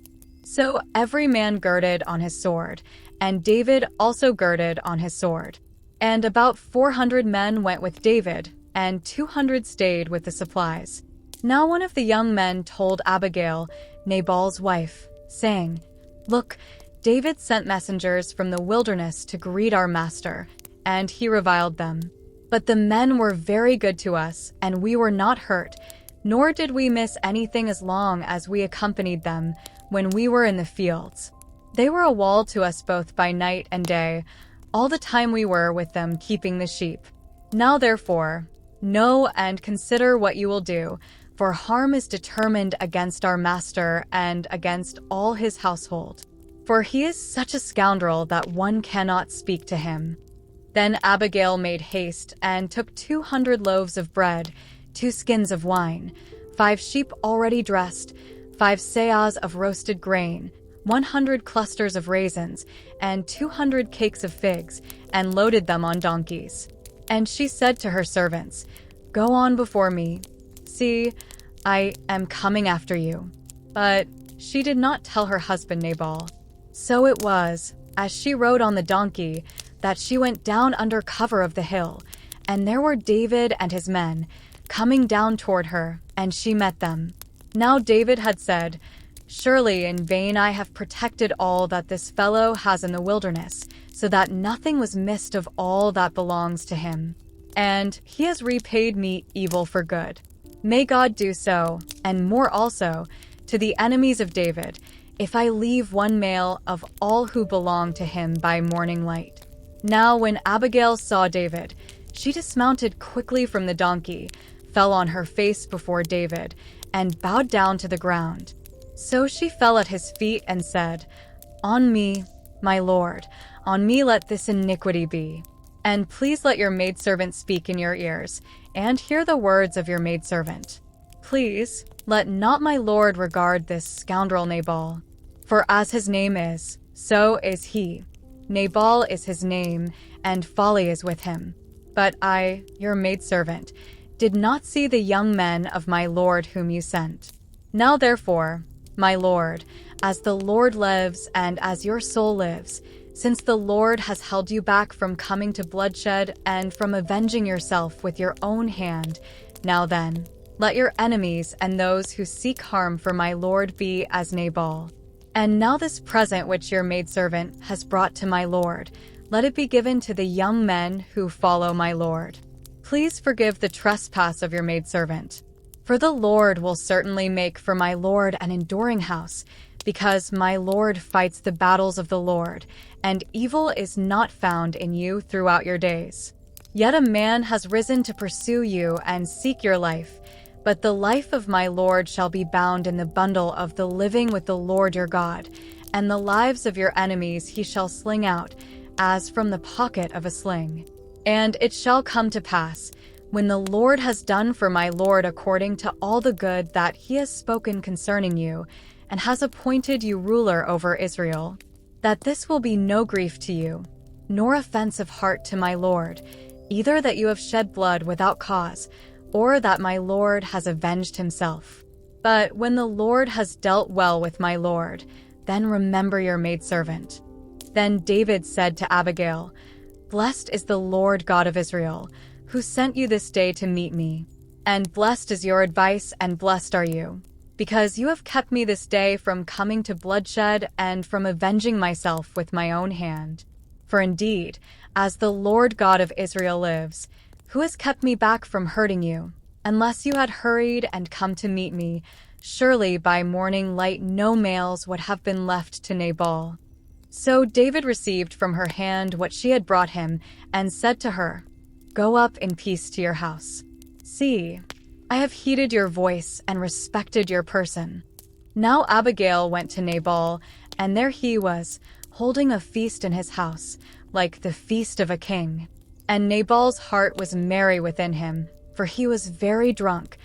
So every man girded on his sword, and David also girded on his sword. And about 400 men went with David, and 200 stayed with the supplies. Now one of the young men told Abigail, Nabal's wife, saying, 'Look, David sent messengers from the wilderness to greet our master, and he reviled them. But the men were very good to us, and we were not hurt, nor did we miss anything as long as we accompanied them when we were in the fields. They were a wall to us both by night and day, all the time we were with them keeping the sheep. Now therefore, know and consider what you will do, for harm is determined against our master and against all his household. For he is such a scoundrel that one cannot speak to him." Then Abigail made haste and took 200 loaves of bread, 2 skins of wine, 5 sheep already dressed, 5 seahs of roasted grain, 100 clusters of raisins, and 200 cakes of figs, and loaded them on donkeys. And she said to her servants, "Go on before me. See, I am coming after you." But she did not tell her husband Nabal. So it was, as she rode on the donkey, that she went down under cover of the hill, and there were David and his men coming down toward her, and she met them. Now David had said, "Surely in vain I have protected all that this fellow has in the wilderness, so that nothing was missed of all that belongs to him. And he has repaid me evil for good. May God do so, and more also, to the enemies of David, if I leave one male of all who belong to him by morning light." Now when Abigail saw David, she dismounted quickly from the donkey, fell on her face before David, and bowed down to the ground. So she fell at his feet and said, "On me, my lord, on me let this iniquity be. And please let your maidservant speak in your ears, and hear the words of your maidservant. Please let not my lord regard this scoundrel Nabal. For as his name is, so is he. Nabal is his name, and folly is with him. But I, your maidservant, did not see the young men of my lord whom you sent. Now therefore, my lord, as the Lord lives and as your soul lives, since the Lord has held you back from coming to bloodshed and from avenging yourself with your own hand, now then, let your enemies and those who seek harm for my lord be as Nabal. And now this present which your maidservant has brought to my lord, let it be given to the young men who follow my lord. Please forgive the trespass of your maidservant. For the Lord will certainly make for my lord an enduring house, because my lord fights the battles of the Lord, and evil is not found in you throughout your days. Yet a man has risen to pursue you and seek your life, but the life of my lord shall be bound in the bundle of the living with the Lord your God, and the lives of your enemies he shall sling out, as from the pocket of a sling. And it shall come to pass, when the Lord has done for my lord according to all the good that he has spoken concerning you, and has appointed you ruler over Israel, that this will be no grief to you, nor offense of heart to my lord, either that you have shed blood without cause, or that my lord has avenged himself. But when the Lord has dealt well with my lord, then remember your maidservant." Then David said to Abigail, "Blessed is the Lord God of Israel, who sent you this day to meet me. And blessed is your advice, and blessed are you, because you have kept me this day from coming to bloodshed and from avenging myself with my own hand. For indeed, as the Lord God of Israel lives, who has kept me back from hurting you, unless you had hurried and come to meet me, surely by morning light no males would have been left to Nabal." So David received from her hand what she had brought him, and said to her, "Go up in peace to your house. See, I have heeded your voice and respected your person." Now Abigail went to Nabal, and there he was, holding a feast in his house, like the feast of a king. And Nabal's heart was merry within him, for he was very drunk.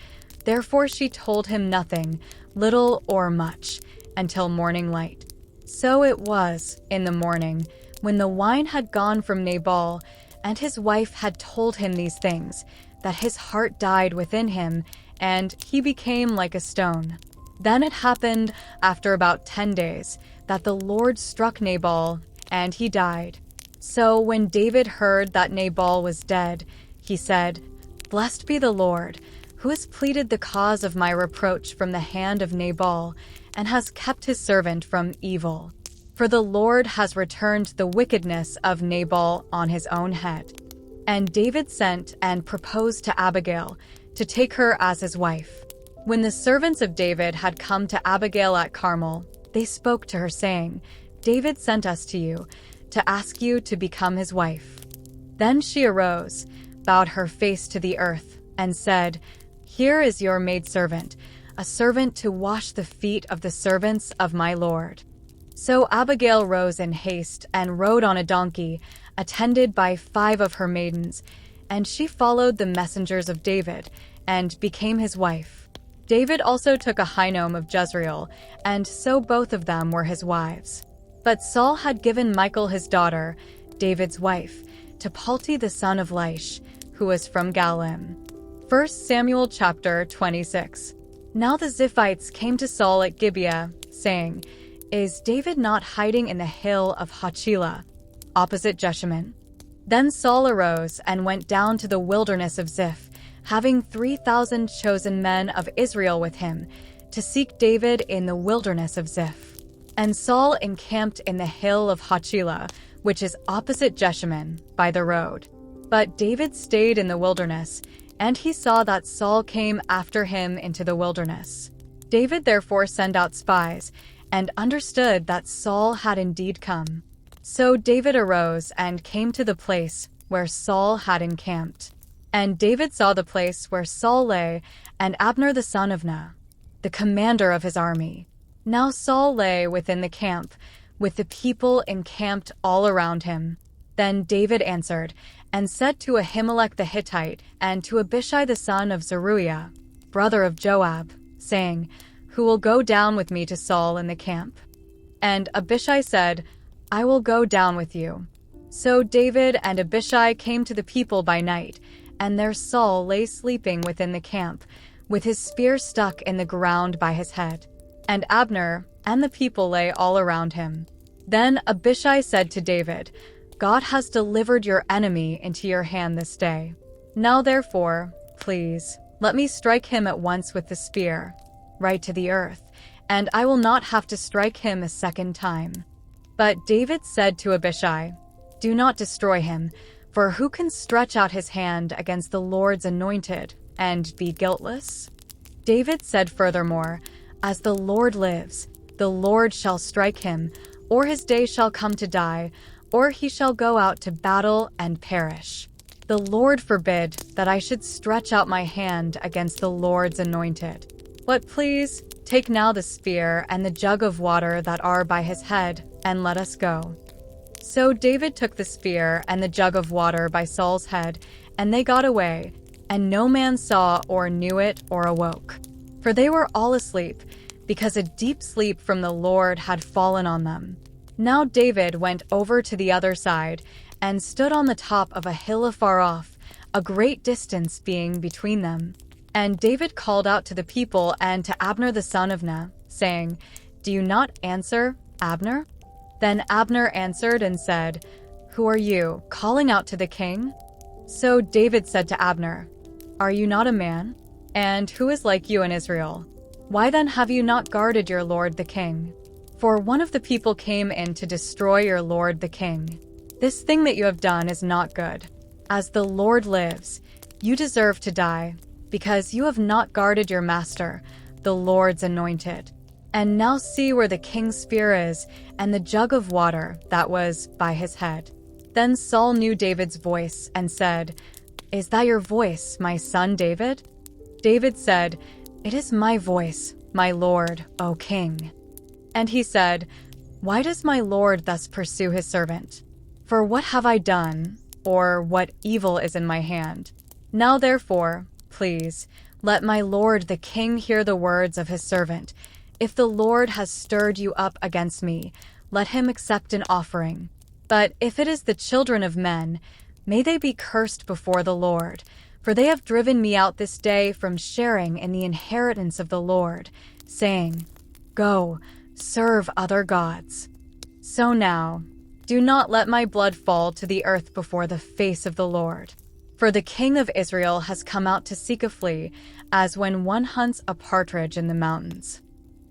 Therefore she told him nothing, little or much, until morning light. So it was, in the morning, when the wine had gone from Nabal, and his wife had told him these things, that his heart died within him, and he became like a stone. Then it happened, after about 10 days, that the Lord struck Nabal, and he died. So when David heard that Nabal was dead, he said, "Blessed be the Lord, who has pleaded the cause of my reproach from the hand of Nabal, and has kept his servant from evil. For the Lord has returned the wickedness of Nabal on his own head." And David sent and proposed to Abigail to take her as his wife. When the servants of David had come to Abigail at Carmel, they spoke to her, saying, "David sent us to you, to ask you to become his wife." Then she arose, bowed her face to the earth, and said, "Here is your maidservant, a servant to wash the feet of the servants of my lord." So Abigail rose in haste and rode on a donkey, attended by 5 of her maidens, and she followed the messengers of David, and became his wife. David also took Ahinoam of Jezreel, and so both of them were his wives. But Saul had given Michal his daughter, David's wife, to Palti the son of Laish, who was from Galim. 1 Samuel chapter 26. Now the Ziphites came to Saul at Gibeah, saying, "Is David not hiding in the hill of Hachilah, opposite Jeshimon?" Then Saul arose and went down to the wilderness of Ziph, having 3,000 chosen men of Israel with him, to seek David in the wilderness of Ziph. And Saul encamped in the hill of Hachilah, which is opposite Jeshimon, by the road. But David stayed in the wilderness, and he saw that Saul came after him into the wilderness. David therefore sent out spies, and understood that Saul had indeed come. So David arose and came to the place where Saul had encamped. And David saw the place where Saul lay, and Abner the son of Ner, the commander of his army. Now Saul lay within the camp, with the people encamped all around him. Then David answered, and said to Ahimelech the Hittite, and to Abishai the son of Zeruiah, brother of Joab, saying, "Who will go down with me to Saul in the camp?" And Abishai said, "I will go down with you." So David and Abishai came to the people by night, and there Saul lay sleeping within the camp, with his spear stuck in the ground by his head. And Abner and the people lay all around him. Then Abishai said to David, "God has delivered your enemy into your hand this day. Now therefore, please, let me strike him at once with the spear, right to the earth, and I will not have to strike him a second time." But David said to Abishai, "Do not destroy him, for who can stretch out his hand against the Lord's anointed and be guiltless?" David said furthermore, "As the Lord lives, the Lord shall strike him, or his day shall come to die, or he shall go out to battle and perish. The Lord forbid that I should stretch out my hand against the Lord's anointed. But please, take now the spear and the jug of water that are by his head, and let us go." So David took the spear and the jug of water by Saul's head, and they got away, and no man saw or knew it or awoke. For they were all asleep, because a deep sleep from the Lord had fallen on them. Now David went over to the other side, and stood on the top of a hill afar off, a great distance being between them. And David called out to the people and to Abner the son of Ner, saying, "Do you not answer, Abner?" Then Abner answered and said, "Who are you, calling out to the king?" So David said to Abner, "Are you not a man? And who is like you in Israel? Why then have you not guarded your lord the king? For one of the people came in to destroy your lord the king. This thing that you have done is not good. As the Lord lives, you deserve to die, because you have not guarded your master, the Lord's anointed. And now see where the king's spear is, and the jug of water that was by his head." Then Saul knew David's voice and said, "Is that your voice, my son David?" David said, "It is my voice, my lord, O king." And he said, "Why does my lord thus pursue his servant? For what have I done, or what evil is in my hand? Now therefore, please, let my lord the king hear the words of his servant. If the Lord has stirred you up against me, let him accept an offering. But if it is the children of men, may they be cursed before the Lord, for they have driven me out this day from sharing in the inheritance of the Lord, saying, 'Go, serve other gods.' So now, do not let my blood fall to the earth before the face of the Lord. For the king of Israel has come out to seek a flea, as when one hunts a partridge in the mountains."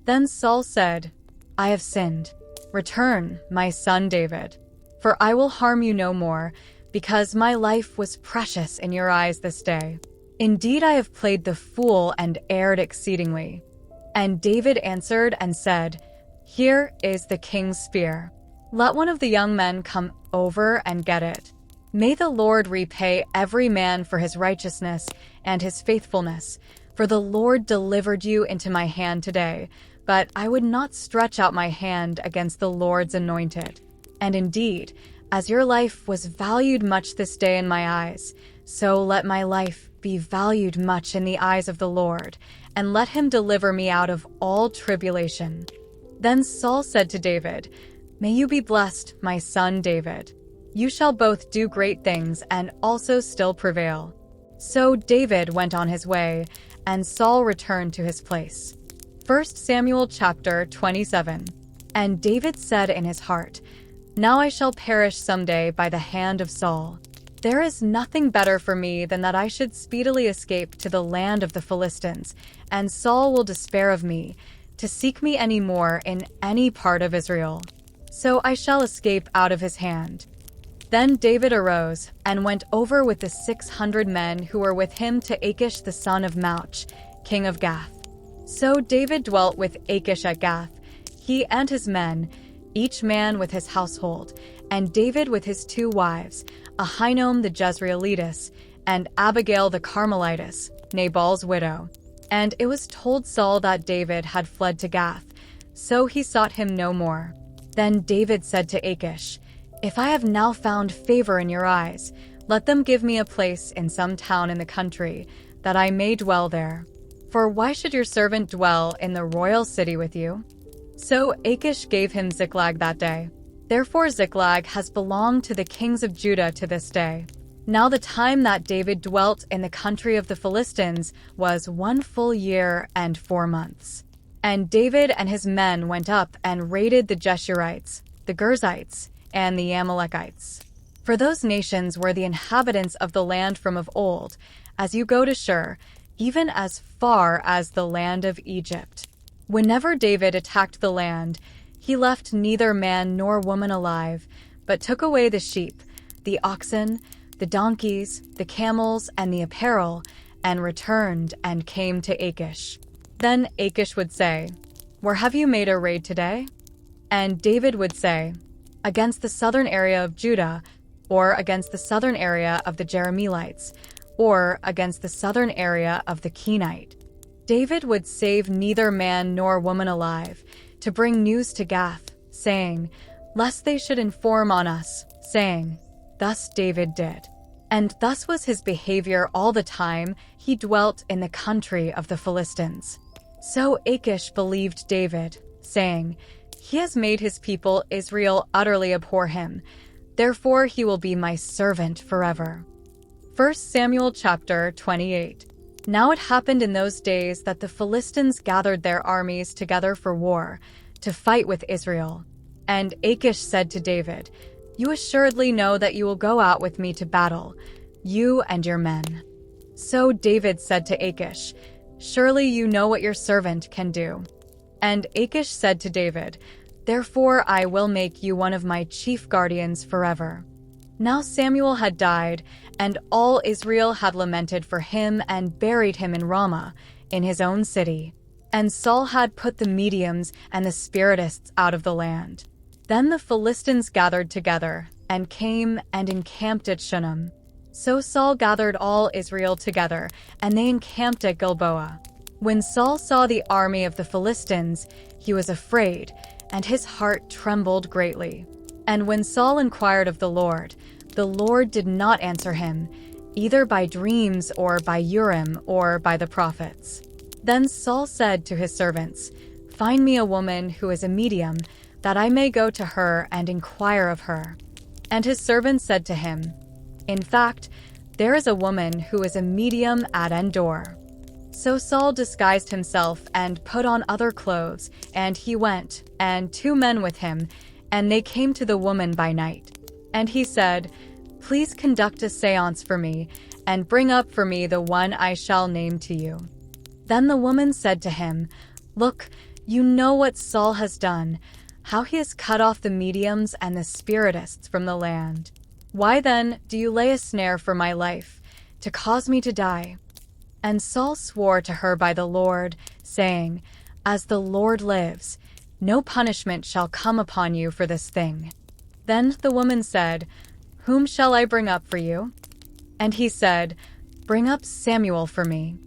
Then Saul said, "I have sinned. Return, my son David, for I will harm you no more, because my life was precious in your eyes this day. Indeed, I have played the fool and erred exceedingly." And David answered and said, "Here is the king's spear. Let one of the young men come over and get it. May the Lord repay every man for his righteousness and his faithfulness, for the Lord delivered you into my hand today, but I would not stretch out my hand against the Lord's anointed. And indeed, as your life was valued much this day in my eyes, so let my life be valued much in the eyes of the Lord, and let him deliver me out of all tribulation." Then Saul said to David, "May you be blessed, my son David. You shall both do great things and also still prevail." So David went on his way, and Saul returned to his place. 1 Samuel chapter 27. And David said in his heart, "Now I shall perish someday by the hand of Saul. There is nothing better for me than that I should speedily escape to the land of the Philistines, and Saul will despair of me, to seek me any more in any part of Israel. So I shall escape out of his hand." Then David arose and went over with the 600 men who were with him to Achish the son of Mauch, king of Gath. So David dwelt with Achish at Gath, he and his men, each man with his household, and David with his 2 wives, Ahinoam the Jezreelitess, and Abigail the Carmelitess, Nabal's widow. And it was told Saul that David had fled to Gath, so he sought him no more. Then David said to Achish, "If I have now found favor in your eyes, let them give me a place in some town in the country, that I may dwell there. For why should your servant dwell in the royal city with you?" So Achish gave him Ziklag that day. Therefore Ziklag has belonged to the kings of Judah to this day. Now the time that David dwelt in the country of the Philistines was 1 full year and 4 months. And David and his men went up and raided the Geshurites, the Girzites, and the Amalekites. For those nations were the inhabitants of the land from of old, as you go to Shur, even as far as the land of Egypt. Whenever David attacked the land, he left neither man nor woman alive, but took away the sheep, the oxen, the donkeys, the camels, and the apparel, and returned and came to Achish. Then Achish would say, "Where have you made a raid today?" And David would say, "Against the southern area of Judah, or against the southern area of the Jerahmeelites, or against the southern area of the Kenite." David would save neither man nor woman alive, to bring news to Gath, saying, lest they should inform on us, saying, "Thus David did." And thus was his behavior all the time he dwelt in the country of the Philistines. So Achish believed David, saying, "He has made his people Israel utterly abhor him. Therefore he will be my servant forever." 1 Samuel chapter 28. Now it happened in those days that the Philistines gathered their armies together for war, to fight with Israel. And Achish said to David, "You assuredly know that you will go out with me to battle, you and your men." So David said to Achish, "Surely you know what your servant can do." And Achish said to David, "Therefore I will make you one of my chief guardians forever." Now Samuel had died, and all Israel had lamented for him and buried him in Ramah, in his own city. And Saul had put the mediums and the spiritists out of the land. Then the Philistines gathered together, and came and encamped at Shunem. So Saul gathered all Israel together, and they encamped at Gilboa. When Saul saw the army of the Philistines, he was afraid, and his heart trembled greatly. And when Saul inquired of the Lord did not answer him, either by dreams or by Urim or by the prophets. Then Saul said to his servants, "Find me a woman who is a medium, that I may go to her and inquire of her." And his servants said to him, "In fact, there is a woman who is a medium at Endor." So Saul disguised himself and put on other clothes, and he went, and 2 men with him, and they came to the woman by night. And he said, "Please conduct a seance for me, and bring up for me the one I shall name to you." Then the woman said to him, "Look, you know what Saul has done, how he has cut off the mediums and the spiritists from the land. Why then do you lay a snare for my life, to cause me to die? And Saul swore to her by the Lord, saying, "As the Lord lives, no punishment shall come upon you for this thing." Then the woman said, "Whom shall I bring up for you?" And he said, "Bring up Samuel for me."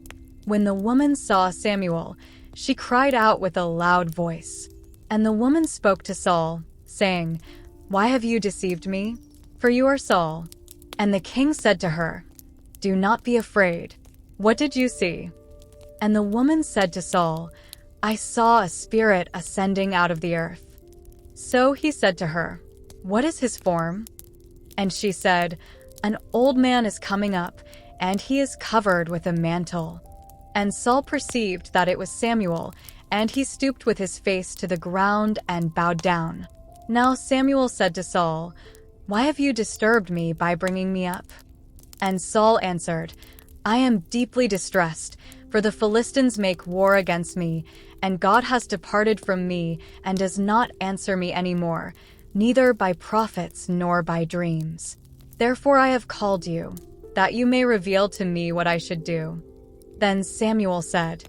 When the woman saw Samuel, she cried out with a loud voice. And the woman spoke to Saul, saying, "Why have you deceived me? For you are Saul." And the king said to her, "Do not be afraid. What did you see?" And the woman said to Saul, "I saw a spirit ascending out of the earth." So he said to her, "What is his form?" And she said, "An old man is coming up, and he is covered with a mantle." And Saul perceived that it was Samuel, and he stooped with his face to the ground and bowed down. Now Samuel said to Saul, "Why have you disturbed me by bringing me up?" And Saul answered, "I am deeply distressed, for the Philistines make war against me, and God has departed from me and does not answer me any more, neither by prophets nor by dreams. Therefore I have called you, that you may reveal to me what I should do." Then Samuel said,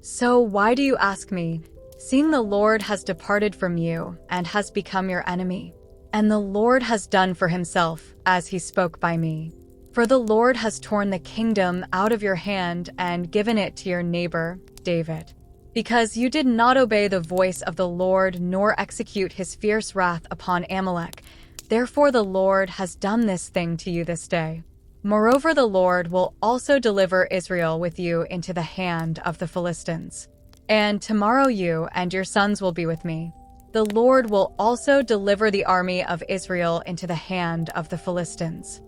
"So why do you ask me, seeing the Lord has departed from you and has become your enemy? And the Lord has done for himself as he spoke by me. For the Lord has torn the kingdom out of your hand and given it to your neighbor, David. Because you did not obey the voice of the Lord nor execute his fierce wrath upon Amalek, therefore the Lord has done this thing to you this day. Moreover, the Lord will also deliver Israel with you into the hand of the Philistines. And tomorrow you and your sons will be with me. The Lord will also deliver the army of Israel into the hand of the Philistines."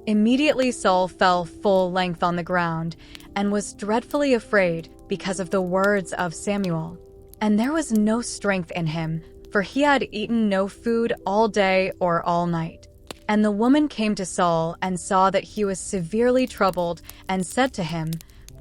Immediately Saul fell full length on the ground and was dreadfully afraid because of the words of Samuel. And there was no strength in him, for he had eaten no food all day or all night. And the woman came to Saul and saw that he was severely troubled and said to him,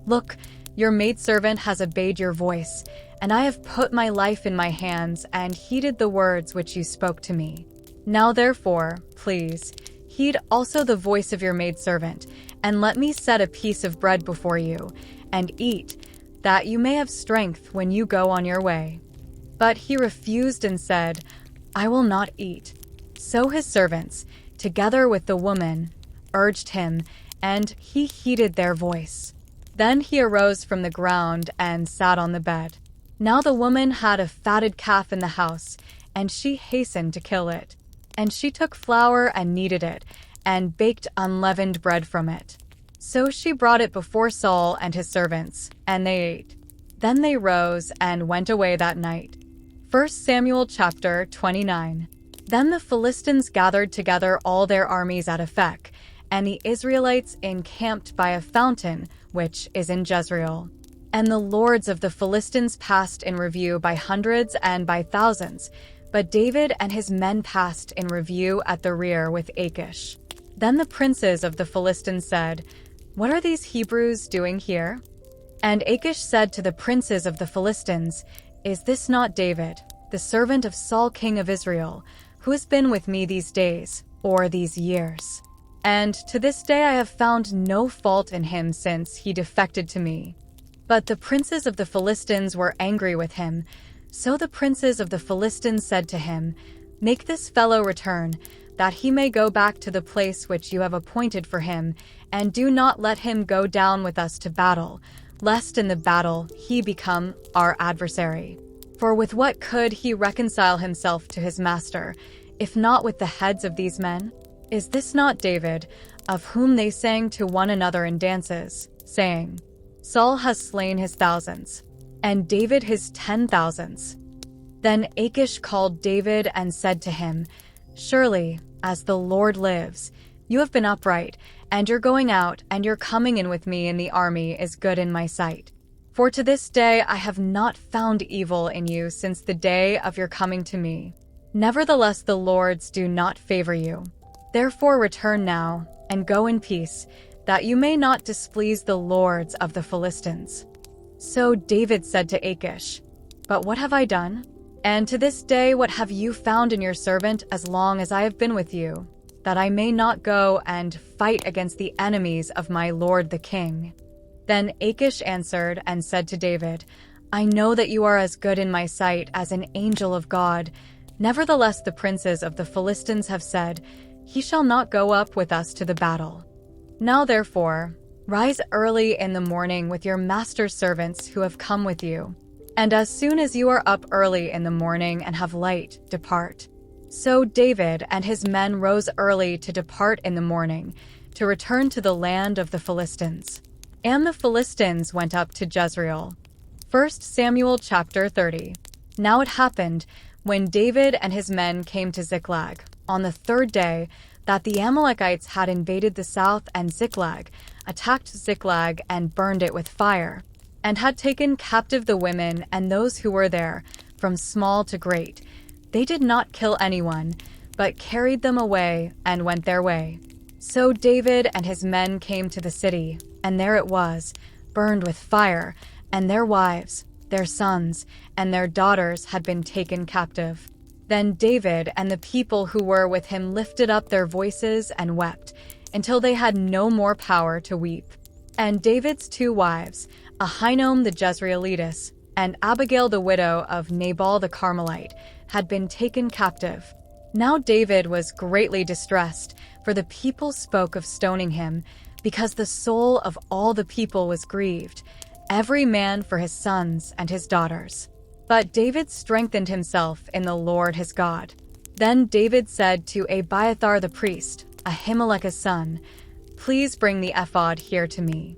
"Look, your maidservant has obeyed your voice, and I have put my life in my hands and heeded the words which you spoke to me. Now therefore, please, heed also the voice of your maidservant, and let me set a piece of bread before you, and eat, that you may have strength when you go on your way." But he refused and said, "I will not eat." So his servants, together with the woman, urged him, and he heeded their voice. Then he arose from the ground and sat on the bed. Now the woman had a fatted calf in the house, and she hastened to kill it. And she took flour and kneaded it, and baked unleavened bread from it. So she brought it before Saul and his servants, and they ate. Then they rose and went away that night. 1 Samuel chapter 29. Then the Philistines gathered together all their armies at Aphek, and the Israelites encamped by a fountain, which is in Jezreel. And the lords of the Philistines passed in review by hundreds and by thousands, but David and his men passed in review at the rear with Achish. Then the princes of the Philistines said, "What are these Hebrews doing here?" And Achish said to the princes of the Philistines, "Is this not David, the servant of Saul king of Israel, who has been with me these days, or these years? And to this day I have found no fault in him since he defected to me." But the princes of the Philistines were angry with him. So the princes of the Philistines said to him, "Make this fellow return, that he may go back to the place which you have appointed for him, and do not let him go down with us to battle, lest in the battle he become our adversary. For with what could he reconcile himself to his master, if not with the heads of these men? Is this not David, of whom they sang to one another in dances, saying, 'Saul has slain his thousands, and David his 10,000s. Then Achish called David and said to him, "Surely, as the Lord lives, you have been upright, and your going out and your coming in with me in the army is good in my sight. For to this day I have not found evil in you since the day of your coming to me. Nevertheless the lords do not favor you. Therefore return now, and go in peace, that you may not displease the lords of the Philistines." So David said to Achish, "But what have I done? And to this day what have you found in your servant as long as I have been with you, that I may not go and fight against the enemies of my lord the king?" Then Achish answered and said to David, I know that you are as good in my sight as an angel of God. Nevertheless, the princes of the Philistines have said, He shall not go up with us to the battle. Now therefore, rise early in the morning with your master's servants who have come with you. And as soon as you are up early in the morning and have light, depart. So David and his men rose early to depart in the morning, to return to the land of the Philistines. And the Philistines went up to Jezreel. 1 Samuel chapter 30. Now it happened, when David and his men came to Ziklag, on the third day, that the Amalekites had invaded the south, and Ziklag, attacked Ziklag and burned it with fire, and had taken captive the women and those who were there, from small to great. They did not kill anyone, but carried them away and went their way. So David and his men came to the city, and there it was, burned with fire, and their wives, their sons, and their daughters had been taken captive. Then David and the people who were with him lifted up their voices and wept, until they had no more power to weep. And David's two wives, Ahinoam the Jezreelitess, and Abigail the widow of Nabal the Carmelite, had been taken captive. Now David was greatly distressed, for the people spoke of stoning him, because the soul of all the people was grieved, every man for his sons and his daughters. But David strengthened himself in the Lord his God. Then David said to Abiathar the priest, Ahimelech's son, Please bring the ephod here to me.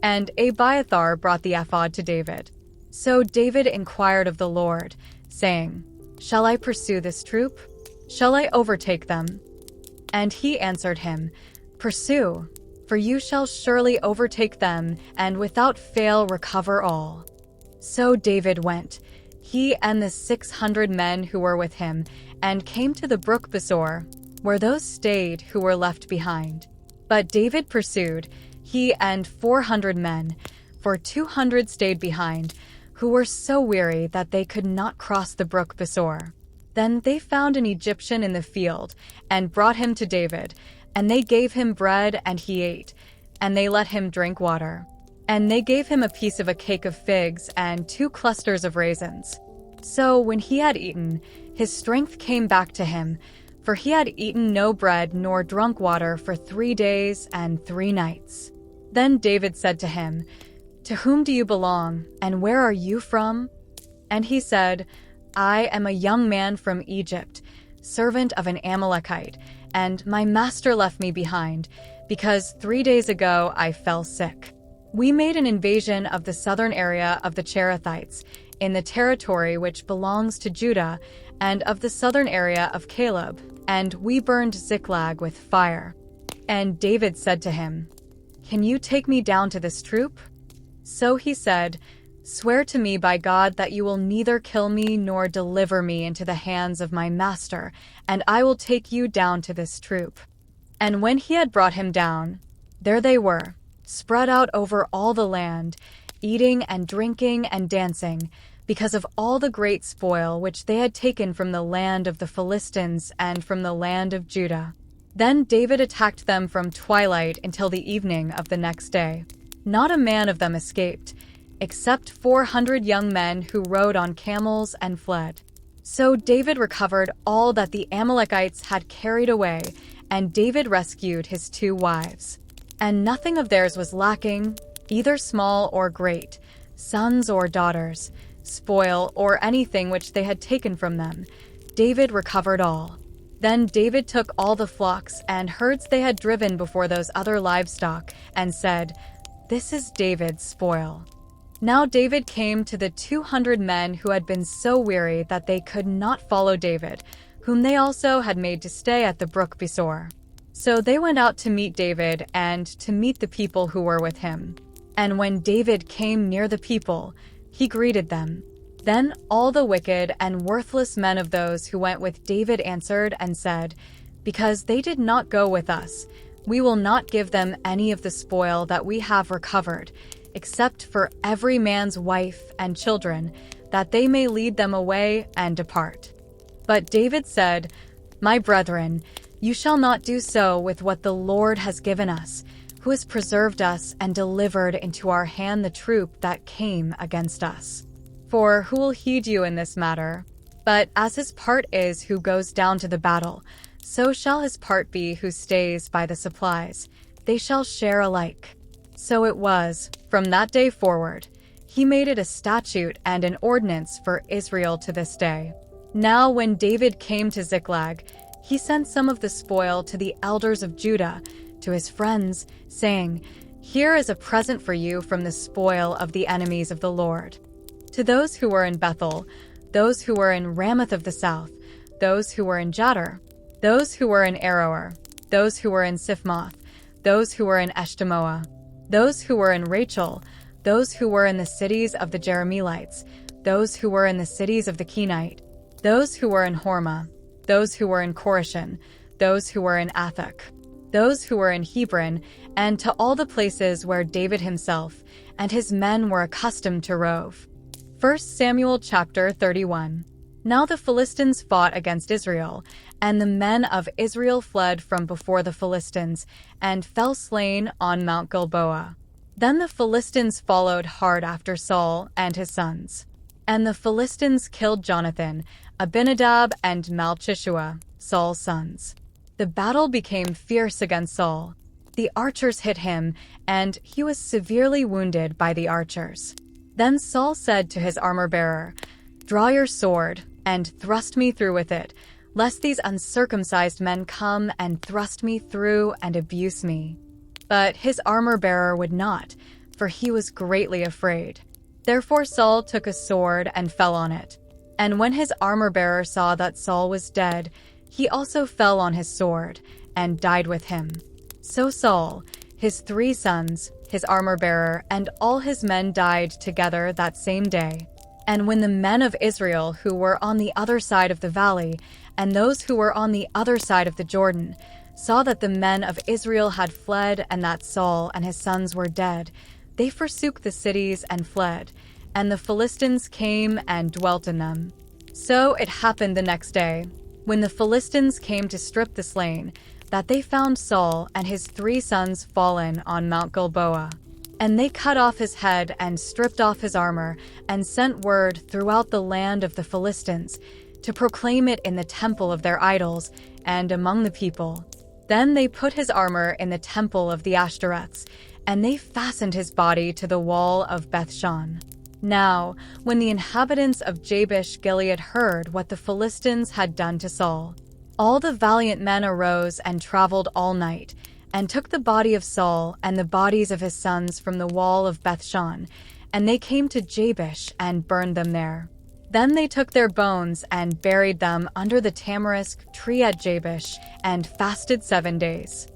And Abiathar brought the ephod to David. So David inquired of the Lord, saying, Shall I pursue this troop? Shall I overtake them? And he answered him, Pursue, for you shall surely overtake them, and without fail recover all. So David went, he and the 600 men who were with him, and came to the brook Besor, where those stayed who were left behind. But David pursued, he and 400 men, for 200 stayed behind, who were so weary that they could not cross the brook Besor. Then they found an Egyptian in the field, and brought him to David, and they gave him bread, and he ate, and they let him drink water. And they gave him a piece of a cake of figs and 2 clusters of raisins. So when he had eaten, his strength came back to him, for he had eaten no bread nor drunk water for 3 days and 3 nights. Then David said to him, To whom do you belong, and where are you from? And he said, I am a young man from Egypt, servant of an Amalekite, and my master left me behind, because 3 days ago I fell sick. We made an invasion of the southern area of the Cherethites, in the territory which belongs to Judah, and of the southern area of Caleb, and we burned Ziklag with fire. And David said to him, Can you take me down to this troop? So he said, Swear to me by God that you will neither kill me nor deliver me into the hands of my master, and I will take you down to this troop. And when he had brought him down, there they were, spread out over all the land, eating and drinking and dancing, because of all the great spoil which they had taken from the land of the Philistines and from the land of Judah. Then David attacked them from twilight until the evening of the next day. Not a man of them escaped, except 400 young men who rode on camels and fled. So David recovered all that the Amalekites had carried away, and David rescued his 2 wives. And nothing of theirs was lacking, either small or great, sons or daughters, spoil or anything which they had taken from them. David recovered all. Then David took all the flocks and herds they had driven before those other livestock, and said, This is David's spoil. Now David came to the 200 men who had been so weary that they could not follow David, whom they also had made to stay at the brook Besor. So they went out to meet David and to meet the people who were with him. And when David came near the people, he greeted them. Then all the wicked and worthless men of those who went with David answered and said, Because they did not go with us, we will not give them any of the spoil that we have recovered, except for every man's wife and children, that they may lead them away and depart. But David said, My brethren, you shall not do so with what the Lord has given us, who has preserved us and delivered into our hand the troop that came against us. For who will heed you in this matter? But as his part is who goes down to the battle, so shall his part be who stays by the supplies. They shall share alike. So it was, from that day forward. He made it a statute and an ordinance for Israel to this day. Now when David came to Ziklag, he sent some of the spoil to the elders of Judah, to his friends, saying, "Here is a present for you from the spoil of the enemies of the Lord." To those who were in Bethel, those who were in Ramoth of the south, those who were in Jattir, those who were in Aroer, those who were in Siphmoth, those who were in Eshtemoa, those who were in Rachel, those who were in the cities of the Jerahmeelites, those who were in the cities of the Kenite, those who were in Hormah, those who were in Choreshan, those who were in Athak, those who were in Hebron, and to all the places where David himself and his men were accustomed to rove. 1 Samuel chapter 31. Now the Philistines fought against Israel, and the men of Israel fled from before the Philistines, and fell slain on Mount Gilboa. Then the Philistines followed hard after Saul and his sons. And the Philistines killed Jonathan, Abinadab, and Malchishua, Saul's sons. The battle became fierce against Saul. The archers hit him, and he was severely wounded by the archers. Then Saul said to his armor-bearer, "Draw your sword, and thrust me through with it, lest these uncircumcised men come and thrust me through and abuse me." But his armor-bearer would not, for he was greatly afraid. Therefore Saul took a sword and fell on it. And when his armor-bearer saw that Saul was dead, he also fell on his sword, and died with him. So Saul, his 3 sons, his armor-bearer, and all his men died together that same day. And when the men of Israel who were on the other side of the valley, and those who were on the other side of the Jordan, saw that the men of Israel had fled and that Saul and his sons were dead, they forsook the cities and fled, and the Philistines came and dwelt in them. So it happened the next day, when the Philistines came to strip the slain, that they found Saul and his 3 sons fallen on Mount Gilboa. And they cut off his head and stripped off his armor, and sent word throughout the land of the Philistines to proclaim it in the temple of their idols and among the people. Then they put his armor in the temple of the Ashtoreths, and they fastened his body to the wall of Bethshan. Now, when the inhabitants of Jabesh Gilead heard what the Philistines had done to Saul, all the valiant men arose and traveled all night, and took the body of Saul and the bodies of his sons from the wall of Bethshan, and they came to Jabesh and burned them there. Then they took their bones and buried them under the tamarisk tree at Jabesh, and fasted 7 days.